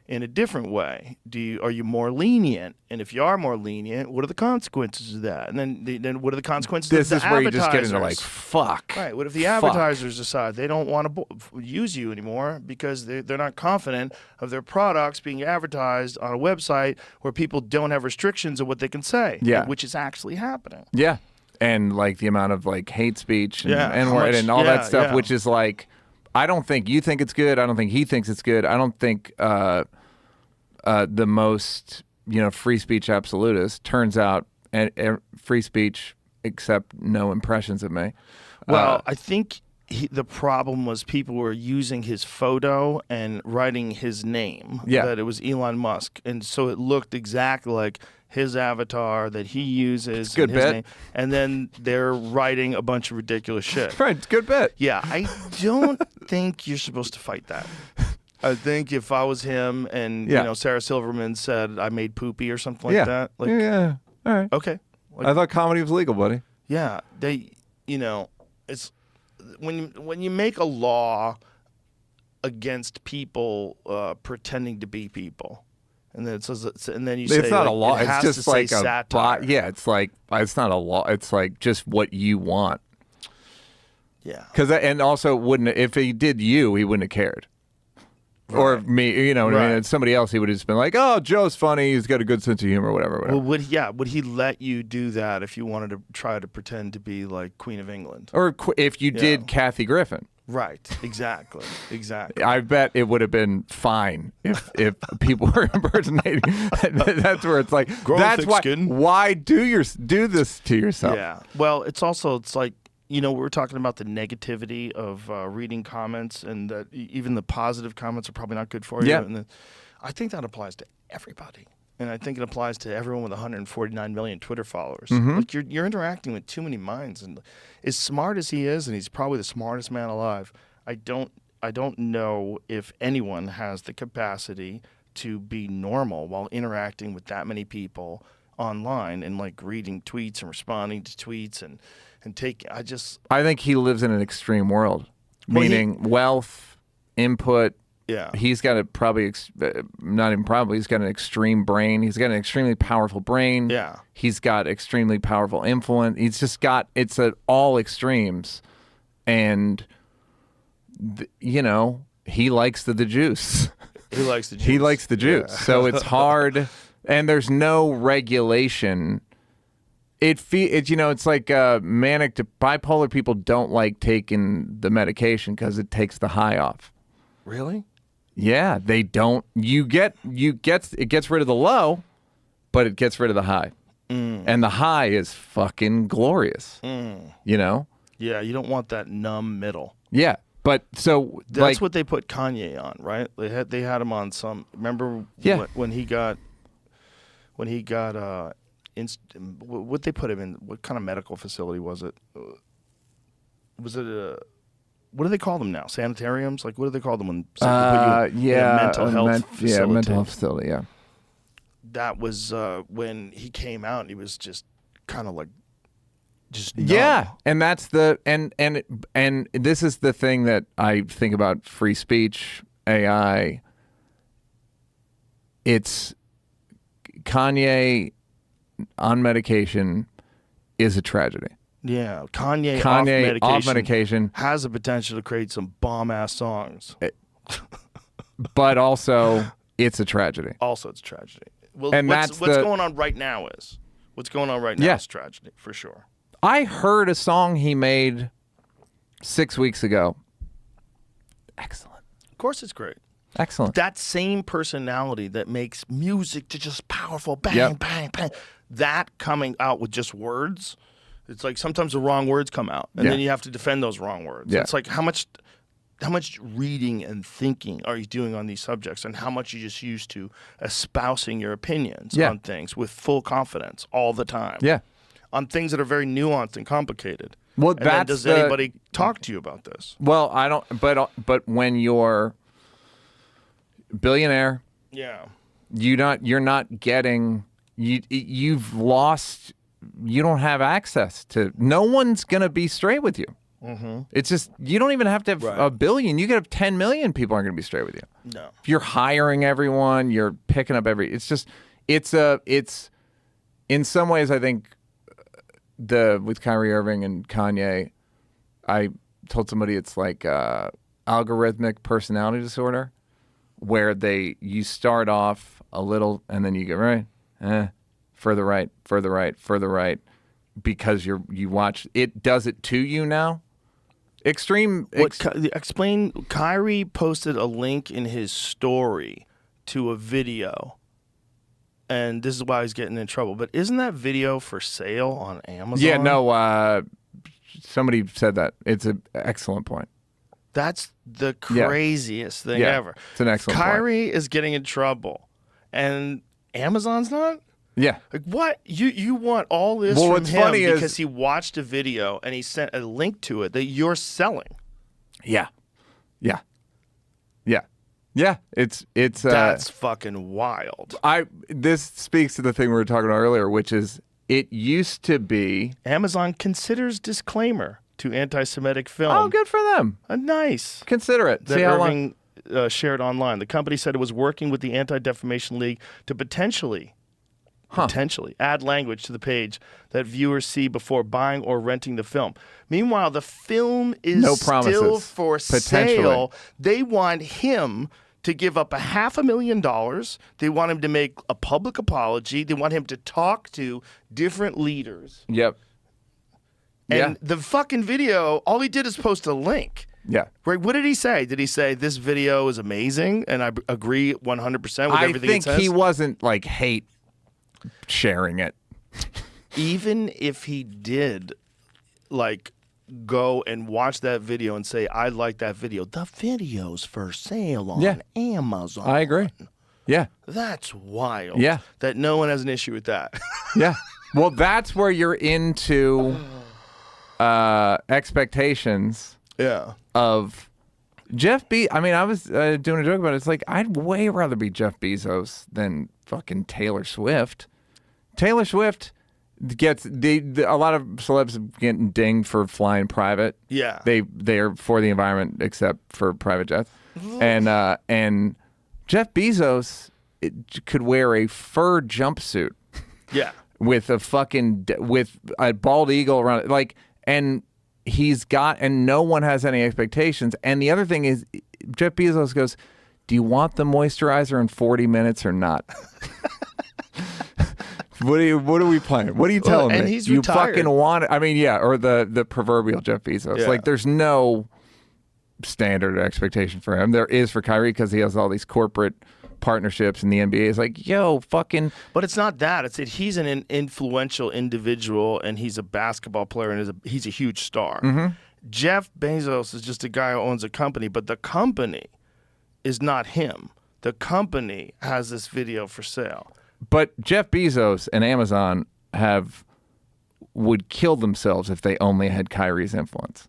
in a different way? Are you more lenient? And if you are more lenient, what are the consequences of that? And then what are the consequences of the advertisers? This is where you just get into like, fuck. Right. What if the advertisers decide they don't want to use you anymore because they're not confident of their products being advertised on a website where people don't have restrictions of what they can say, which is actually happening. Yeah. And like the amount of like hate speech and N-word and all that stuff, which is like, I don't think you think it's good. I don't think he thinks it's good. I don't think the most free speech absolutist turns out free speech except no impressions of me. Well, I think the problem was people were using his photo and writing his name. Yeah, that it was Elon Musk, and so it looked exactly like his avatar that he uses. Good his bit. Name, and then they're writing a bunch of ridiculous shit. Right, it's a good bit. Yeah, I don't think you're supposed to fight that. I think if I was him and Sarah Silverman said I made poopy or something like that. Like, yeah, all right. Okay. Like, I thought comedy was legal, buddy. Yeah, it's when you make a law against people pretending to be people. And then it says, and then you say it's not a law. It it's just like a satire. it's like it's not a law. It's like just what you want. Yeah. And also wouldn't if he did he wouldn't have cared. Right. Or me, what I mean? Somebody else, he would have just been like, "Oh, Joe's funny. He's got a good sense of humor, whatever." Well, would he let you do that if you wanted to try to pretend to be like Queen of England, or if you did Kathy Griffin? Right, exactly. I bet it would have been fine if people were impersonating. That's where it's like, that's why. Why do this to yourself? Yeah. Well, it's like we were talking about the negativity of reading comments, and that even the positive comments are probably not good for you. Yeah. And I think that applies to everybody. And I think it applies to everyone with 149 million Twitter followers. Like you're interacting with too many minds, and as smart as he is, and he's probably the smartest man alive, I don't know if anyone has the capacity to be normal while interacting with that many people online and like reading tweets and responding to tweets and I think he lives in an extreme world, meaning wealth, input. Yeah, he's got he's got an extreme brain. He's got an extremely powerful brain. Yeah, he's got extremely powerful influence. He's just got all extremes, and he likes the juice. He likes the juice. He likes the juice. Yeah. So it's hard, and there's no regulation. It's like manic to bipolar people don't like taking the medication because it takes the high off. Really? Yeah, they don't. It gets rid of the low, but it gets rid of the high. And the high is fucking glorious. Yeah, you don't want that numb middle. Yeah, but so that's what they put Kanye on, right? They had him on some. Remember when he got what they put him in? What kind of medical facility was it? Was it a what do they call them now? Sanitariums? Like, what do they call them when put you in a mental health facility? Yeah, mental health facility, yeah. That was when he came out and he was just kind of like just numb. Yeah, and that's and this is the thing that I think about free speech, AI. It's Kanye on medication is a tragedy. Yeah, Kanye off medication has the potential to create some bomb-ass songs. But also, it's a tragedy. Also, it's a tragedy. Well, and what's going on right now is What's going on right now is tragedy, for sure. I heard a song he made 6 weeks ago. Excellent. Of course it's great. Excellent. That same personality that makes music to just powerful, bang, bang, bang, that coming out with just words, it's like sometimes the wrong words come out, and then you have to defend those wrong words. Yeah. It's like how much reading and thinking are you doing on these subjects, and how much you just used to espousing your opinions on things with full confidence all the time. Yeah. On things that are very nuanced and complicated. Well, and then does anybody talk to you about this? Well, I don't. But when you're billionaire, you're not getting. You've lost. You don't have access to. No one's gonna be straight with you. Mm-hmm. It's just you don't even have to have a billion. You could have 10 million people aren't gonna be straight with you. No. If you're hiring everyone, you're picking up it's in some ways I think. With Kyrie Irving and Kanye, I told somebody it's like algorithmic personality disorder, where you start off a little and then you get further right, because you watch it does it to you now. Explain. Kyrie posted a link in his story to a video. And this is why he's getting in trouble. But isn't that video for sale on Amazon? Yeah, no, somebody said that. It's an excellent point. That's the craziest thing ever. It's an excellent point. Kyrie is getting in trouble, and Amazon's not? Yeah. Like, what? You want all this from him because he watched a video and he sent a link to it that you're selling. Yeah. Yeah. Yeah. Yeah, it's that's fucking wild. This speaks to the thing we were talking about earlier, which is it used to be Amazon considers disclaimer to anti-Semitic film. Oh, good for them. Nice. Consider it. That Irving shared online. The company said it was working with the Anti-Defamation League to potentially add language to the page that viewers see before buying or renting the film. Meanwhile, the film is still for sale. They want him to give up $500,000. They want him to make a public apology. They want him to talk to different leaders. Yep. And the fucking video, all he did is post a link. Yeah. Right. What did he say? Did he say this video is amazing? And I agree 100% with everything it says? I think he wasn't like hate sharing it. Even if he did like go and watch that video and say, I like that video, the video's for sale on Amazon. I agree. Yeah. That's wild. Yeah. That no one has an issue with that. Yeah. Well, that's where you're into expectations of Jeff Bezos. I mean, I was doing a joke about it. It's like, I'd way rather be Jeff Bezos than fucking Taylor Swift. Taylor Swift gets a lot of celebs getting dinged for flying private. Yeah, they are for the environment except for private jets, and Jeff Bezos could wear a fur jumpsuit. Yeah, with a bald eagle around it, like, and no one has any expectations. And the other thing is, Jeff Bezos goes, "Do you want the moisturizer in 40 minutes or not?" What are we playing? What are you telling me? And he's you retired. Fucking want it? I mean, or the proverbial Jeff Bezos. Yeah. Like, there's no standard expectation for him. There is for Kyrie because he has all these corporate partnerships in the NBA. It's like, yo, fucking. But it's not that. It's that he's an influential individual and he's a basketball player and he's a huge star. Mm-hmm. Jeff Bezos is just a guy who owns a company, but the company is not him. The company has this video for sale. But Jeff Bezos and Amazon would kill themselves if they only had Kyrie's influence.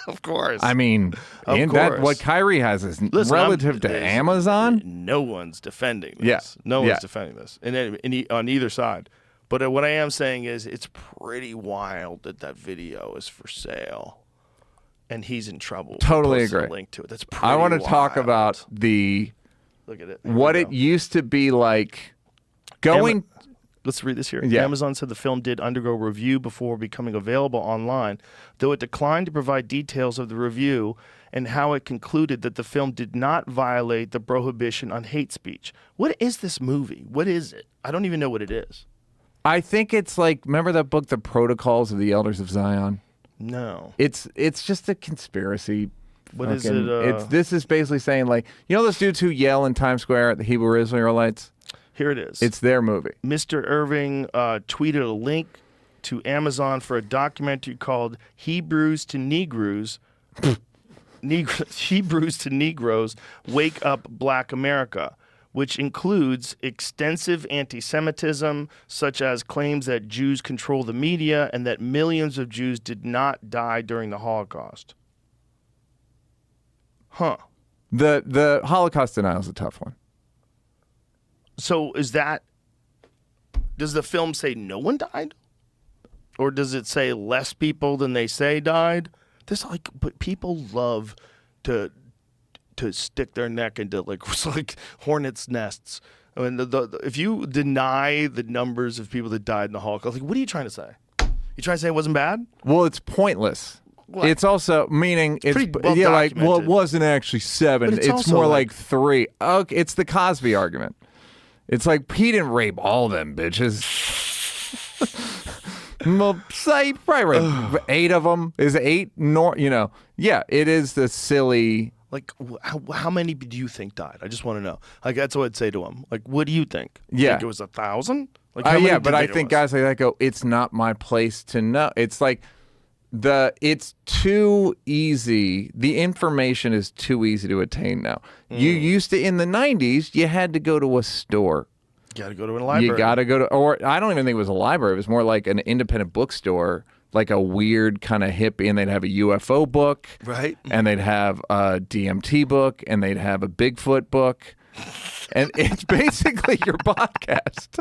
Of course. I mean, what Kyrie has is relative to Amazon. No one's defending this. Yeah. No one's defending this on either side. But what I am saying is it's pretty wild that video is for sale. And he's in trouble. Totally Post agree. A link to it. That's pretty I want to wild. talk about Look at it. what it used to be like. Let's read this here. Yeah. Amazon said the film did undergo review before becoming available online, though it declined to provide details of the review and how it concluded that the film did not violate the prohibition on hate speech. What is this movie? What is it? I don't even know what it is. I think it's like, remember that book, The Protocols of the Elders of Zion? No. It's just a conspiracy. What is it? This is basically saying, like, you know those dudes who yell in Times Square at the Hebrew Israelites? Here it is. It's their movie. Mr. Irving tweeted a link to Amazon for a documentary called Hebrews to Negroes. Hebrews to Negroes Wake Up Black America, which includes extensive anti-Semitism, such as claims that Jews control the media and that millions of Jews did not die during the Holocaust. Huh. The Holocaust denial is a tough one. So does the film say no one died? Or does it say less people than they say died? But people love to stick their neck into like hornets' nests. I mean, if you deny the numbers of people that died in the Holocaust, like, what are you trying to say? You trying to say it wasn't bad? Well, it's pointless. What? It's also meaning it's pretty well like, well, it documented. wasn't actually 7. But it's It's also more like- like 3. Okay, it's the Cosby argument. It's like, he didn't rape all them bitches. Well, say probably raped 8 of them. Is 8 yeah, it is the silly. Like, how many do you think died? I just want to know. Like, that's what I'd say to him. Like, what do you think? Yeah. Think it was 1,000? Like, how many Yeah, do but you I it think was? guys like that go, it's not my place to know. It's like it's too easy. The information is too easy to attain now. You used to, in the 90s, you had to go to a store. You got to go to a library. You got to go to, or I don't even think it was a library. It was more like an independent bookstore, like a weird kind of hippie, and they'd have a UFO book. Right. And they'd have a DMT book, and they'd have a Bigfoot book. And it's basically your podcast.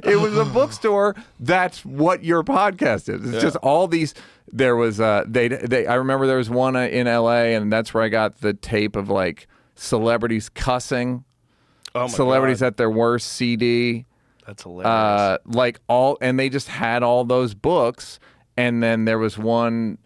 It was a bookstore. That's what your podcast is. It's just all these. There was I remember there was one in LA, and that's where I got the tape of like celebrities cussing. Oh my Celebrities God. at their worst CD. That's hilarious. And they just had all those books. And then there was one.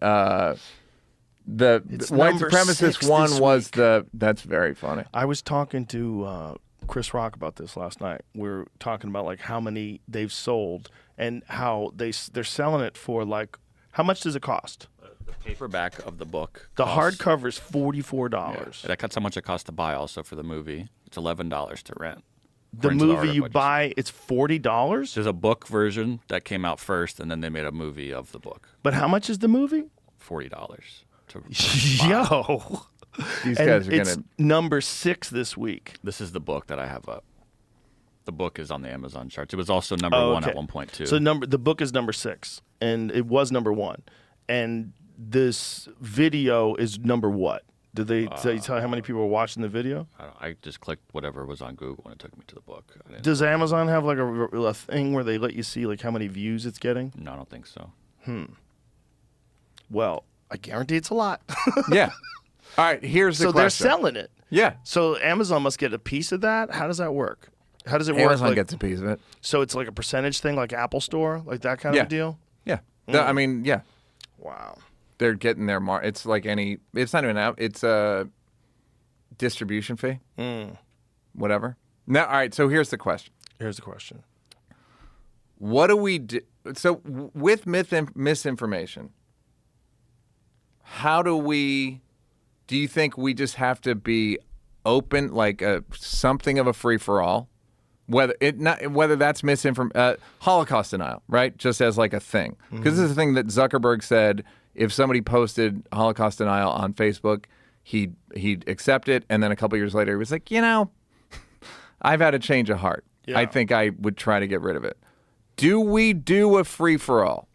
The It's white number supremacist 6 one this was week. That's very funny. I was talking to Chris Rock about this last night. We were talking about like how many they've sold and how they're selling it for like, how much does it cost? The paperback of the book. The costs- hardcover is $44. That's how much it costs to buy. Also for the movie, it's $11 to rent. The According to movie you article I buy, it's $40. There's a book version that came out first, and then they made a movie of the book. But how much is the movie? $40 to Yo. These And guys are it's gonna. number 6 this week. This is the book that I have up. The book is on the Amazon charts. It was also number Oh, 1 okay. at one point too. So the book is number 6, and it was number 1. And this video is number what? Did they tell you how many people were watching the video? I just clicked whatever was on Google and it took me to the book. I didn't- Does Amazon have like a thing where they let you see like how many views it's getting? No, I don't think so. Well, I guarantee it's a lot. Yeah. All right. Here's the So they're question. selling it. Yeah. So Amazon must get a piece of that. How does that work? How does it work? Amazon Like, gets a piece of it. so it's like a percentage thing, like Apple Store, like that kind of a deal. Yeah. Mm. I mean, yeah. Wow. They're getting their It's like any. It's not even out. It's a distribution fee. Whatever. Now, all right. So here's the question. Here's the question. What do we do? So with misinformation, how do you think we just have to be open, like something of a free for all? Whether that's Holocaust denial, right? Just as like a thing, because this is the thing that Zuckerberg said. If somebody posted Holocaust denial on Facebook, he'd accept it, and then a couple years later, he was like, I've had a change of heart. Yeah. I think I would try to get rid of it. Do we do a free for all?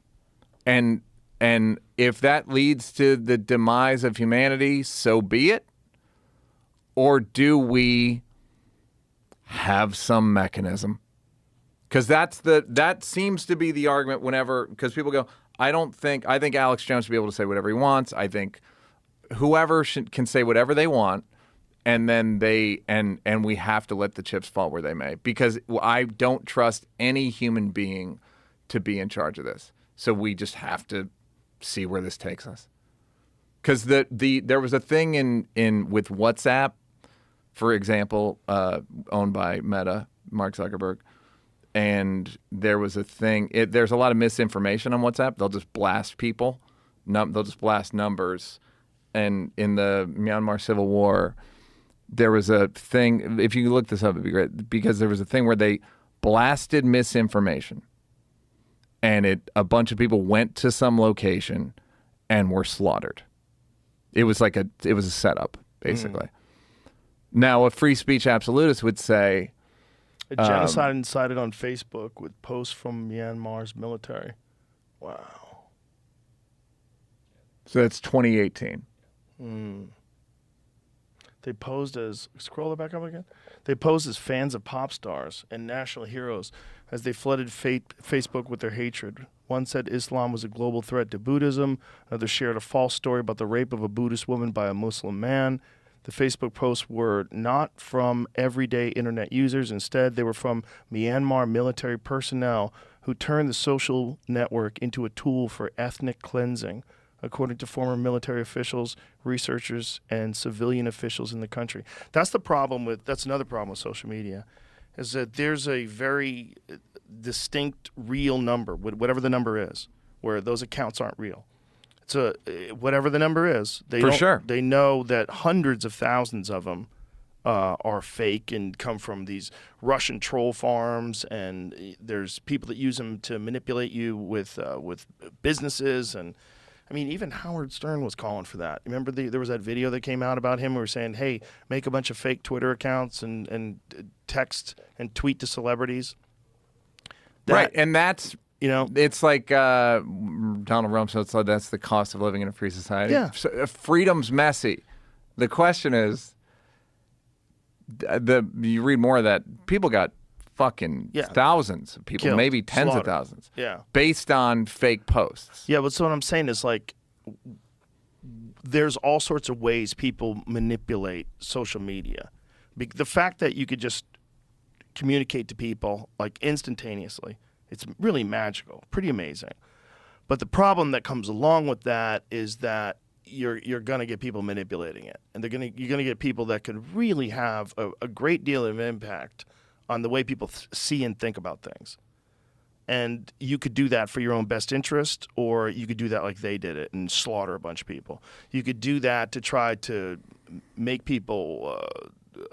And if that leads to the demise of humanity, so be it. Or do we have some mechanism? Because that seems to be the argument whenever, because people go, I think Alex Jones should be able to say whatever he wants. I think whoever can say whatever they want, and then and we have to let the chips fall where they may, because I don't trust any human being to be in charge of this. So we just have to see where this takes us. Because there was a thing in with WhatsApp, for example, owned by Meta, Mark Zuckerberg. and there was a thing. There's a lot of misinformation on WhatsApp. They'll just blast people. They'll just blast numbers. And in the Myanmar Civil War, there was a thing. If you look this up, it'd be great, because there was a thing where they blasted misinformation, and a bunch of people went to some location and were slaughtered. It was a setup, basically. Now, a free speech absolutist would say a genocide incited on Facebook with posts from Myanmar's military. Wow. So that's 2018. They posed as, scroll it back up again. They posed as fans of pop stars and national heroes as they flooded Facebook with their hatred. One said Islam was a global threat to Buddhism. Another shared a false story about the rape of a Buddhist woman by a Muslim man. The Facebook posts were not from everyday internet users. Instead, they were from Myanmar military personnel who turned the social network into a tool for ethnic cleansing, according to former military officials, researchers, and civilian officials in the country. That's another problem with social media, is that there's a very distinct real number, whatever the number is, where those accounts aren't real. So whatever the number is, they know that hundreds of thousands of them are fake and come from these Russian troll farms, and there's people that use them to manipulate you with businesses. And I mean, even Howard Stern was calling for that. Remember there was that video that came out about him where we were saying, hey, make a bunch of fake Twitter accounts and text and tweet to celebrities. Right, and that's, it's like Donald Rumsfeld said, that's the cost of living in a free society. Yeah. So, freedom's messy. The question is, you read more of that, people got fucking thousands of people, killed, maybe tens slaughtered. of thousands, Yeah. based on fake posts. Yeah, but so what I'm saying is, like, there's all sorts of ways people manipulate social media. The fact that you could just communicate to people like instantaneously, it's really magical, pretty amazing. But the problem that comes along with that is that you're going to get people manipulating it, and you're going to get people that could really have a great deal of impact on the way people see and think about things. And you could do that for your own best interest, or you could do that like they did it and slaughter a bunch of people. You could do that to try to make people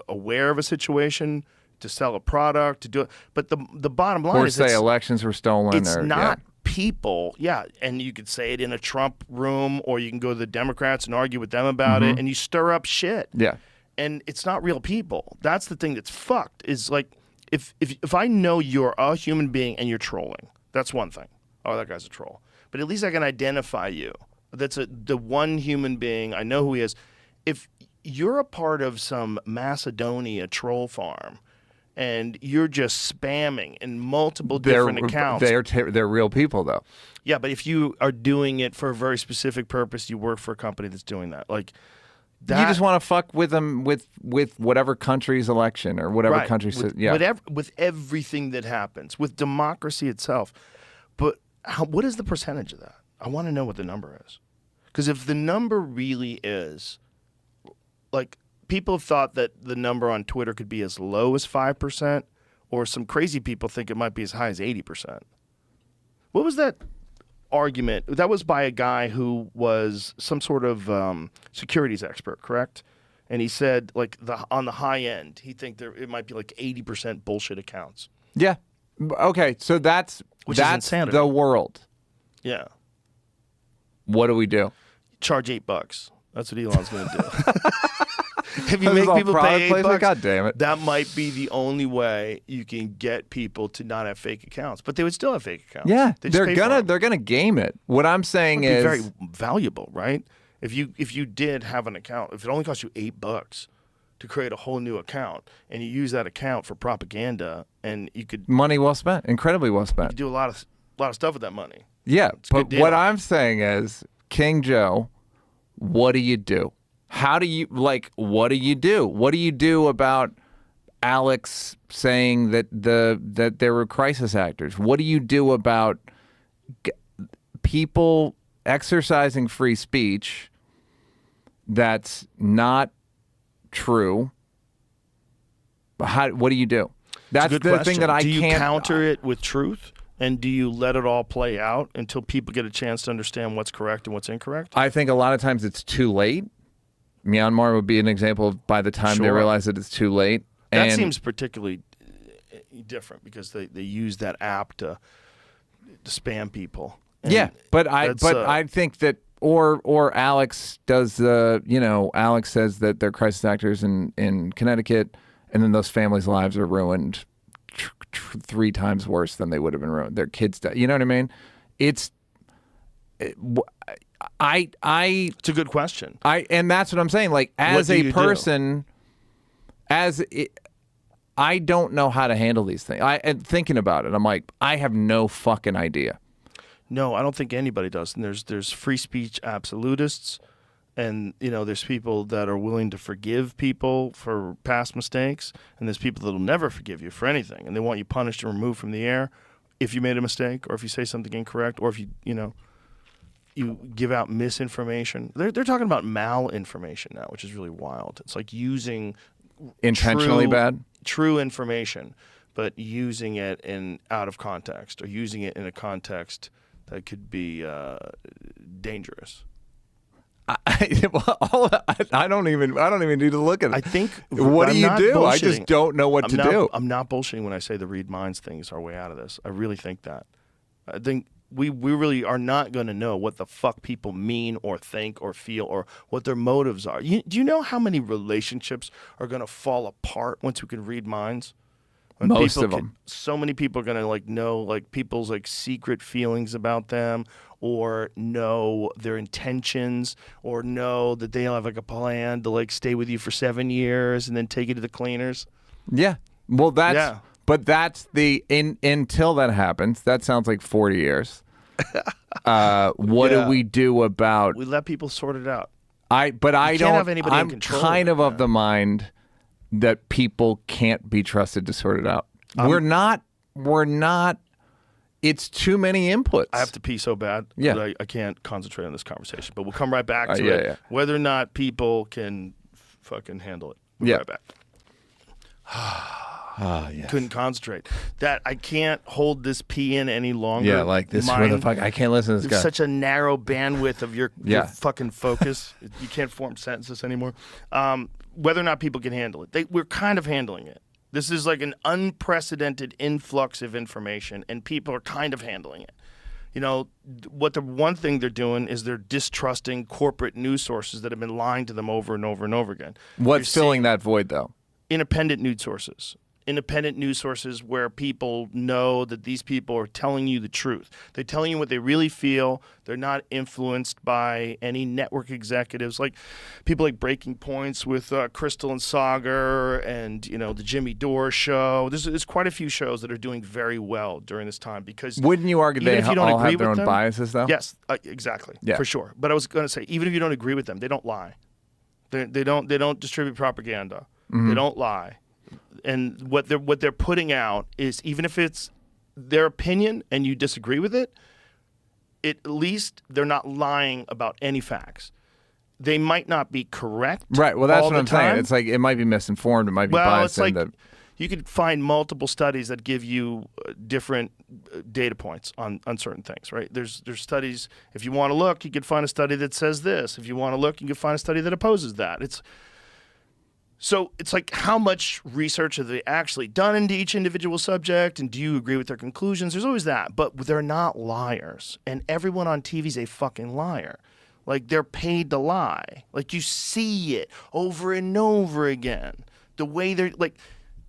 aware of a situation, to sell a product, to do it. But the bottom line is, or say elections were stolen. It's not people. Yeah, and you could say it in a Trump room, or you can go to the Democrats and argue with them about it, and you stir up shit. Yeah. And it's not real people. That's the thing that's fucked, is like, if I know you're a human being and you're trolling, that's one thing. Oh, that guy's a troll. But at least I can identify you. That's the one human being. I know who he is. If you're a part of some Macedonia troll farm and you're just spamming in multiple different accounts. They're real people, though. Yeah, but if you are doing it for a very specific purpose, you work for a company that's doing that. Like, you just want to fuck with them with whatever country's election or whatever country. With everything that happens, with democracy itself. But what is the percentage of that? I want to know what the number is. Because if the number really is, like, people have thought that the number on Twitter could be as low as 5%, or some crazy people think it might be as high as 80%. What was that argument? That was by a guy who was some sort of securities expert, correct? And he said, like, on the high end, he think it might be like 80% bullshit accounts. Yeah. Okay, so that's insanity. The world. Yeah. What do we do? Charge $8. That's what Elon's going to do. If you make people pay $8, God damn it, that might be the only way you can get people to not have fake accounts. But they would still have fake accounts. Yeah, they're gonna game it. What I'm saying is very valuable, right? If you did have an account, if it only cost you $8 to create a whole new account, and you use that account for propaganda, and you could money well spent, incredibly well spent. You could do a lot of stuff with that money. Yeah, but what I'm saying is, King Joe, what do you do? How do you, what do you do? What do you do about Alex saying that there were crisis actors? What do you do about people exercising free speech that's not true? What do you do? That's good the question. thing that I can't. Do you can't counter it with truth? And do you let it all play out until people get a chance to understand what's correct and what's incorrect? I think a lot of times it's too late. Myanmar would be an example of by the time they realize that it's too late. That seems particularly different because they use that app to spam people. And but I think that or Alex does Alex says that they're crisis actors in Connecticut, and then those families' lives are ruined 3 times worse than they would have been ruined. Their kids die. You know what I mean? It's a good question. And that's what I'm saying. Like, as a person, I don't know how to handle these things. And thinking about it, I'm like, I have no fucking idea. No, I don't think anybody does. And there's free speech absolutists, and there's people that are willing to forgive people for past mistakes, and there's people that'll never forgive you for anything, and they want you punished and removed from the air if you made a mistake, or if you say something incorrect, or if you give out misinformation. They're talking about malinformation now, which is really wild. It's like using intentionally true information, but using it out of context, or using it in a context that could be dangerous. I don't even need to look at it. I think. What do you do? I just don't know what to do. I'm not bullshitting when I say the read minds thing is our way out of this. I really think that. I think we really are not going to know what the fuck people mean or think or feel or what their motives are. Do you know how many relationships are going to fall apart once we can read minds? Most of them. So many people are going to know people's secret feelings about them, or know their intentions, or know that they'll have a plan to stay with you for 7 years and then take you to the cleaners. Yeah. Well, but that's until that happens. That sounds like 40 years. What do we do about? We let people sort it out. I don't have anybody in control. I'm kind of the mind that people can't be trusted to sort it out. We're not. It's too many inputs. I have to pee so bad that I can't concentrate on this conversation. But we'll come right back to it. Yeah. Whether or not people can fucking handle it. We'll be right back. Yes. Couldn't concentrate. That I can't hold this pee in any longer. Yeah, like this. Where the fuck? I can't listen to this guy. There's such a narrow bandwidth of your fucking focus. You can't form sentences anymore. Whether or not people can handle it, we're kind of handling it. This is like an unprecedented influx of information, and people are kind of handling it. What the one thing they're doing is they're distrusting corporate news sources that have been lying to them over and over and over again. What's filling that void, though? Independent news sources. Independent news sources where people know that these people are telling you the truth. They're telling you what they really feel. They're not influenced by any network executives, like people like Breaking Points with Crystal and Sagar, and the Jimmy Dore show. There's quite a few shows that are doing very well during this time, because wouldn't you argue they all have their own biases, though? Yes, exactly, yeah. For sure. But I was going to say, even if you don't agree with them, they don't lie. They don't distribute propaganda. Mm-hmm. They don't lie. And what they're putting out is, even if it's their opinion and you disagree with it, at least they're not lying about any facts. They might not be correct. Right. Well, that's what I'm saying. It's like it might be misinformed. It might be biased. It's like you could find multiple studies that give you different data points on certain things. Right. There's studies. If you want to look, you could find a study that says this. If you want to look, you can find a study that opposes that. So it's like, how much research have they actually done into each individual subject, and do you agree with their conclusions? There's always that, but they're not liars, and everyone on TV is a fucking liar. Like, they're paid to lie. Like, you see it over and over again. The way they're like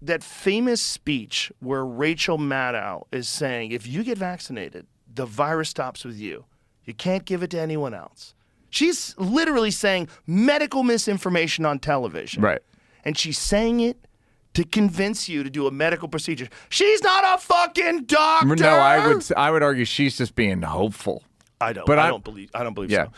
that famous speech where Rachel Maddow is saying, if you get vaccinated, the virus stops with you. You can't give it to anyone else. She's literally saying medical misinformation on television. Right. And she's saying it to convince you to do a medical procedure. She's not a fucking doctor. No, I would argue she's just being hopeful. I don't believe so.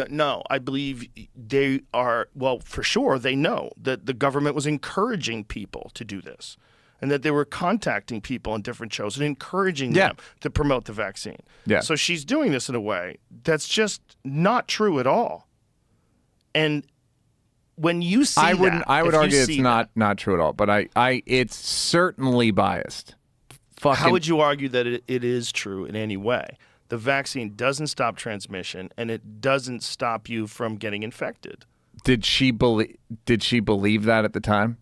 No, I believe they are. Well, for sure, they know that the government was encouraging people to do this, and that they were contacting people on different shows and encouraging them to promote the vaccine. Yeah. So she's doing this in a way that's just not true at all. And when you see I would if you argue it's see not true at all, but it's certainly biased. How would you argue that it is true in any way? The vaccine doesn't stop transmission, and it doesn't stop you from getting infected. Did she believe that at the time?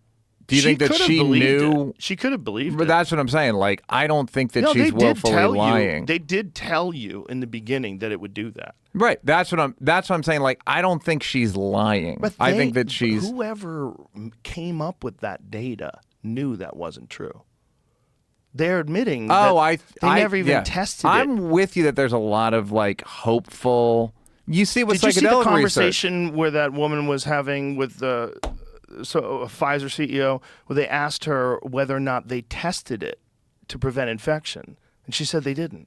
Do you think that she knew? She could have believed it. But that's what I'm saying. Like, I don't think that she's willfully lying. They did tell you in the beginning that it would do that. Right. That's what I'm saying. Like, I don't think she's lying. But I think that she's whoever came up with that data knew that wasn't true. They're admitting that they never even tested it. I'm with you that there's a lot of like hopeful. You see what psychedelic research. Did you see the conversation where that woman was having with a Pfizer CEO, where they asked her whether or not they tested it to prevent infection, and she said they didn't.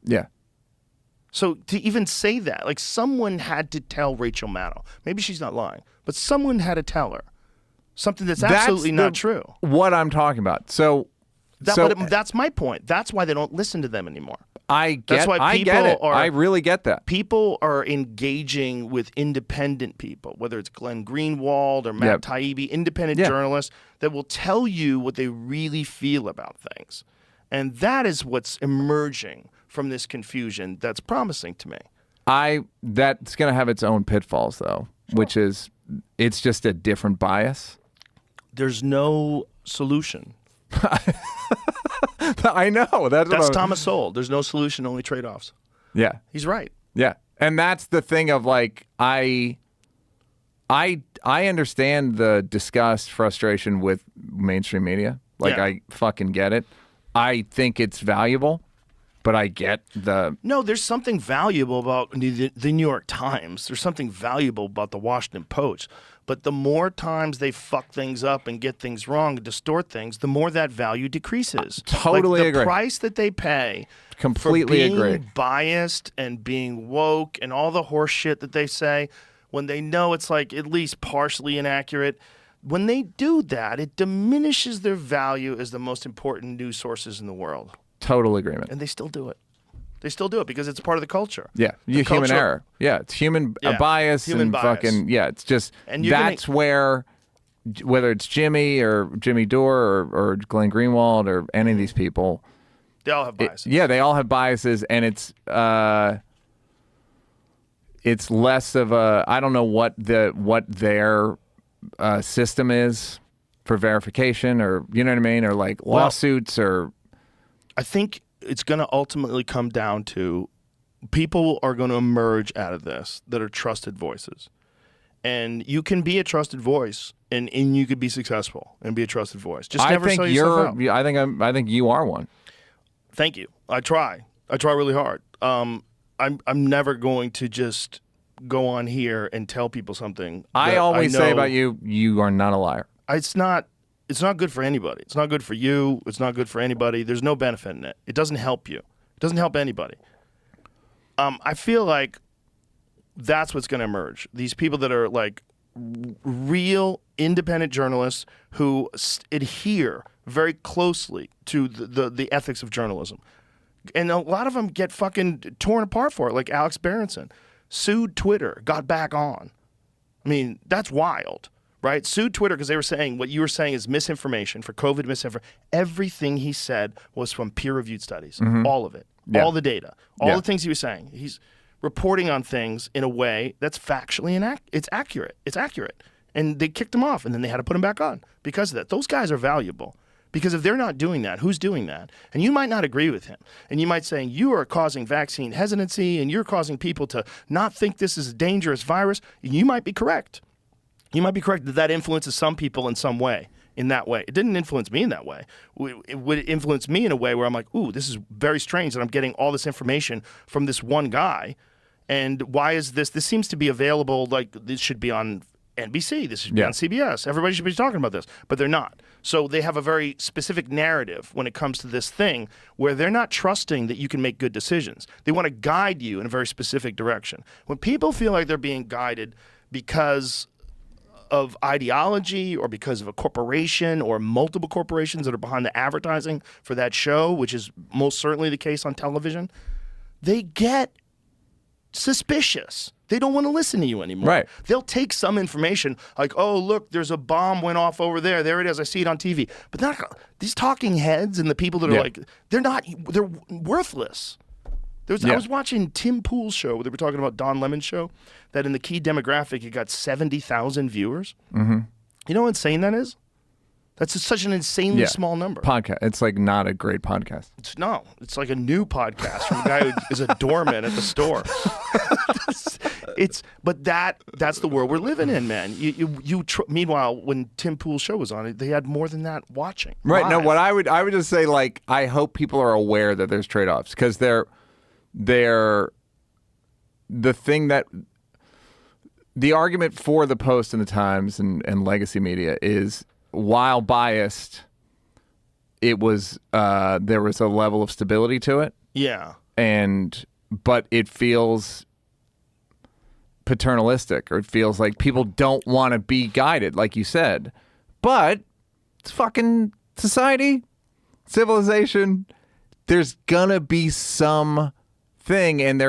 Yeah. So to even say that, like someone had to tell Rachel Maddow. Maybe she's not lying, but someone had to tell her something that's absolutely not true. What I'm talking about. That's my point. That's why they don't listen to them anymore. I get it. I really get that. People are engaging with independent people, whether it's Glenn Greenwald or Matt Taibbi, independent journalists that will tell you what they really feel about things. And that is what's emerging from this confusion that's promising to me. That's going to have its own pitfalls, though, which is it's just a different bias. There's no solution. I know. That's Thomas Sowell. There's no solution, only trade-offs. Yeah. He's right. Yeah. And that's the thing of like, I understand the disgust, frustration with mainstream media. Like, I fucking get it. I think it's valuable, but I get the... No, there's something valuable about the New York Times. There's something valuable about the Washington Post. But the more times they fuck things up and get things wrong and distort things, the more that value decreases. Totally agree. The price that they pay completely for being biased and being woke and all the horse shit that they say, when they know it's like at least partially inaccurate, when they do that, it diminishes their value as the most important news sources in the world. Total agreement. And they still do it. They still do it because it's part of the culture. Yeah, human error. Yeah, it's human bias and bias. Fucking it's just that's where whether it's Jimmy or Jimmy Dore or Glenn Greenwald or any of these people, they all have biases. They all have biases, and it's less of a I don't know what their system is for verification or you know what I mean or like lawsuits or I think. It's going to ultimately come down to people are going to emerge out of this that are trusted voices. And you can be a trusted voice and you could be successful and be a trusted voice. Just never sell yourself out. I think you are one. Thank you. I try really hard. I'm never going to just go on here and tell people something. I always say about you, you are not a liar. It's not good for anybody. It's not good for you. It's not good for anybody. There's no benefit in it. It doesn't help you. It doesn't help anybody. I feel like that's what's going to emerge. These people that are like real independent journalists who adhere very closely to the ethics of journalism. And a lot of them get fucking torn apart for it, like Alex Berenson. Sued Twitter, got back on. I mean, that's wild. Right? Sued Twitter because they were saying what you were saying is misinformation for COVID misinformation. Everything he said was from peer-reviewed studies. Mm-hmm. All of it. Yeah. All the data. All the things he was saying. He's reporting on things in a way that's factually it's accurate. It's accurate. And they kicked him off, and then they had to put him back on because of that. Those guys are valuable. Because if they're not doing that, who's doing that? And you might not agree with him. And you might say, you are causing vaccine hesitancy, and you're causing people to not think this is a dangerous virus. And you might be correct. You might be correct that influences some people in some way, in that way. It didn't influence me in that way. It would influence me in a way where I'm like, ooh, this is very strange that I'm getting all this information from this one guy. And why is this? This seems to be available, like this should be on NBC. This should be on CBS. Everybody should be talking about this. But they're not. So they have a very specific narrative when it comes to this thing where they're not trusting that you can make good decisions. They want to guide you in a very specific direction. When people feel like they're being guided because of ideology or because of a corporation or multiple corporations that are behind the advertising for that show, which is most certainly the case on television, they get suspicious. They don't want to listen to you anymore. Right. They'll take some information like, oh, look, there's a bomb went off over there. There it is. I see it on TV. But these talking heads and the people that are they're worthless. I was watching Tim Pool's show. They were talking about Don Lemon's show, that in the key demographic, it got 70,000 viewers. Mm-hmm. You know how insane that is? That's such an insanely small number. Podcast. It's like not a great podcast. It's like a new podcast from a guy who is a doorman at the store. But that's the world we're living in, man. Meanwhile, when Tim Pool's show was on, they had more than that watching. Right. Live. No, what I would just say, like, I hope people are aware that there's trade-offs, because they're the thing that the argument for the Post and the Times and legacy media is, while biased, it was there was a level of stability to it. Yeah. But it feels paternalistic, or it feels like people don't want to be guided, like you said. But it's fucking society, civilization. There's gonna be some thing, and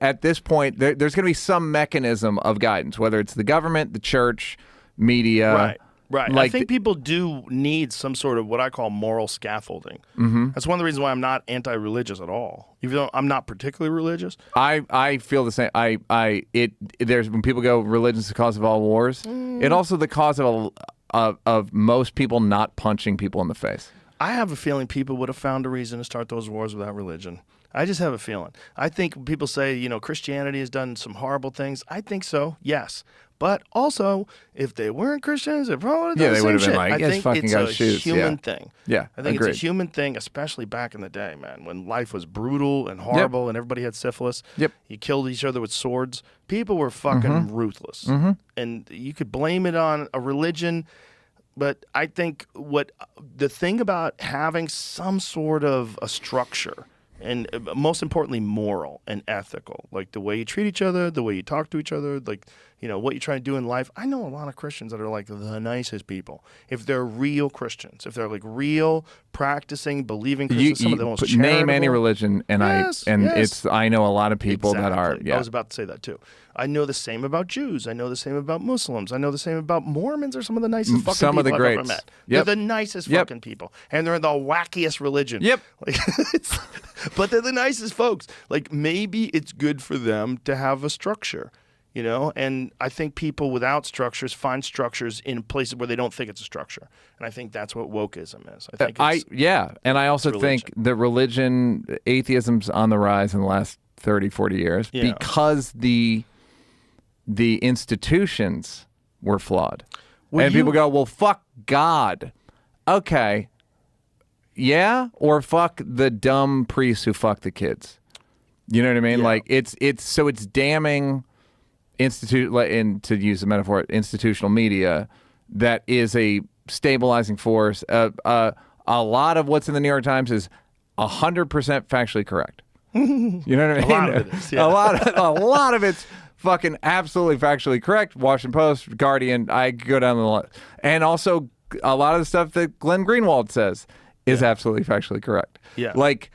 at this point there's gonna be some mechanism of guidance, whether it's the government, the church, media. Right. Like, I think people do need some sort of what I call moral scaffolding. Mm-hmm. That's one of the reasons why I'm not anti-religious at all. Even though I'm not particularly religious. I feel the same. There's when people go, religion's the cause of all wars. It also the cause of most people not punching people in the face. I have a feeling people would have found a reason to start those wars without religion. I just have a feeling. I think people say, Christianity has done some horrible things. I think so, yes. But also, if they weren't Christians, they probably they would have been like, I think fucking it's got a shoes. human thing. Yeah, I think agreed. it's a human thing, especially back in the day, man, when life was brutal and horrible and everybody had syphilis. Yep. You killed each other with swords. People were fucking ruthless. Mm-hmm. And you could blame it on a religion, but I think the thing about having some sort of a structure, and most importantly, moral and ethical, like the way you treat each other, the way you talk to each other, like, what you're trying to do in life. I know a lot of Christians that are like the nicest people. If they're real Christians, if they're like real, practicing, believing Christians, some of the most charitable. Name any religion, and yes. I know a lot of people that are. Yeah. I was about to say that too. I know the same about Jews. I know the same about Muslims. I know the same about Mormons. Are some of the nicest fucking some people of the I've greats. ever met. Yep. They're the nicest fucking people, and they're the wackiest religion. Yep. But they're the nicest folks. Like, maybe it's good for them to have a structure, And I think people without structures find structures in places where they don't think it's a structure. And I think that's what wokeism is. I think and I also think that atheism's on the rise in the last 30, 40 years because the institutions were flawed. People go, well, fuck God. Okay. Yeah, or fuck the dumb priests who fuck the kids. You know what I mean? Yeah. Like it's damning and to use the metaphor, institutional media that is a stabilizing force. A lot of what's in the New York Times is 100% factually correct. You know what I mean? A lot of it is, yeah. A lot of it's fucking absolutely factually correct. Washington Post, Guardian, I go down the line. And also a lot of the stuff that Glenn Greenwald says is absolutely factually correct. Yeah. Like,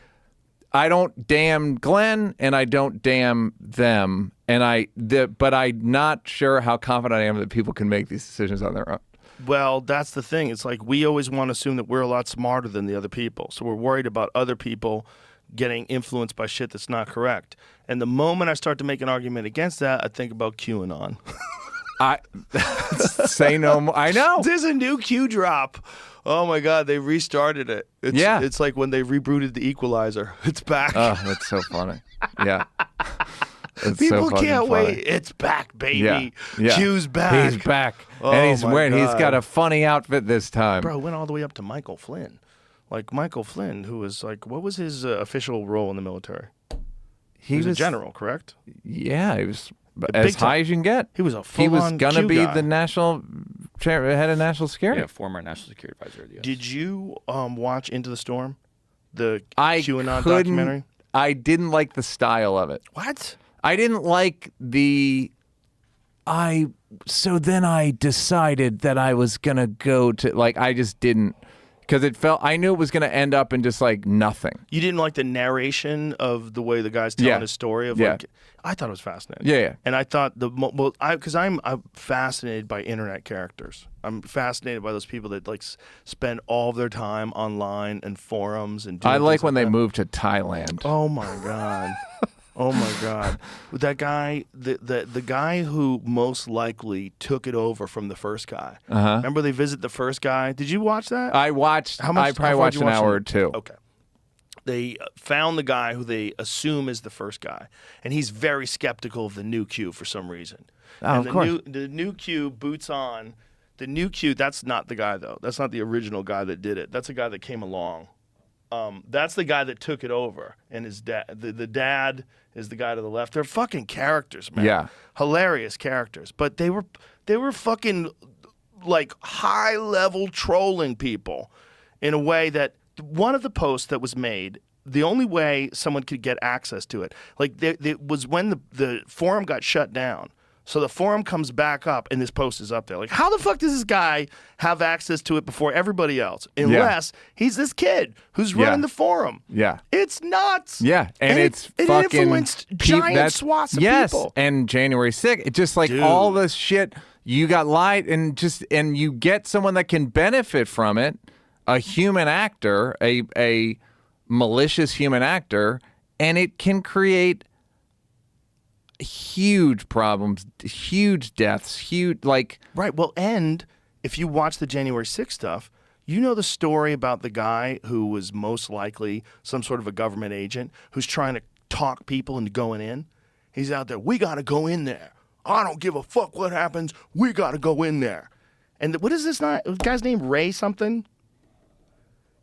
I don't damn Glenn and I don't damn them, but I'm not sure how confident I am that people can make these decisions on their own. Well, that's the thing. It's like we always want to assume that we're a lot smarter than the other people. So we're worried about other people getting influenced by shit that's not correct. And the moment I start to make an argument against that, I think about QAnon. I say no more. I know. There's a new Q drop. Oh my God, they restarted it. It's like when they rebooted the Equalizer. It's back. Oh, that's so funny. Yeah. People can't wait. It's back, baby. Yeah. Q's back. He's back. Oh, and he's God. got a funny outfit this time. Bro, it went all the way up to Michael Flynn. Like Michael Flynn, who was like, what was his official role in the military? He was a general, correct? Yeah, he was as high as you can get. He was a full-on He was going to be Q guy. the head of national security. Yeah, former national security advisor. Yes. Did you watch Into the Storm, the QAnon documentary? I didn't like the style of it. What? I didn't like so then I decided that I was going to go to, I just didn't, because I knew it was going to end up in just like nothing. You didn't like the narration of the way the guy's telling his story of like. I thought it was fascinating. Yeah. And I thought because I'm fascinated by internet characters. I'm fascinated by those people that like spend all of their time online and forums and. I like when they move to Thailand. Oh my god. Oh my god. That guy, the guy who most likely took it over from the first guy. Remember they visit the first guy? Did you watch that? I watched. I probably watched an hour or two. Okay. They found the guy who they assume is the first guy, and he's very skeptical of the new Q for some reason. Oh, of course. The new Q boots on. The new Q, that's not the guy, though. That's not the original guy that did it. That's the guy that came along. That's the guy that took it over, and his dad. The dad is the guy to the left. They're fucking characters, man. Yeah, hilarious characters. But they were fucking like high level trolling people in a way that one of the posts that was made. The only way someone could get access to it, like it was when the forum got shut down. So the forum comes back up, and this post is up there. Like, how the fuck does this guy have access to it before everybody else? Unless he's this kid who's running the forum. Yeah. It's nuts. Yeah. And it fucking influenced giant swaths of people. Yes. And January 6th, it's just like all this shit, you got lied, and you get someone that can benefit from it, a human actor, a malicious human actor, and it can create huge problems, huge deaths, huge Right. Well, and if you watch the January 6th stuff, you know the story about the guy who was most likely some sort of a government agent who's trying to talk people into going in. He's out there. We got to go in there. I don't give a fuck what happens. We got to go in there. And what is this guy's name? Ray something.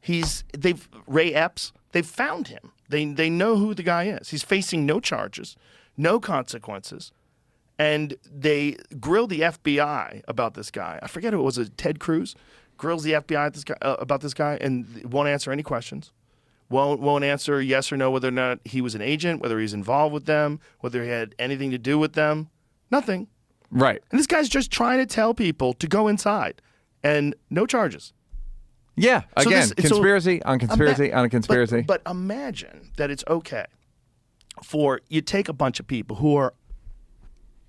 Ray Epps. They've found him. They know who the guy is. He's facing no charges. No consequences. And they grilled the FBI about this guy. I forget who it was. Ted Cruz grills the FBI about this guy and won't answer any questions. Won't answer yes or no whether or not he was an agent, whether he's involved with them, whether he had anything to do with them. Nothing. Right. And this guy's just trying to tell people to go inside, and no charges. Yeah. Again, conspiracy on conspiracy on a conspiracy. But imagine that it's okay for you take a bunch of people who are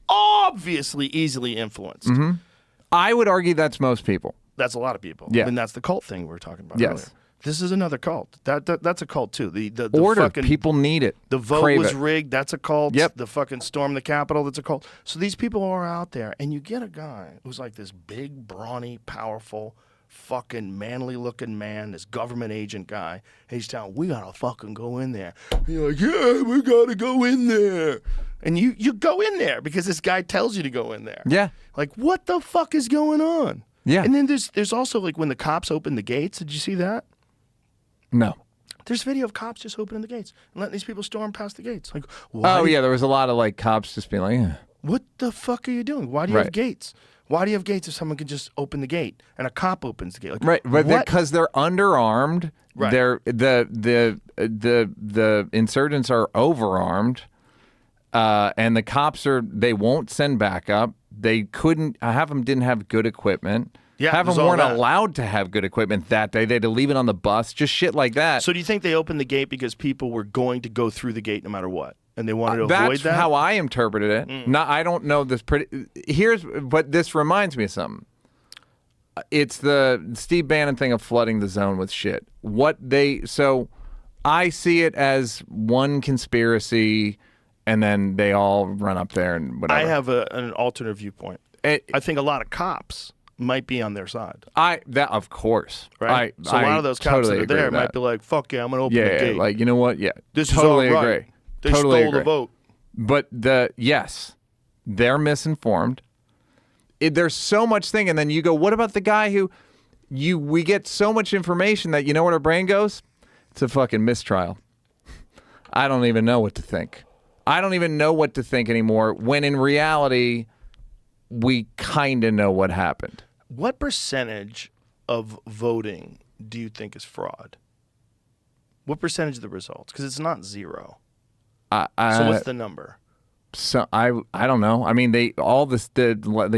obviously easily influenced. Mm-hmm. I would argue that's most people. That's a lot of people. Yeah. I mean, that's the cult thing we were talking about yes. earlier. This is another cult. That's a cult too. The order. Fucking, people need it. The vote was rigged. That's a cult. Yep. The fucking storm the Capitol. That's a cult. So these people are out there, and you get a guy who's like this big, brawny, powerful, fucking manly-looking man, this government agent guy. And he's telling, we gotta fucking go in there. And you're like, yeah, we gotta go in there. And you go in there because this guy tells you to go in there. Yeah. Like, what the fuck is going on? Yeah. And then there's also like when the cops open the gates. Did you see that? No. There's video of cops just opening the gates and letting these people storm past the gates. Like, why? Oh yeah, there was a lot of like cops just being like, what the fuck are you doing? Why do you have gates? Why do you have gates if someone can just open the gate and a cop opens the gate? Like, right, but because they're underarmed. Right. They're the insurgents are overarmed, and the cops they won't send backup. They couldn't. Half of them didn't have good equipment. Yeah, half of them weren't allowed to have good equipment that day. They had to leave it on the bus. Just shit like that. So do you think they opened the gate because people were going to go through the gate no matter what? And they wanted to avoid that? That's how I interpreted it. I don't know this but this reminds me of something. It's the Steve Bannon thing of flooding the zone with shit. So I see it as one conspiracy, and then they all run up there and whatever. I have an alternate viewpoint. I think a lot of cops might be on their side. Of course. Right? So a lot of those cops totally that are there might be like, fuck yeah, I'm going to open the gate. Yeah, like, you know what? Yeah, this totally is all right. agree. They totally stole agree. the vote. But they're misinformed. There's so much thing, and then you go, what about the guy who we get so much information that you know what our brain goes? It's a fucking mistrial. I don't even know what to think. I don't even know what to think anymore, when in reality, we kind of know what happened. What percentage of voting do you think is fraud? What percentage of the results? Because it's not zero. So what's the number? So I don't know. I mean, the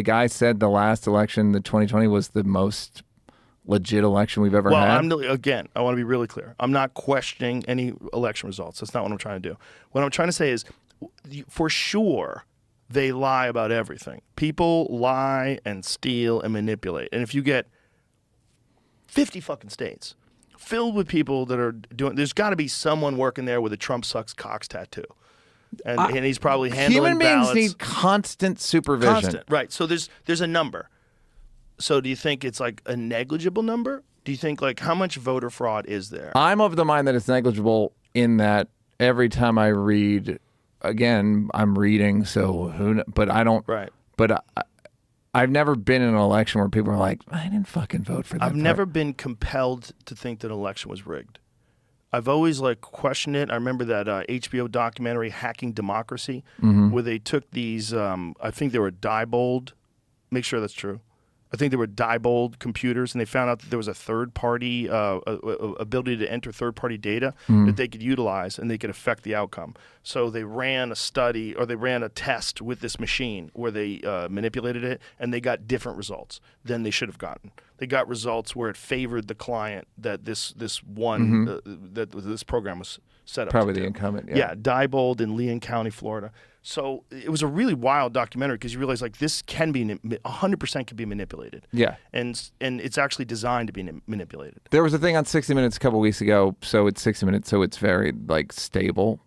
guy said the last election, the 2020, was the most legit election we've ever had. Again, I want to be really clear. I'm not questioning any election results. That's not what I'm trying to do. What I'm trying to say is, for sure, they lie about everything. People lie and steal and manipulate. And if you get 50 fucking states filled with people that are doing, there's got to be someone working there with a Trump sucks cocks tattoo. And he's probably handling human beings ballots. need constant supervision. Constant, right. So there's a number. So do you think it's like a negligible number? Do you think like how much voter fraud is there? I'm of the mind that it's negligible in that every time I read, again, I'm reading, so but I don't. Right. But I've never been in an election where people are like, I didn't fucking vote for that. I've never been compelled to think that an election was rigged. I've always like questioned it. I remember that HBO documentary, Hacking Democracy, where they took these, I think they were Diebold, make sure that's true. I think they were Diebold computers, and they found out that there was a third-party ability to enter third-party data that they could utilize, and they could affect the outcome. So they ran a study, or they ran a test with this machine where they manipulated it, and they got different results than they should have gotten. They got results where it favored the client that this program was set up. Probably to the do. incumbent. Yeah, Diebold in Leon County, Florida. So it was a really wild documentary because you realize like this can be 100% can be manipulated. Yeah, and it's actually designed to be manipulated. There was a thing on 60 Minutes a couple weeks ago. So it's 60 Minutes, so it's very like stable,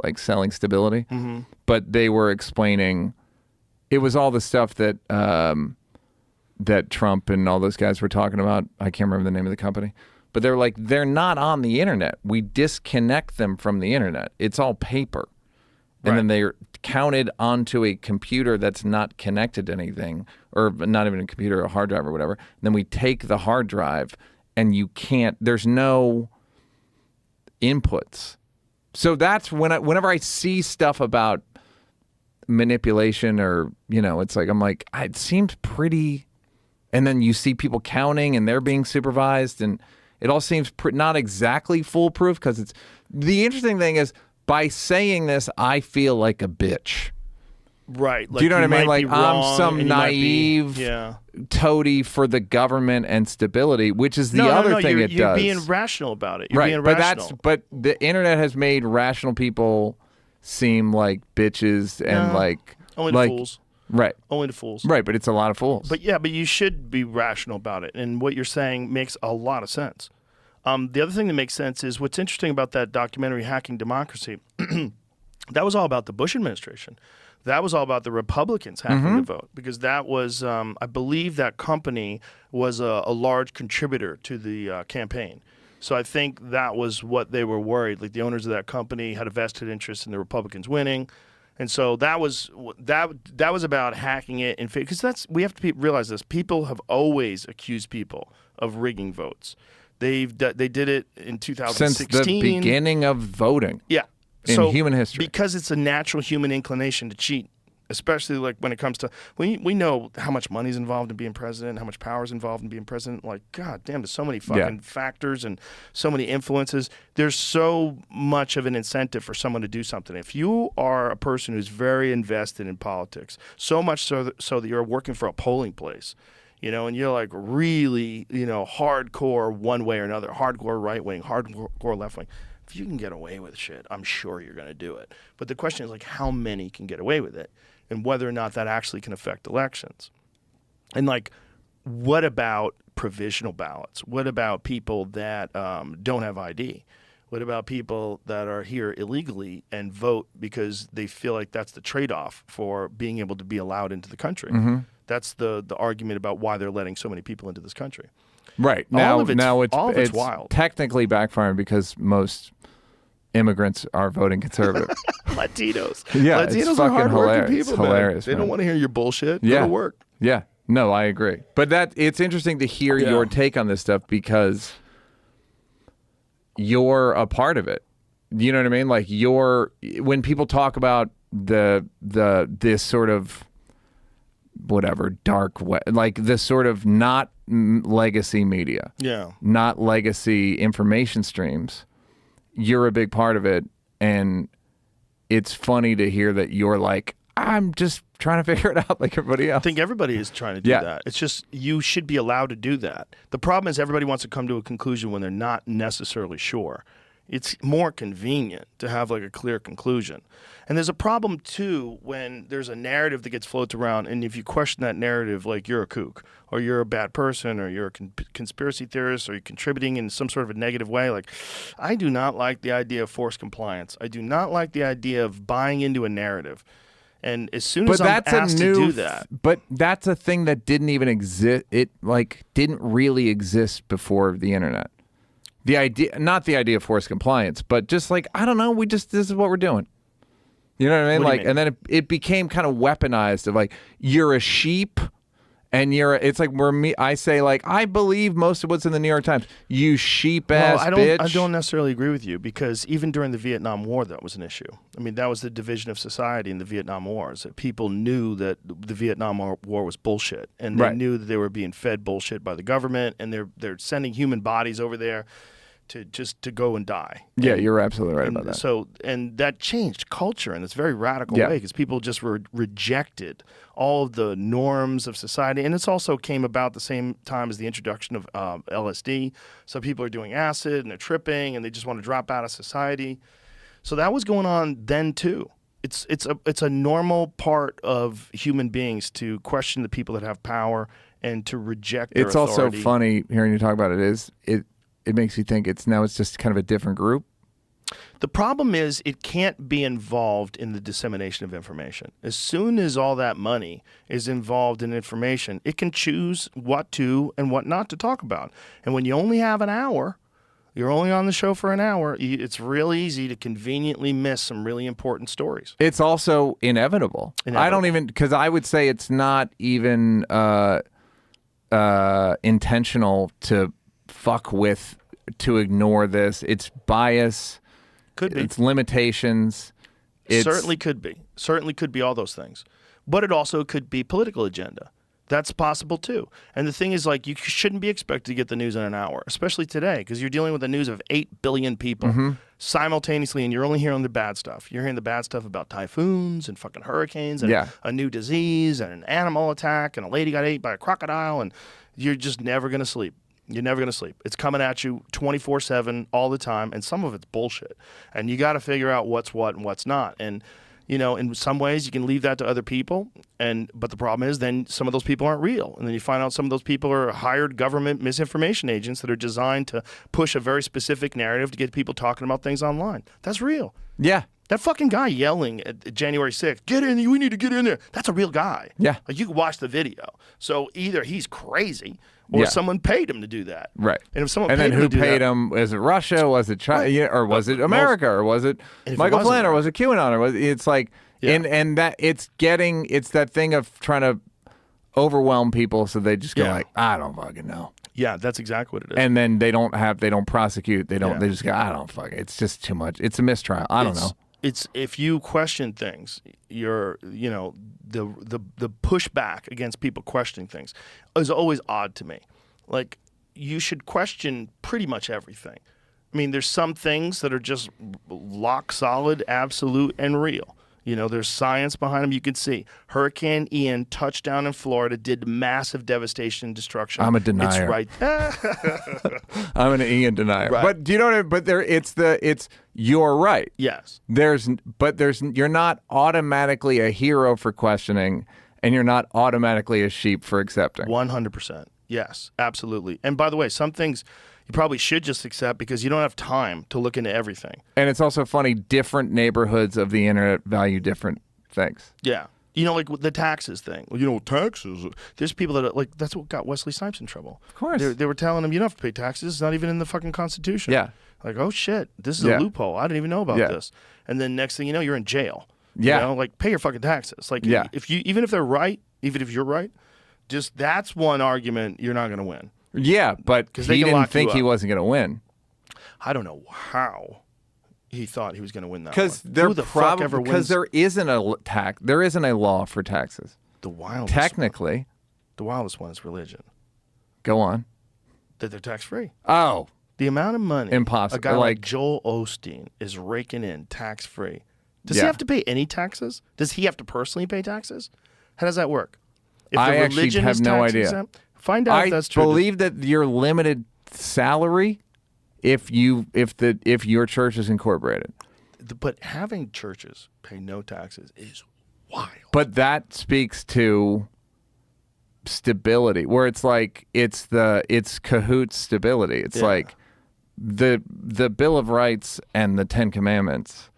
like selling stability. But they were explaining it was all the stuff that that Trump and all those guys were talking about. I can't remember the name of the company. But they're like, they're not on the internet. We disconnect them from the internet. It's all paper. And then they're counted onto a computer that's not connected to anything, or not even a computer, a hard drive or whatever. And then we take the hard drive and there's no inputs. So that's whenever I see stuff about manipulation or, it's like, I'm like, it seems pretty. And then you see people counting and they're being supervised, and it all seems not exactly foolproof because it's the interesting thing is by saying this, I feel like a bitch. Right. Do you know what I mean? Like I'm some naive toady for the government and stability, which is the other thing it does. You're being rational about it. You're being rational. But the internet has made rational people seem like bitches and only the fools. Right. Only the fools. Right, but it's a lot of fools. But you should be rational about it. And what you're saying makes a lot of sense. The other thing that makes sense is what's interesting about that documentary, Hacking Democracy, that was all about the Bush administration. That was all about the Republicans hacking the vote, because that was, I believe that company was a large contributor to the campaign. So I think that was what they were worried. Like the owners of that company had a vested interest in the Republicans winning. And so that was about hacking it, because we have to realize this. People have always accused people of rigging votes. They did it in 2016. Since the beginning of voting. Yeah. In human history. Because it's a natural human inclination to cheat, especially like when it comes to, we know how much money's involved in being president, how much power is involved in being president. Like, God damn, there's so many fucking factors and so many influences. There's so much of an incentive for someone to do something. If you are a person who's very invested in politics, so much so that you're working for a polling place, and you're like really, hardcore one way or another, hardcore right wing, hardcore left wing. If you can get away with shit, I'm sure you're going to do it. But the question is like how many can get away with it, and whether or not that actually can affect elections. And like, what about provisional ballots? What about people that don't have ID? What about people that are here illegally and vote because they feel like that's the trade-off for being able to be allowed into the country? That's the argument about why they're letting so many people into this country. Right. All of it's wild. Technically backfiring because most immigrants are voting conservative. Latinos. Yeah, Latinos it's are fucking hardworking hilarious. people. It's hilarious. They don't want to hear your bullshit. Yeah. Go to work. Yeah. No, I agree. But it's interesting to hear your take on this stuff because you're a part of it. You know what I mean? Like when people talk about this sort of whatever dark web, like this sort of not legacy media, not legacy information streams, you're a big part of it. And it's funny to hear that you're like, I'm just trying to figure it out like everybody else. I think everybody is trying to do that. It's just you should be allowed to do that. The problem is everybody wants to come to a conclusion when they're not necessarily sure. It's more convenient to have like a clear conclusion. And there's a problem too when there's a narrative that gets floated around, and if you question that narrative, like you're a kook, or you're a bad person, or you're a conspiracy theorist, or you're contributing in some sort of a negative way. Like, I do not like the idea of forced compliance. I do not like the idea of buying into a narrative. And as soon as I'm asked to do that, but that's a thing that didn't even exist. It like didn't really exist before the internet. The idea, not the idea of forced compliance, but just like, I don't know, this is what we're doing. You know what I mean? Like, and then it became kind of weaponized of like, you're a sheep and it's like I say like, I believe most of what's in the New York Times. You sheep ass bitch. I don't necessarily agree with you, because even during the Vietnam War, that was an issue. I mean, that was the division of society in the Vietnam Wars. That people knew that the Vietnam War was bullshit, and they knew that they were being fed bullshit by the government, and they're sending human bodies over there to go and die. Yeah, you're absolutely right about that. So, and that changed culture in this very radical way, because people just rejected all of the norms of society. And it's also came about the same time as the introduction of LSD. So people are doing acid and they're tripping and they just want to drop out of society. So that was going on then too. It's a normal part of human beings to question the people that have power and to reject their authority. Also funny hearing you talk about it. It makes you think it's just kind of a different group. The problem is it can't be involved in the dissemination of information. As soon as all that money is involved in information, it can choose what to and what not to talk about. And when you only have an hour, you're only on the show for an hour, it's real easy to conveniently miss some really important stories. It's also inevitable. I don't even, because I would say it's not even intentional to fuck with, to ignore this. It's bias. Could be. It's limitations. Certainly could be. Certainly could be all those things. But it also could be political agenda. That's possible too. And the thing is, like, you shouldn't be expected to get the news in an hour, especially today, because you're dealing with the news of 8 billion people simultaneously, and you're only hearing the bad stuff. You're hearing the bad stuff about typhoons and fucking hurricanes and a new disease and an animal attack and a lady got ate by a crocodile, and you're just never going to sleep. You're never going to sleep. It's coming at you 24/7 all the time, and some of it's bullshit. And you got to figure out what's what and what's not. And, you know, in some ways you can leave that to other people, but the problem is then some of those people aren't real. And then you find out some of those people are hired government misinformation agents that are designed to push a very specific narrative to get people talking about things online. That's real. Yeah. That fucking guy yelling at January 6th, get in, we need to get in there. That's a real guy. Yeah. Like, you can watch the video. So either he's crazy or someone paid him to do that. Right. And if someone and paid then him who to do paid that, him? Was it Russia? Was it China? Right. Or was it America? Or was it Michael Flynn? Or was it QAnon? Or was it's like and that it's that thing of trying to overwhelm people so they just go like, I don't fucking know. Yeah, that's exactly what it is. And then they don't prosecute. They just go, I don't fucking. It's just too much. It's a mistrial. I don't know. It's if you question things, the pushback against people questioning things is always odd to me. Like, you should question pretty much everything. I mean, there's some things that are just lock solid, absolute, and real. You know, there's science behind them. You can see Hurricane Ian touched down in Florida, did massive devastation and destruction. I'm a denier. It's right. I'm an Ian denier. Right. But do you know what I mean? But you're right. Yes. You're not automatically a hero for questioning, and you're not automatically a sheep for accepting. 100%. Yes, absolutely. And by the way, some things you probably should just accept because you don't have time to look into everything. And it's also funny, different neighborhoods of the internet value different things. Yeah. You know, like the taxes thing. Well, you know, taxes. There's people that are like, that's what got Wesley Snipes in trouble. Of course. They were telling him, you don't have to pay taxes. It's not even in the fucking Constitution. Yeah. Like, oh shit, this is a loophole. I didn't even know about this. And then next thing you know, you're in jail. Yeah. You know, like, pay your fucking taxes. Like, even if they're right, even if you're right, just that's one argument you're not going to win. Yeah, but he didn't think he wasn't going to win. I don't know how he thought he was going to win that one. Because there isn't a law for taxes. The wildest Technically. One. The wildest one is religion. Go on. That they're tax-free. Oh. The amount of money impossible. A guy like Joel Osteen is raking in tax-free. Does he have to pay any taxes? Does he have to personally pay taxes? How does that work? If I actually religion have is no tax idea. exempt, find out if that's true. I believe that you're limited salary if your church is incorporated. But having churches pay no taxes is wild. But that speaks to stability, where it's like it's cahoots stability. It's like the Bill of Rights and the Ten Commandments.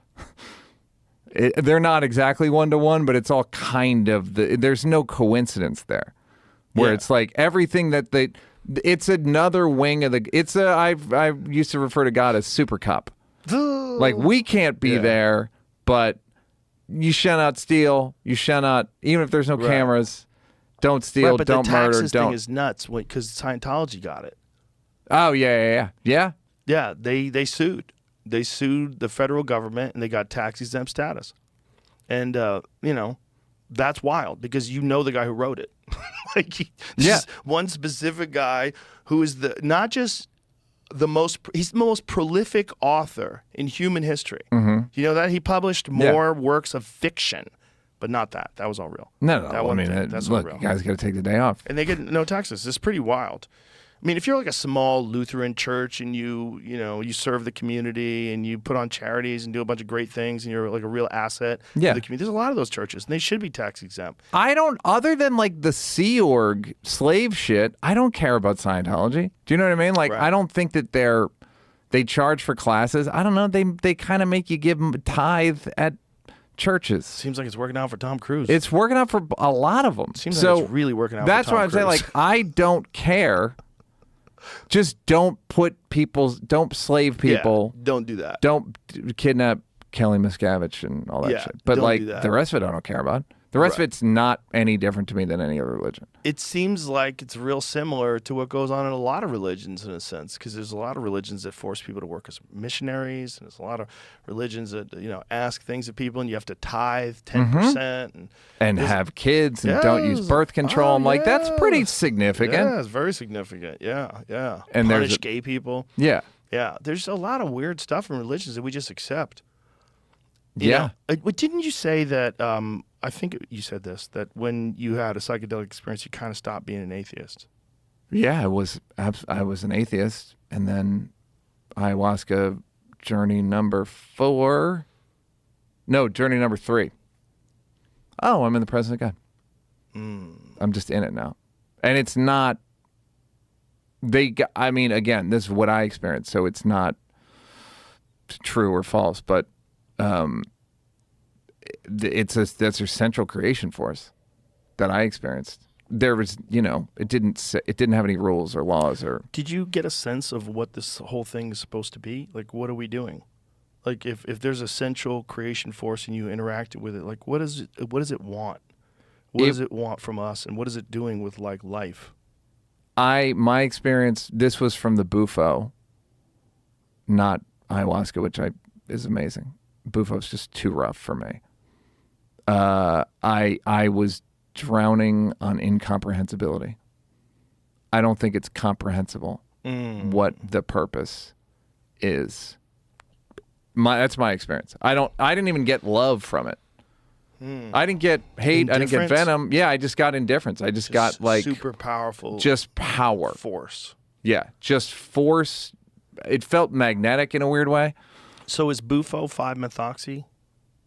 They're not exactly 1-to-1, but it's all kind of there's no coincidence there, where it's like everything that it's another wing of I used to refer to God as super cup. Like, we can't be there, but you shall not steal. You shall not, even if there's no cameras, don't steal, but don't the murder, taxes don't. thing is nuts because Scientology got it. Oh, yeah. Yeah, they sued. They sued the federal government and they got tax exempt status. And, that's wild because the guy who wrote it. Just one specific guy who is he's the most prolific author in human history. Mm-hmm. You know that? He published more works of fiction, but not that. That was all real. No. That's all look, real. you guys got to take the day off. And they get no taxes. It's pretty wild. I mean, if you're like a small Lutheran church and you serve the community and you put on charities and do a bunch of great things and you're like a real asset to the community, there's a lot of those churches and they should be tax exempt. Other than like the Sea Org slave shit, I don't care about Scientology. Do you know what I mean? Like, I don't think that they charge for classes. I don't know. They kind of make you give them tithe at churches. Seems like it's working out for Tom Cruise. It's working out for a lot of them. Seems like it's really working out that's for Tom why I'm saying, Cruise. like, I don't care. Just don't slave people. Yeah, don't do that. Don't kidnap Kelly Miscavige and all that shit. But like the rest of it I don't care about. The rest of it's not any different to me than any other religion. It seems like it's real similar to what goes on in a lot of religions in a sense, because there's a lot of religions that force people to work as missionaries, and there's a lot of religions that ask things of people, and you have to tithe 10% and have kids and don't use birth control. I'm like, that's pretty significant. Yeah, it's very significant. Yeah. And punish gay people. Yeah. There's a lot of weird stuff in religions that we just accept. Yeah. Didn't you say that? I think you said this, that when you had a psychedelic experience, you kind of stopped being an atheist. Yeah, I was an atheist, and then ayahuasca journey number 4. No, journey number 3. Oh, I'm in the presence of God. I'm just in it now, and it's not. Again, this is what I experienced, so it's not true or false, but. That's their central creation force that I experienced. There was, it didn't have any rules or laws or. Did you get a sense of what this whole thing is supposed to be? Like, what are we doing? Like, if there's a central creation force and you interacted with it, like, what does it want? What does it want from us, and what is it doing with like life? My experience. This was from the Bufo, not ayahuasca, which is amazing. Bufo's just too rough for me. I was drowning on incomprehensibility. I don't think it's comprehensible what the purpose is. That's my experience. I didn't even get love from it. I didn't get hate. I didn't get venom. Yeah, I just got indifference. I just got like super powerful. Just power. Force. Yeah, just force. It felt magnetic in a weird way. So is Bufo 5-methoxy?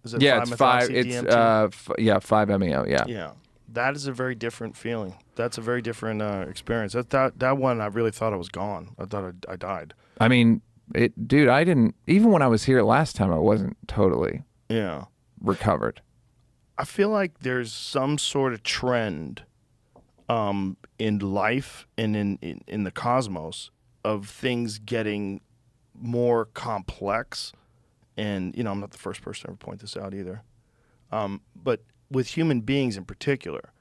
Is it it's 5. It's 5-MeO. Yeah. Yeah, that is a very different feeling. That's a very different experience. That one, I really thought I was gone. I thought I died. I mean, dude, I didn't. Even when I was here last time, I wasn't totally recovered. I feel like there's some sort of trend in life and in the cosmos of things getting more complex, and I'm not the first person to ever point this out either, but with human beings in particular,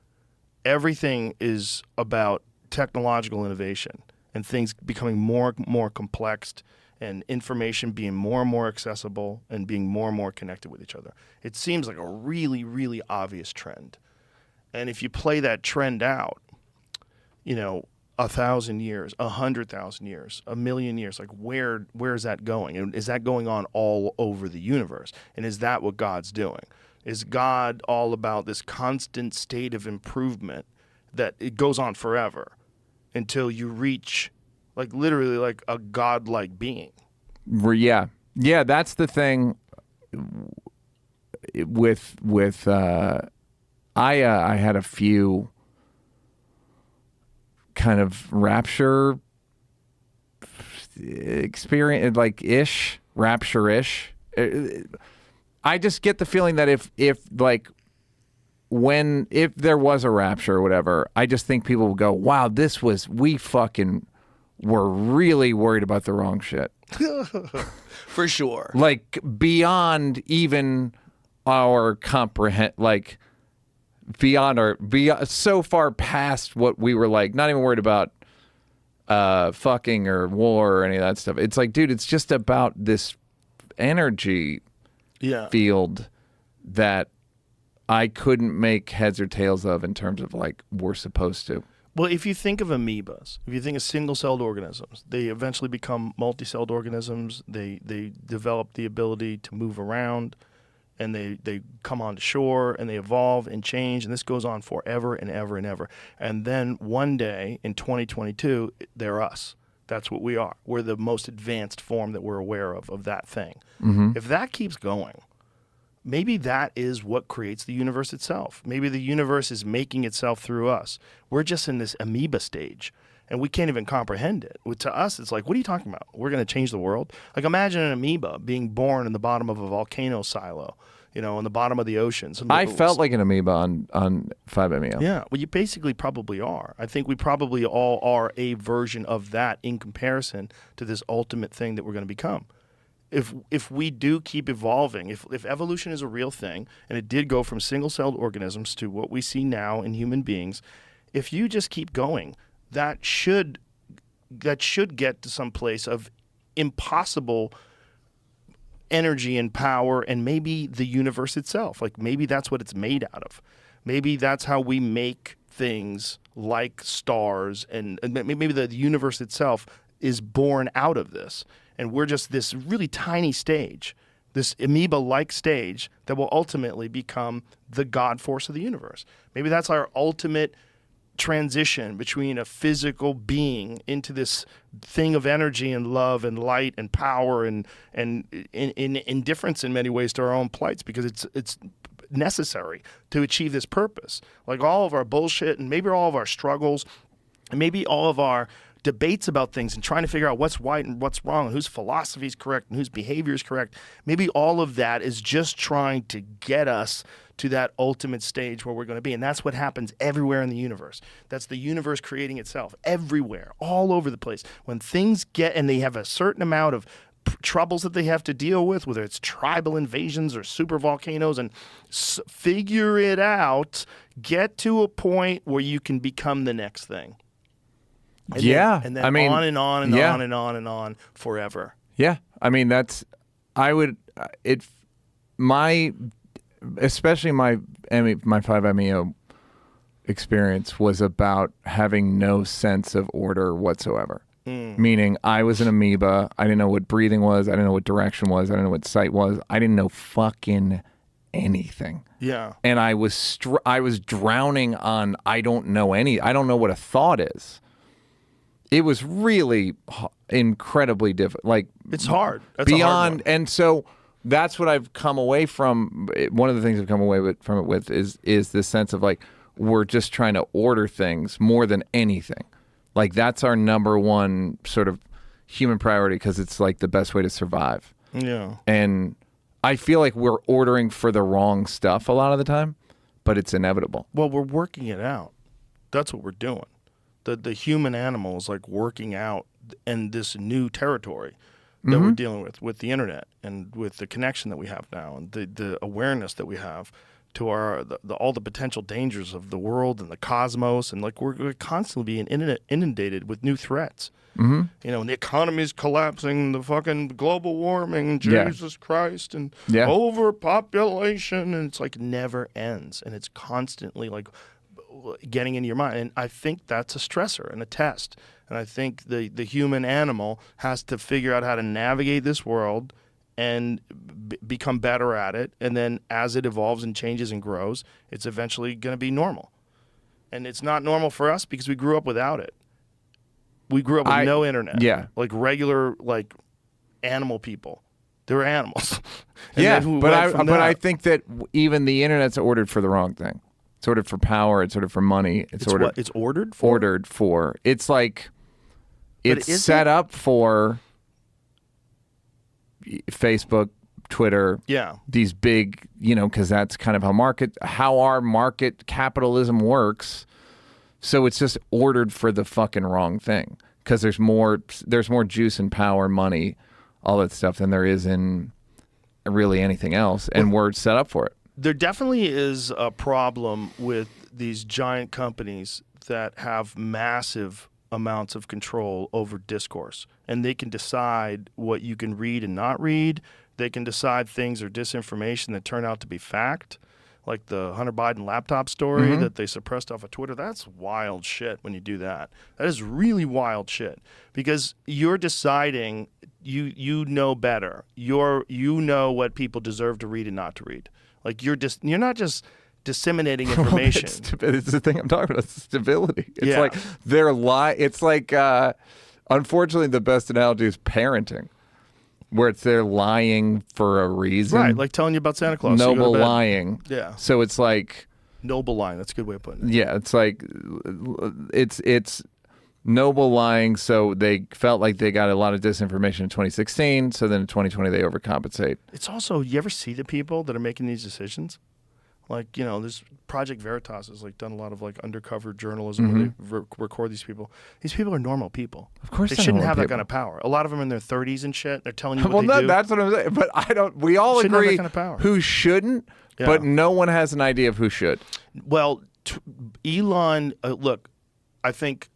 everything is about technological innovation and things becoming more and more complex, and information being more and more accessible and being more and more connected with each other. It seems like a really, really obvious trend, and if you play that trend out, 1,000 years, 100,000 years, 1,000,000 years. Like, where is that going? And is that going on all over the universe? And is that what God's doing? Is God all about this constant state of improvement that it goes on forever until you reach, like, literally like a godlike being? Yeah. Yeah, that's the thing with I had a few kind of rapture experience, like rapture-ish. I just get the feeling that if there was a rapture or whatever, I just think people will go, wow, we fucking were really worried about the wrong shit. For sure. Like beyond even our beyond so far past what we were like, not even worried about fucking or war or any of that stuff. It's like, dude, it's just about this energy field that I couldn't make heads or tails of in terms of like we're supposed to. Well, if you think of amoebas, if you think of single-celled organisms, they eventually become multi-celled organisms. They develop the ability to move around, and they come onto shore, and they evolve and change, and this goes on forever and ever and ever. And then one day in 2022, they're us. That's what we are. We're the most advanced form that we're aware of that thing. Mm-hmm. If that keeps going, maybe that is what creates the universe itself. Maybe the universe is making itself through us. We're just in this amoeba stage, and we can't even comprehend it. To us, it's like, what are you talking about? We're going to change the world? Like, imagine an amoeba being born in the bottom of a volcano silo, in the bottom of the ocean. I felt like an amoeba on 5MEO. Yeah, well, you basically probably are. I think we probably all are a version of that in comparison to this ultimate thing that we're going to become. If we do keep evolving, if evolution is a real thing, and it did go from single-celled organisms to what we see now in human beings, if you just keep going, that should get to some place of impossible energy and power, and maybe the universe itself. Like, maybe that's what it's made out of. Maybe that's how we make things like stars, and maybe the universe itself is born out of this. And we're just this really tiny stage, this amoeba-like stage that will ultimately become the God force of the universe. Maybe that's our ultimate transition between a physical being into this thing of energy and love and light and power and indifference in many ways to our own plights, because it's necessary to achieve this purpose. Like, all of our bullshit and maybe all of our struggles and maybe all of our debates about things and trying to figure out what's right and what's wrong and whose philosophy is correct and whose behavior is correct. Maybe all of that is just trying to get us to that ultimate stage where we're going to be. And that's what happens everywhere in the universe. That's the universe creating itself everywhere, all over the place. When things get, and they have a certain amount of troubles that they have to deal with, whether it's tribal invasions or super volcanoes, and figure it out, get to a point where you can become the next thing. And then I mean, on and on and on and on and on forever. Yeah. I mean, especially my 5MEO experience was about having no sense of order whatsoever. Meaning, I was an amoeba. I didn't know what breathing was. I didn't know what direction was. I didn't know what sight was. I didn't know fucking anything. Yeah. And I was drowning on I don't know what a thought is. It was really incredibly difficult. Like, it's hard. That's beyond, a hard one. And so that's what I've come away from. One of the things I've come away from it with is this sense of, like, we're just trying to order things more than anything. Like, that's our number one sort of human priority, because it's like the best way to survive. Yeah. And I feel like we're ordering for the wrong stuff a lot of the time, but it's inevitable. Well, we're working it out. That's what we're doing. The human animal is like working out in this new territory that we're dealing with the internet and with the connection that we have now and the awareness that we have to all the potential dangers of the world and the cosmos, and like we're constantly being inundated with new threats. And the economy is collapsing, the fucking global warming, Jesus Christ, and overpopulation, and it's like never ends, and it's constantly like getting into your mind. And I think that's a stressor and a test. And I think the human animal has to figure out how to navigate this world and become better at it. And then as it evolves and changes and grows, it's eventually going to be normal. And it's not normal for us because we grew up without it. We grew up with no internet. Yeah. Like regular, like animal people. They were animals. I think that even the internet's ordered for the wrong thing. It's ordered for power. It's ordered for money. It's ordered. What? It's ordered for? Ordered for. It's like it's set up for Facebook, Twitter. Yeah. These big, because that's kind of how our market capitalism works. So it's just ordered for the fucking wrong thing because there's more juice and power, money, all that stuff than there is in really anything else, and we're set up for it. There definitely is a problem with these giant companies that have massive amounts of control over discourse, and they can decide what you can read and not read. They can decide things are disinformation that turn out to be fact, like the Hunter Biden laptop story that they suppressed off of Twitter. That's wild shit when you do that. That is really wild shit because you're deciding you know better. You know what people deserve to read and not to read. Like you're not just disseminating information. It's the thing I'm talking about. It's stability. It's like they're It's like, unfortunately, the best analogy is parenting, where they're lying for a reason. Right, like telling you about Santa Claus. Noble lying. Yeah. So it's like noble lying. That's a good way of putting it. Yeah, it's like it's noble lying. So they felt like they got a lot of disinformation in 2016. So then in 2020 they overcompensate. It's also, you ever see the people that are making these decisions? Like, there's Project Veritas has done a lot of undercover journalism where they record these people. These people are normal people. Of course, they shouldn't have that kind of power. A lot of them are in their 30s and shit. They're telling you what they do. That's what I'm saying. But we all agree have that kind of power. Who shouldn't, but no one has an idea of who should. Well, Elon, look, I think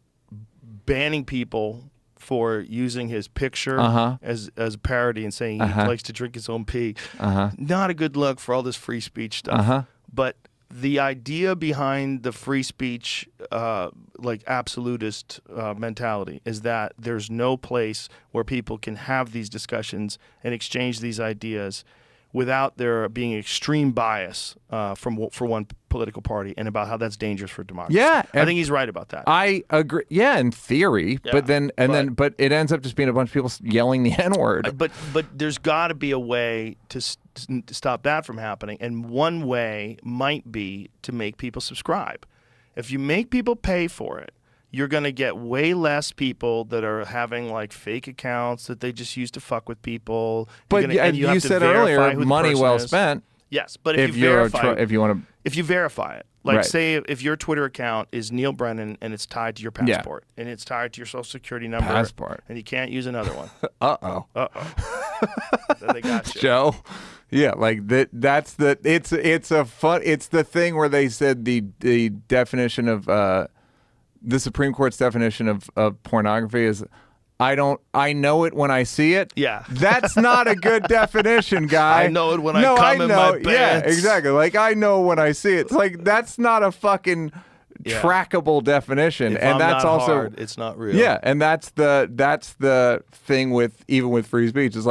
banning people for using his picture as a parody and saying he likes to drink his own pee, not a good look for all this free speech stuff. But the idea behind the free speech, absolutist mentality is that there's no place where people can have these discussions and exchange these ideas without there being extreme bias for one political party, and about how that's dangerous for democracy. Yeah, I think he's right about that. I agree. Yeah, in theory, but it ends up just being a bunch of people yelling the N-word. But there's got to be a way to stop that from happening, and one way might be to make people subscribe. If you make people pay for it, you're going to get way less people that are having fake accounts that they just use to fuck with people. But you said earlier, money well spent. Yes, but if you verify if you want to, if you verify it, say if your Twitter account is Neal Brennan and it's tied to your passport and it's tied to your social security number, and you can't use another one. Then they got you, Joe. Yeah, that's the it's the thing where they said the definition of the Supreme Court's definition of pornography is I know it when I see it. Yeah. That's not a good definition, guy. I know it when I come in my pants. Yeah, exactly. I know when I see it. It's that's not a fucking trackable definition. If and I'm that's not also hard, it's not real. Yeah, and that's the thing with even with free speech is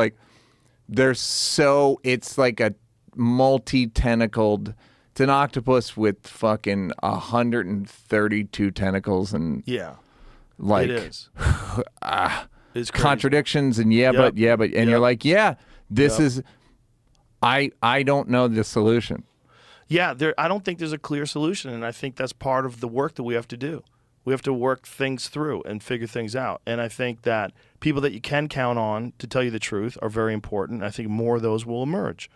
it's like a multi-tentacled. It's an octopus with fucking 132 tentacles and it is. It's contradictions and but you're this is I don't know the solution. Yeah, I don't think there's a clear solution, and I think that's part of the work that we have to do. We have to work things through and figure things out. And I think that people that you can count on to tell you the truth are very important. I think more of those will emerge.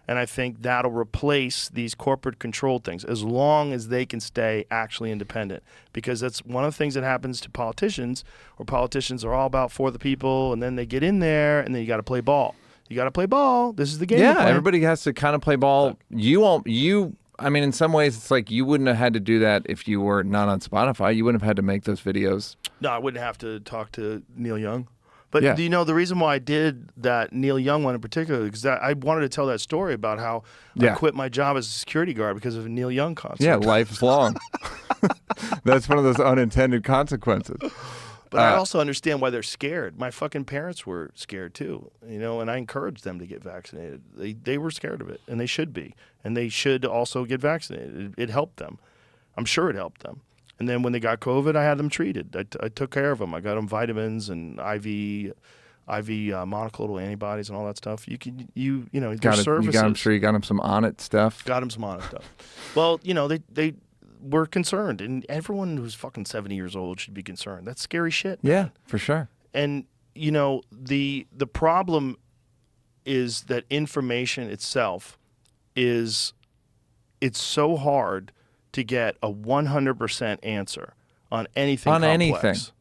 And I think that'll replace these corporate controlled things as long as they can stay actually independent. Because that's one of the things that happens to politicians, where politicians are all about for the people, and then they get in there, and then you got to play ball. You got to play ball. This is the game. Yeah, everybody has to kind of play ball. In some ways, it's you wouldn't have had to do that if you were not on Spotify. You wouldn't have had to make those videos. No, I wouldn't have to talk to Neil Young. But do you know the reason why I did that Neil Young one in particular? Because I wanted to tell that story about how I quit my job as a security guard because of a Neil Young concert. Yeah, life is long. That's one of those unintended consequences. But I also understand why they're scared. My fucking parents were scared too, and I encouraged them to get vaccinated. They were scared of it, and they should be. And they should also get vaccinated. It helped them. I'm sure it helped them. And then when they got COVID, I had them treated. I took care of them. I got them vitamins and IV monoclonal antibodies and all that stuff. You services. I'm sure you got them some On-It stuff. Got them some On-It stuff. Well, they were concerned, and everyone who's fucking 70 years old should be concerned. That's scary shit. Man. Yeah, for sure. And the problem is that information itself it's so hard to get a 100% answer on anything complex. Anything.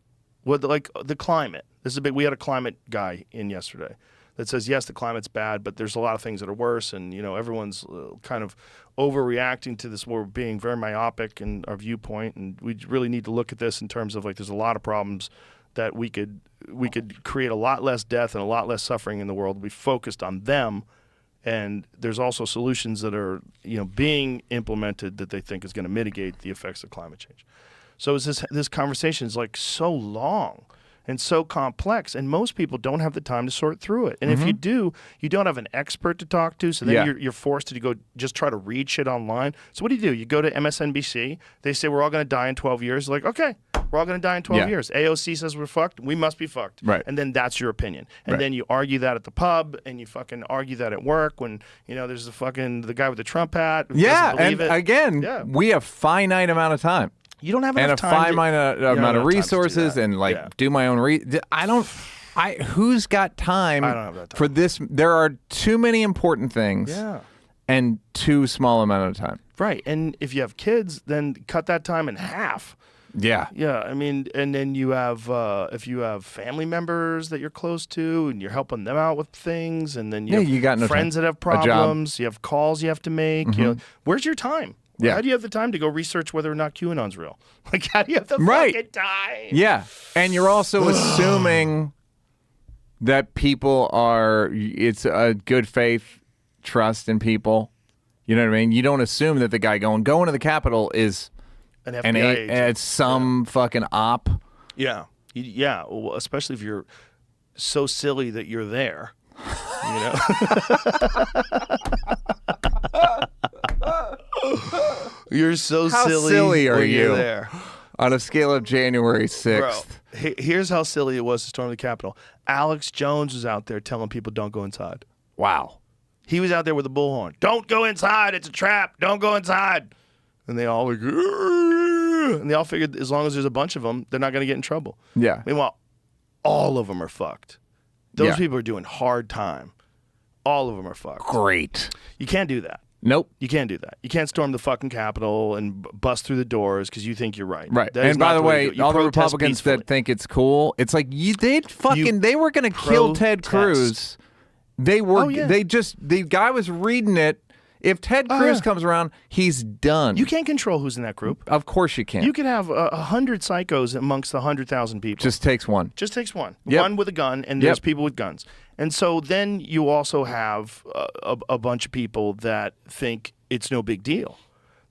Like the climate. This is we had a climate guy in yesterday that says, yes, the climate's bad, but there's a lot of things that are worse, and everyone's kind of overreacting to this. We're being very myopic in our viewpoint, and we really need to look at this in terms of there's a lot of problems that we could create a lot less death and a lot less suffering in the world. We focused on them, and there's also solutions that are being implemented that they think is going to mitigate the effects of climate change. So this conversation is so long and so complex, and most people don't have the time to sort through it. And if you do, you don't have an expert to talk to, so then you're forced to go just try to read shit online. So what do? You go to MSNBC, they say we're all going to die in 12 years. Like, okay, we're all going to die in 12 years. AOC says we're fucked, we must be fucked. Right. And then that's your opinion. And then you argue that at the pub, and you fucking argue that at work when, there's the guy with the Trump hat who doesn't believe it. Again, we have finite amount of time. You don't have enough time. And a finite amount of resources and do my own who's got time I don't have that time. for this? There are too many important things and too small amount of time. Right. And if you have kids, then cut that time in half. Yeah. Yeah. I mean, and then you have, if you have family members that you're close to and you're helping them out with things, and then you got friends that have problems, you have calls you have to make, where's your time? Yeah. How do you have the time to go research whether or not QAnon's real? How do you have the fucking time? Yeah. And you're also assuming that people it's a good faith trust in people. You know what I mean? You don't assume that the guy going to the Capitol is an FBI agent. It's some fucking op. Yeah. Yeah. Well, especially if you're so silly that you're there. You're so How silly. silly are you? You're there. On a scale of January 6th. Bro, here's how silly it was to storm the Capitol. Alex Jones was out there telling people don't go inside. Wow. He was out there with a bullhorn. Don't go inside. It's a trap. Don't go inside. And they all and they all figured as long as there's a bunch of them, they're not going to get in trouble. Yeah. Meanwhile, all of them are fucked. Those people are doing hard time. All of them are fucked. Great. You can't do that. Nope. You can't do that. You can't storm the fucking Capitol and bust through the doors because you think you're right. Right. That is And by not the way, way all the Republicans that think it's cool, it's like they were going to kill Ted Cruz. They were. The guy was reading it. If Ted Cruz comes around, he's done. You can't control who's in that group. Of course you can. You could have 100 psychos amongst 100,000 people. Just takes one. Just takes one. Yep. One with a gun, and there's people with guns. And so then you also have a bunch of people that think it's no big deal.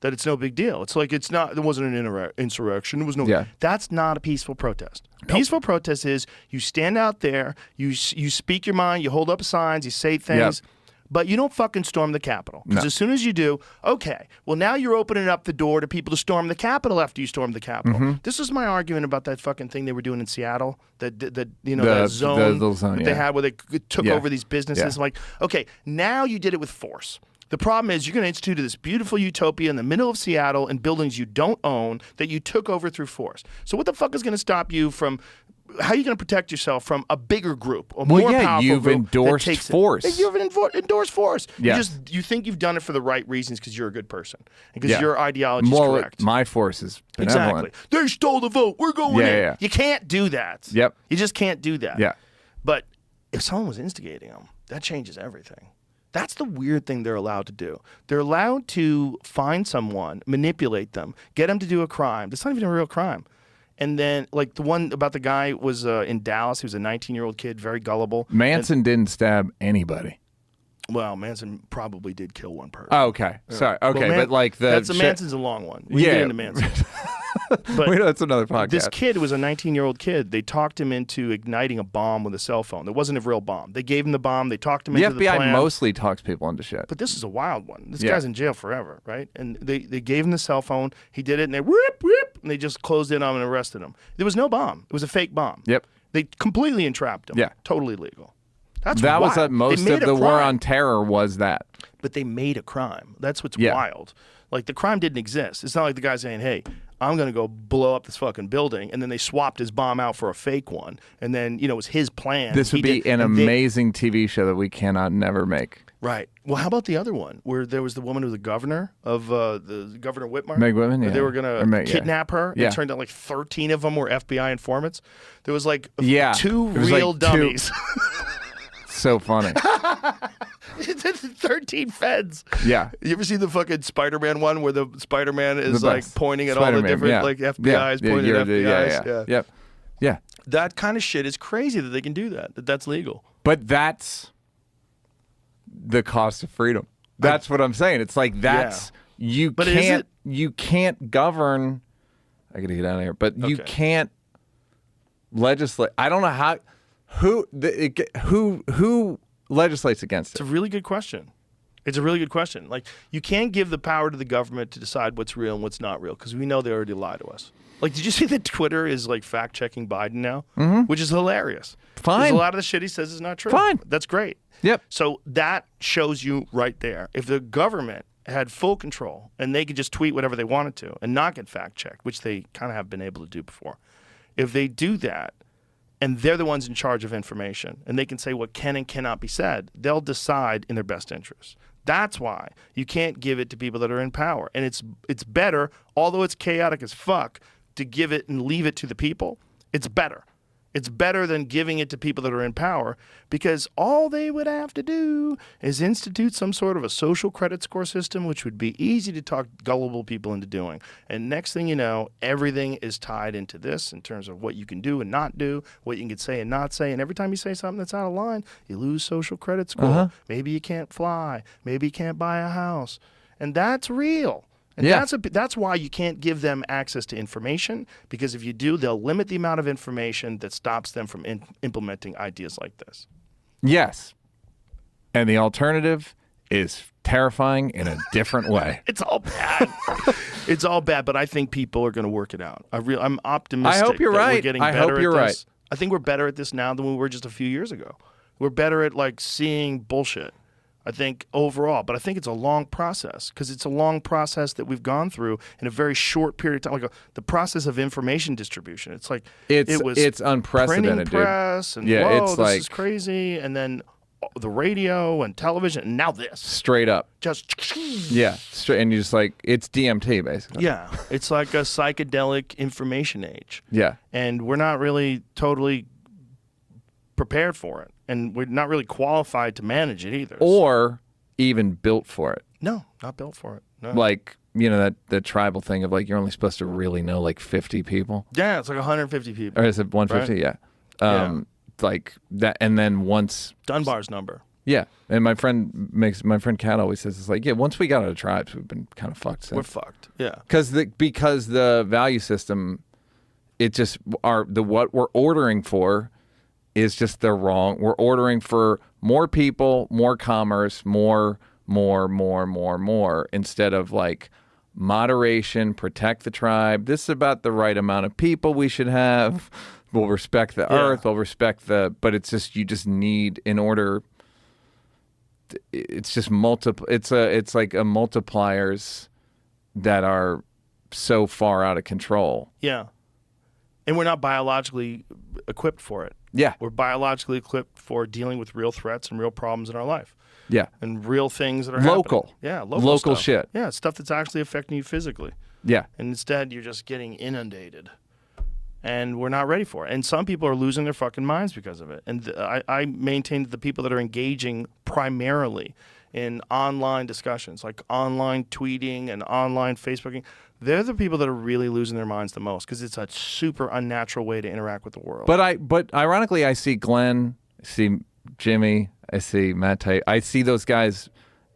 That it's no big deal. It's like there wasn't an insurrection. It was no. Yeah. That's not a peaceful protest. Peaceful protest is you stand out there, you speak your mind, you hold up signs, you say things. Yep. But you don't fucking storm the Capitol. Because as soon as you do, okay, well, now you're opening up the door to people to storm the Capitol after you storm the Capitol. Mm-hmm. This is my argument about that fucking thing they were doing in Seattle, that zone that they had where they took over these businesses. I'm like, okay, now you did it with force. The problem is you're going to institute this beautiful utopia in the middle of Seattle in buildings you don't own that you took over through force. So what the fuck is going to stop you from... How are you going to protect yourself from a bigger group, a more powerful you've group endorsed that takes force. You've endorsed force. Yes. You think you've done it for the right reasons because you're a good person and because your ideology is correct. My force is benevolent. Exactly. They stole the vote. We're going in. Yeah. You can't do that. Yep. You just can't do that. Yeah. But if someone was instigating them, that changes everything. That's the weird thing they're allowed to do. They're allowed to find someone, manipulate them, get them to do a crime. That's not even a real crime. And then, like the one about the guy was in Dallas. He was a 19-year-old kid, very gullible. Manson didn't stab anybody. Well, Manson probably did kill one person. Oh, okay. Sorry. Okay, but like Manson's a long one. We get into Manson. But that's another podcast. This kid was a 19-year-old kid. They talked him into igniting a bomb with a cell phone. There wasn't a real bomb. They gave him the bomb. They talked him into the plan. The FBI mostly talks people into shit. But this is a wild one. This guy's in jail forever, right? And they gave him the cell phone. He did it, and they whoop, whoop, and they just closed in on him and arrested him. There was no bomb. It was a fake bomb. Yep. They completely entrapped him. Yeah. Totally legal. That was most of the war on terror was that. But they made a crime. That's what's wild. Like, the crime didn't exist. It's not like the guy saying, hey, I'm going to go blow up this fucking building, and then they swapped his bomb out for a fake one, and then, it was his plan. This would be an amazing TV show that we cannot never make. Right. Well, how about the other one, where there was the woman who was the governor of the Governor Whitmer? Meg Whitman, yeah. They were going to kidnap her. Yeah. It turned out like 13 of them were FBI informants. There was like two was real like dummies. So funny. 13 feds. Yeah. You ever see the fucking Spider-Man one where the Spider-Man is like pointing at Spider-Man, all the different like FBIs, pointing at FBIs? Yeah. Yep. Yeah. That kind of shit is crazy that they can do that. That's legal. But that's the cost of freedom. That's what I'm saying. It's like you can't govern. I gotta get out of here. But you can't legislate. I don't know who legislates against it. It's a really good question. Like, you can't give the power to the government to decide what's real and what's not real, because we know they already lie to us. Like, did you see that Twitter is like fact checking Biden now? Mm-hmm. Which is hilarious. Fine. Because a lot of the shit he says is not true. Fine. That's great. Yep. So that shows you right there. If the government had full control and they could just tweet whatever they wanted to and not get fact checked, which they kind of have been able to do before, if they do that, and they're the ones in charge of information, and they can say what can and cannot be said, they'll decide in their best interest. That's why you can't give it to people that are in power. And it's better, although it's chaotic as fuck, to give it and leave it to the people. It's better. It's better than giving it to people that are in power, because all they would have to do is institute some sort of a social credit score system, which would be easy to talk gullible people into doing. And next thing you know, everything is tied into this in terms of what you can do and not do, what you can say and not say. And every time you say something that's out of line, you lose social credit score. Uh-huh. Maybe you can't fly. Maybe you can't buy a house. And that's real. And that's why you can't give them access to information, because if you do, they'll limit the amount of information that stops them from implementing ideas like this. Yes. And the alternative is terrifying in a different way. It's all bad. It's all bad, but I think people are going to work it out. I'm optimistic. I hope you're right. We're getting I better hope you're at this. right. I think we're better at this now than we were just a few years ago. We're better at like seeing bullshit, I think, overall. But I think it's a long process, because it's a long process that we've gone through in a very short period of time. Like the process of information distribution. It's like it's unprecedented, printing press, and it's this is crazy. And then the radio and television, and now this. Straight up. Just straight, and you just like, it's DMT basically. Yeah, it's like a psychedelic information age. Yeah, and we're not really totally prepared for it. And we're not really qualified to manage it either. Or even built for it. No, not built for it. No. Like, that tribal thing of like, you're only supposed to really know like 50 people. Yeah, it's like 150 people. Or is it 150? Right? Yeah. Like that. And then once Dunbar's number. Yeah. And my friend Kat always says, it's like, once we got out of tribes, we've been kind of fucked since. We're fucked. Yeah. Because the value system, it just what we're ordering for is just the wrong. We're ordering for more people, more commerce, more, instead of like moderation, protect the tribe. This is about the right amount of people we should have. We'll respect the earth. We'll respect but it's just, you just need, in order, it's just it's like a multipliers that are so far out of control. Yeah. And we're not biologically equipped for it. Yeah. We're biologically equipped for dealing with real threats and real problems in our life. Yeah. And real things that are local. happening. Yeah, local stuff. Shit. Yeah, stuff that's actually affecting you physically. Yeah. And instead, you're just getting inundated. And we're not ready for it. And some people are losing their fucking minds because of it. And I maintain that the people that are engaging primarily in online discussions, like online tweeting and online Facebooking, they're the people that are really losing their minds the most, because it's a super unnatural way to interact with the world. But ironically, I see Glenn, I see Jimmy, I see Matt Tate. I see those guys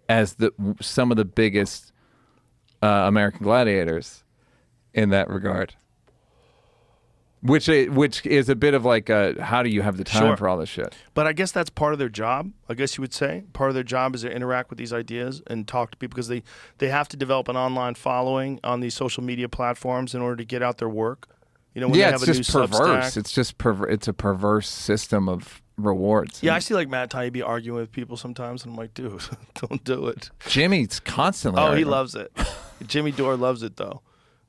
as some of the biggest American gladiators in that regard. Which is a bit of like how do you have the time for all this shit? But I guess that's part of their job. I guess you would say part of their job is to interact with these ideas and talk to people because they have to develop an online following on these social media platforms in order to get out their work. You know, when they have it's a just new perverse. Substack. It's just it's a perverse system of rewards. Yeah, I see like Matt Taibbi arguing with people sometimes, and I'm like, dude, don't do it. Jimmy's constantly. Oh, he loves it. Jimmy Dore loves it though.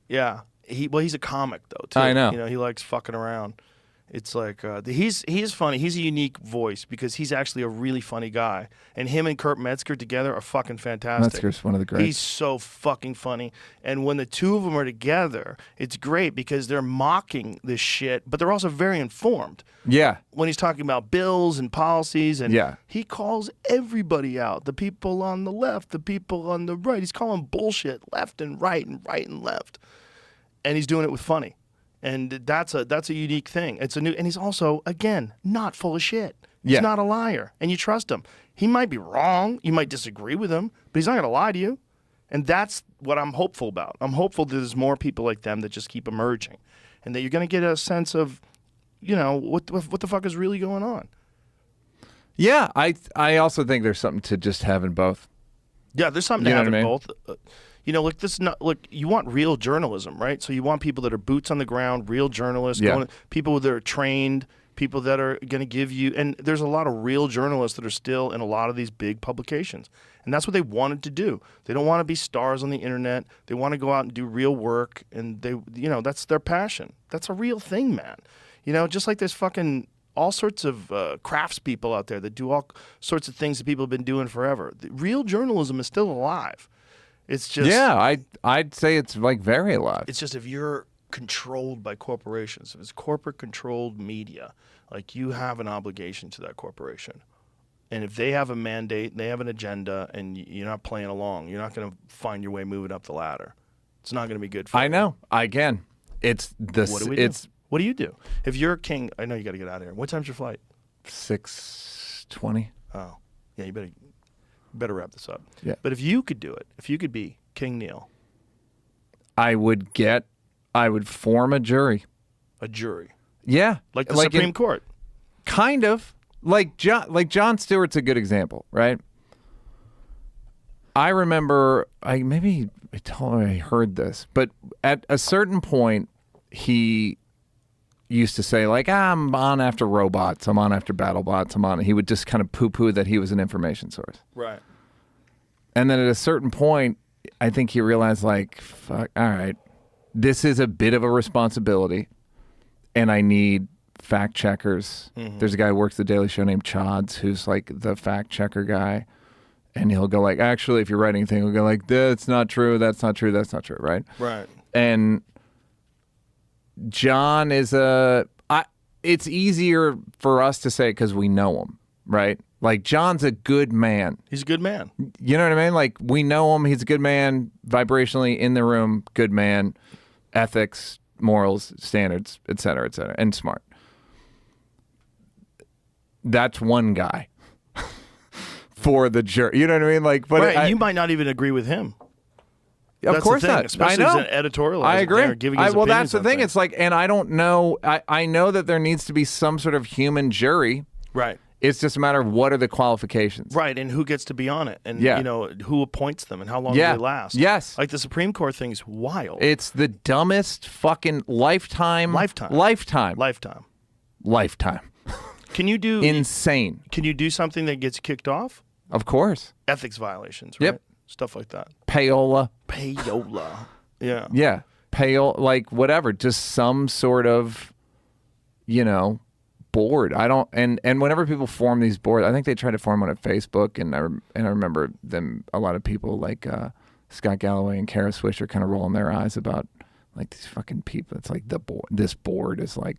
Yeah. He's a comic though too. I know. You know, he likes fucking around. It's like he's funny. He's a unique voice because he's actually a really funny guy. And him and Kurt Metzger together are fucking fantastic. Metzger's one of the greats. He's so fucking funny. And when the two of them are together, it's great because they're mocking this shit, but they're also very informed. Yeah. When he's talking about bills and policies, and Yeah. he calls everybody out. The people on the left, the people on the right. He's calling bullshit left and right and left. And he's doing it with funny, and that's a unique thing. And he's also again not full of shit. He's not a liar, and you trust him. He might be wrong, you might disagree with him, but he's not going to lie to you. And that's what I'm hopeful about. I'm hopeful that there's more people like them that just keep emerging, and that you're going to get a sense of, you know, what the fuck is really going on. Yeah, I also think there's something to just having both. Yeah, there's something to having both. You know, you want real journalism, right? So you want people that are boots on the ground, real journalists, people that are trained, people that are going to give you, and there's a lot of real journalists that are still in a lot of these big publications. And that's what they wanted to do. They don't want to be stars on the internet. They want to go out and do real work, and that's their passion. That's a real thing, man. You know, just like there's fucking all sorts of craftspeople out there that do all sorts of things that people have been doing forever. The real journalism is still alive. It's just I'd say it's like very alive. It's just if you're controlled by corporations, if it's corporate controlled media, like you have an obligation to that corporation. And if they have a mandate, they have an agenda, and you're not playing along, you're not going to find your way moving up the ladder. It's not going to be good for you. I know. Again, it's the What do you do? If you're a king, I know you got to get out of here. What time's your flight? 6:20. Oh, yeah, you better wrap this up. Yeah. But if you could do it, if you could be King Neal. I would form a jury. A jury? Yeah. Like the Supreme Court? Kind of. Like Jon Stewart's a good example, right? I remember, I heard this, but at a certain point, he used to say, like, I'm on after robots, I'm on after BattleBots, he would just kind of poo-poo that he was an information source. Right. And then at a certain point, I think he realized, like, fuck, all right, this is a bit of a responsibility, and I need fact checkers. Mm-hmm. There's a guy who works at the Daily Show named Chods, who's like the fact checker guy, and he'll go like, actually, if you're writing anything, he'll go like, that's not true, that's not true, that's not true, right? Right. And John is it's easier for us to say because we know him, right? Like, John's a good man. He's a good man. You know what I mean? Like, we know him. He's a good man, vibrationally in the room, good man, ethics, morals, standards, et cetera, and smart. That's one guy for the jury. You know what I mean? Like, but right, you might not even agree with him. Of course not. Especially I know. as an editorial. I agree. Giving his well, that's the thing. things. It's like, and I don't know. I know that there needs to be some sort of human jury. Right. It's just a matter of what are the qualifications. Right, and who gets to be on it, and who appoints them, and how long do they last. Yes. Like the Supreme Court thing's wild. It's the dumbest fucking lifetime. Can you do insane? Can you do something that gets kicked off? Of course. Ethics violations, right? Yep. Stuff like that. Payola. Yeah. Yeah. Like whatever. Just some sort of, board. I don't, and whenever people form these boards, I think they try to form one at Facebook, and I remember them, a lot of people like Scott Galloway and Kara Swisher kind of rolling their eyes about like these fucking people. It's like this board is like,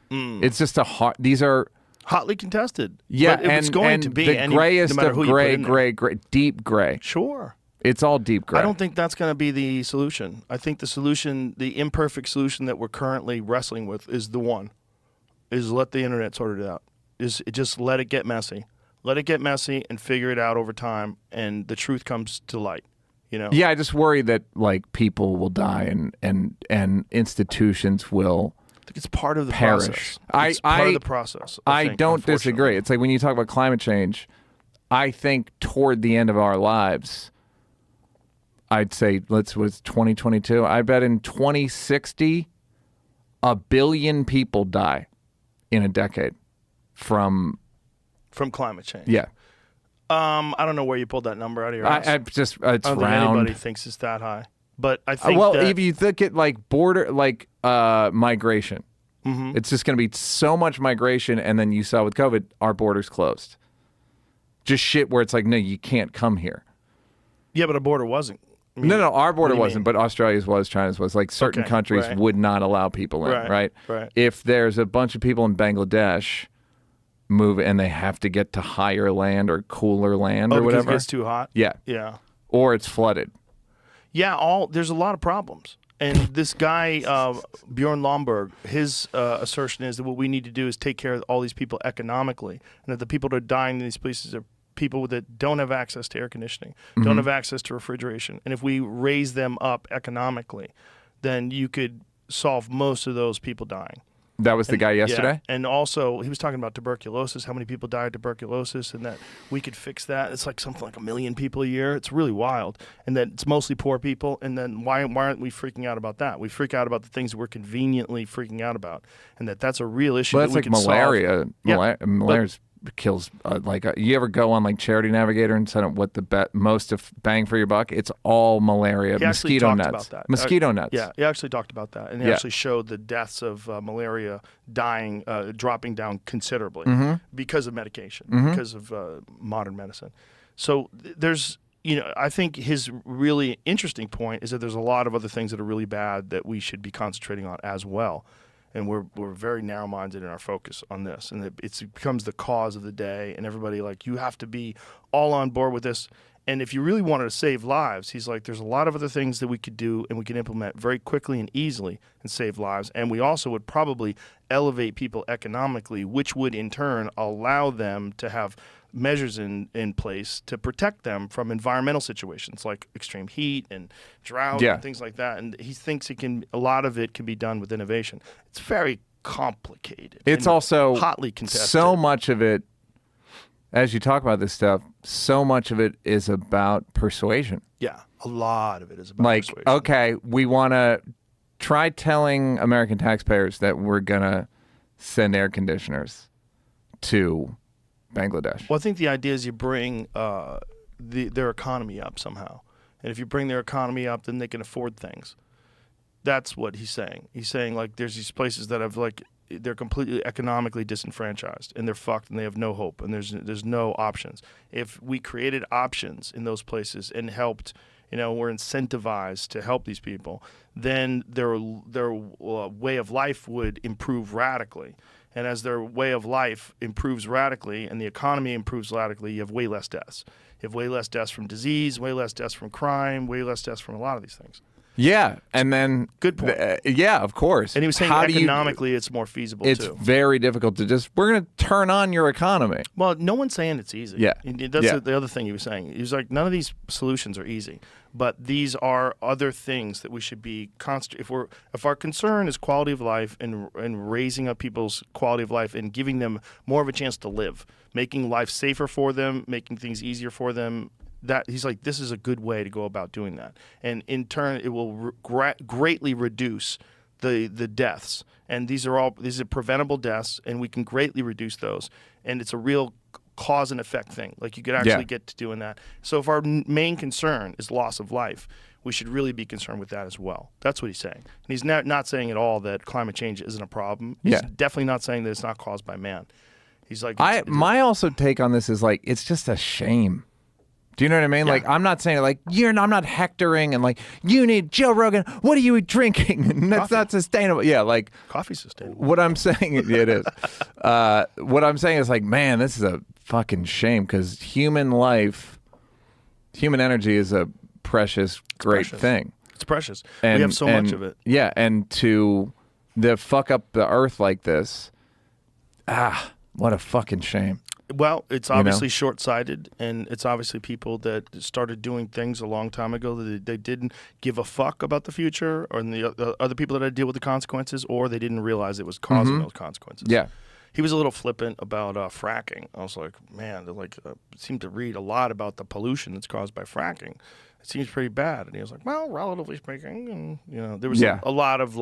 it's just these are hotly contested. Yeah, but it's going to be the grayest no matter of who gray, deep gray. Sure. It's all deep gray. I don't think that's going to be the solution. I think the solution, the imperfect solution that we're currently wrestling with, is the one. Is let the internet sort it out. Just let it get messy. Let it get messy and figure it out over time, and the truth comes to light. Yeah, I just worry that like people will die and institutions will think it's part of the perish. process. It's part of the process. I think, don't disagree. It's like when you talk about climate change, I think toward the end of our lives, I'd say, was 2022? I bet in 2060, 1 billion people die in a decade from climate change. Yeah. I don't know where you pulled that number out of your ass. It's I don't think round. anybody thinks it's that high. But I think if you look at like migration, it's just going to be so much migration, and then you saw with COVID, our borders closed. Just shit where it's like, no, you can't come here. Yeah, but our border wasn't. No, our border wasn't, but Australia's was, China's was. Like certain countries would not allow people in, right? If there's a bunch of people in Bangladesh move and they have to get to higher land or cooler land or whatever. Because it gets too hot? Yeah. Yeah. Or it's flooded. Yeah, there's a lot of problems. And this guy, Bjorn Lomborg, his assertion is that what we need to do is take care of all these people economically, and that the people that are dying in these places are people that don't have access to air conditioning, don't have access to refrigeration. And if we raise them up economically, then you could solve most of those people dying. That was the guy yesterday? Yeah. And also, he was talking about tuberculosis, how many people die of tuberculosis, and that we could fix that. It's like something like 1 million people a year. It's really wild. And that it's mostly poor people. And then why aren't we freaking out about that? We freak out about the things that we're conveniently freaking out about. And that's a real issue that we can malaria. solve. Yeah. Malaria kills, you ever go on like Charity Navigator and set up what the most of bang for your buck? It's all malaria. Mosquito nets. About that. Mosquito nets. Yeah, he actually talked about that. And he actually showed the deaths of malaria dying, dropping down considerably because of medication, because of modern medicine. So there's, I think his really interesting point is that there's a lot of other things that are really bad that we should be concentrating on as well. And we're very narrow-minded in our focus on this. And it becomes the cause of the day. And everybody, you have to be all on board with this. And if you really wanted to save lives, he's like, there's a lot of other things that we could do and we can implement very quickly and easily and save lives. And we also would probably elevate people economically, which would in turn allow them to have measures in place to protect them from environmental situations like extreme heat and drought and things like that. And he thinks a lot of it can be done with innovation. It's very complicated. It's also hotly contested. So much of it, as you talk about this stuff, so much of it is about persuasion. Yeah, a lot of it is about persuasion. Okay, we want to try telling American taxpayers that we're going to send air conditioners to Bangladesh. Well, I think the idea is you bring their economy up somehow. And if you bring their economy up, then they can afford things. That's what he's saying. He's saying, there's these places that have, they're completely economically disenfranchised, and they're fucked, and they have no hope, and there's no options. If we created options in those places and helped, we're incentivized to help these people, then their way of life would improve radically. And as their way of life improves radically and the economy improves radically, you have way less deaths. You have way less deaths from disease, way less deaths from crime, way less deaths from a lot of these things. Yeah, and then good point. Yeah, of course. And he was saying economically it's more feasible it's very difficult to we're going to turn on your economy. Well, no one's saying it's easy. Yeah. That's the other thing he was saying. He was like, none of these solutions are easy, but these are other things that we should be if our concern is quality of life and raising up people's quality of life and giving them more of a chance to live, making life safer for them, making things easier for them, that he's like, this is a good way to go about doing that. And in turn, it will greatly reduce the deaths. And these are preventable deaths, and we can greatly reduce those. And it's a real cause and effect thing. You could actually get to doing that. So if our main concern is loss of life, we should really be concerned with that as well. That's what he's saying. And he's not saying at all that climate change isn't a problem. He's definitely not saying that it's not caused by man. He's like, my also take on this is it's just a shame. Do you know what I mean? Yeah. I'm not saying I'm not hectoring and you need Joe Rogan. What are you drinking? And that's not sustainable. Yeah, coffee's sustainable. What I'm saying, it is. What I'm saying is man, this is a fucking shame because human energy is a precious, great thing. It's precious. We have so much of it. Yeah, and to fuck up the earth like this, what a fucking shame. Well, it's obviously short-sighted, and it's obviously people that started doing things a long time ago that they didn't give a fuck about the future, or the other people that had to deal with the consequences, or they didn't realize it was causing those consequences. Yeah. He was a little flippant about fracking. I was like, man, they seem to read a lot about the pollution that's caused by fracking. It seems pretty bad. And he was like, well, relatively speaking, and there was a lot of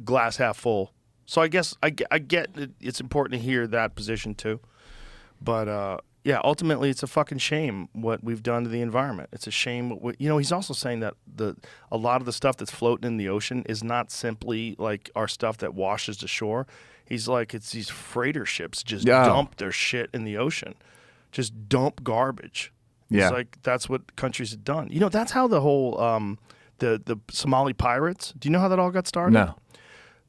glass half full. So I guess I get that it's important to hear that position too. But ultimately it's a fucking shame what we've done to the environment. It's a shame. He's also saying that a lot of the stuff that's floating in the ocean is not simply like our stuff that washes to shore. He's like, it's these freighter ships just dump their shit in the ocean, just dump garbage. Yeah. It's like that's what countries have done. That's how the whole the Somali pirates. Do you know how that all got started? No.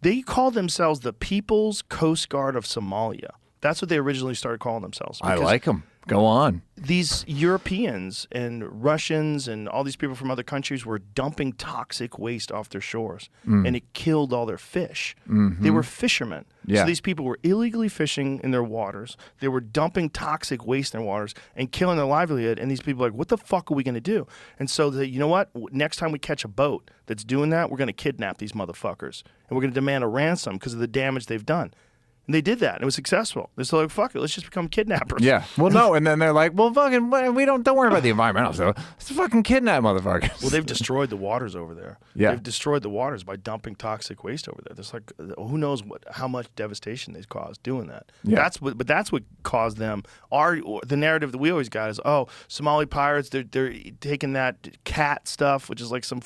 They call themselves the People's Coast Guard of Somalia. That's what they originally started calling themselves. I like them. Go on. These Europeans and Russians and all these people from other countries were dumping toxic waste off their shores, and it killed all their fish. They were fishermen. Yeah. So these people were illegally fishing in their waters. They were dumping toxic waste in their waters and killing their livelihood. And these people are like, what the fuck are we going to do? And so, you know what? Next time we catch a boat that's doing that, we're going to kidnap these motherfuckers. And we're going to demand a ransom because of the damage they've done. And they did that, and it was successful. They're still like, fuck it, let's just become kidnappers. Yeah. Well, no, and then they're like, well, fucking, we don't worry about the environmental stuff. Let's fucking kidnap motherfuckers. Well, they've destroyed the waters over there. Yeah. They've destroyed the waters by dumping toxic waste over there. There's who knows how much devastation they've caused doing that. Yeah. That's what caused them. The narrative that we always got is, Somali pirates, they're taking that cat stuff, which is like some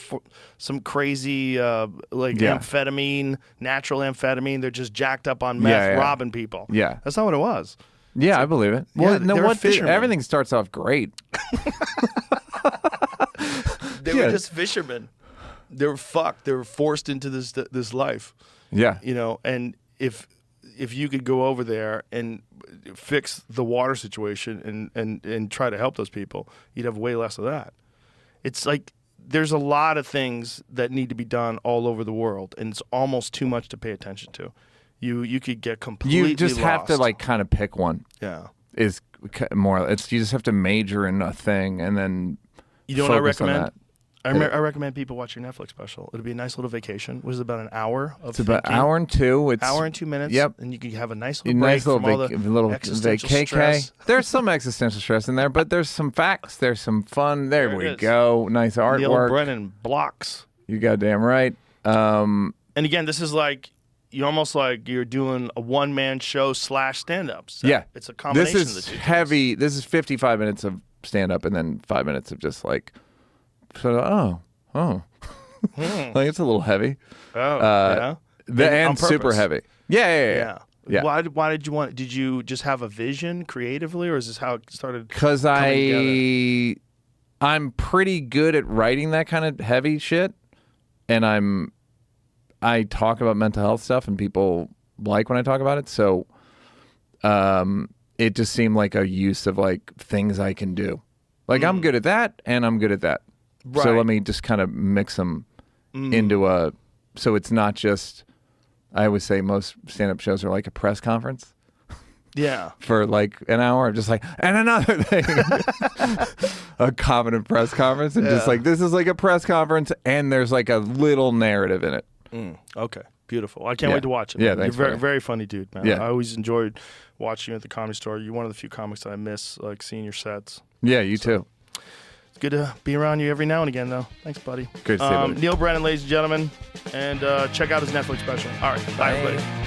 crazy amphetamine, natural amphetamine. They're just jacked up on meth. Robbing people. Yeah. That's not what it was. Yeah, I believe it. Well, they're fishermen. Everything starts off great. They were just fishermen. They were fucked. They were forced into this life. Yeah. And if you could go over there and fix the water situation and try to help those people, you'd have way less of that. It's like there's a lot of things that need to be done all over the world, and it's almost too much to pay attention to. You could get completely You just have lost. to kind of pick one. Yeah. Is more. You just have to major in a thing and then. You know what I focus on recommend? that. I recommend people watch your Netflix special. It'll be a nice little vacation. What is it, about an hour of It's about thinking? hour and 2. It's Hour and 2 minutes. Yep. And you can have a nice little break from all the existential vacay. stress. There's some existential stress in there, but there's some facts. There's some fun. There There it we is. go. Nice artwork. Neal Brennan blocks. You goddamn right. And again, this is you're doing a one-man show / stand-up. So yeah. it's a combination This of the is two heavy. This is 55 minutes of stand-up and then 5 minutes of just like it's a little heavy. Oh, yeah. And super heavy. Yeah. Why did you want? Did you just have a vision creatively, or is this how it started? Because coming together? I'm pretty good at writing that kind of heavy shit, and I talk about mental health stuff, and people like when I talk about it. So, it just seemed like a use of things I can do. I'm good at that, and I'm good at that. Right. So let me just kind of mix them into so it's not just. I always say most stand-up shows are like a press conference. Yeah. For an hour, just and another thing. A common press conference. And just this is like a press conference, and there's a little narrative in it. Okay. Beautiful. I can't wait to watch it. Yeah, man. thanks, You're very, man. very funny dude, man. Yeah. I always enjoyed watching you at the Comedy Store. You're one of the few comics that I miss, seeing your sets. Yeah, you too. It's good to be around you every now and again, though. Thanks, buddy. Good to see you, buddy. Neal Brennan, ladies and gentlemen. And check out his Netflix special. All right. Bye everybody.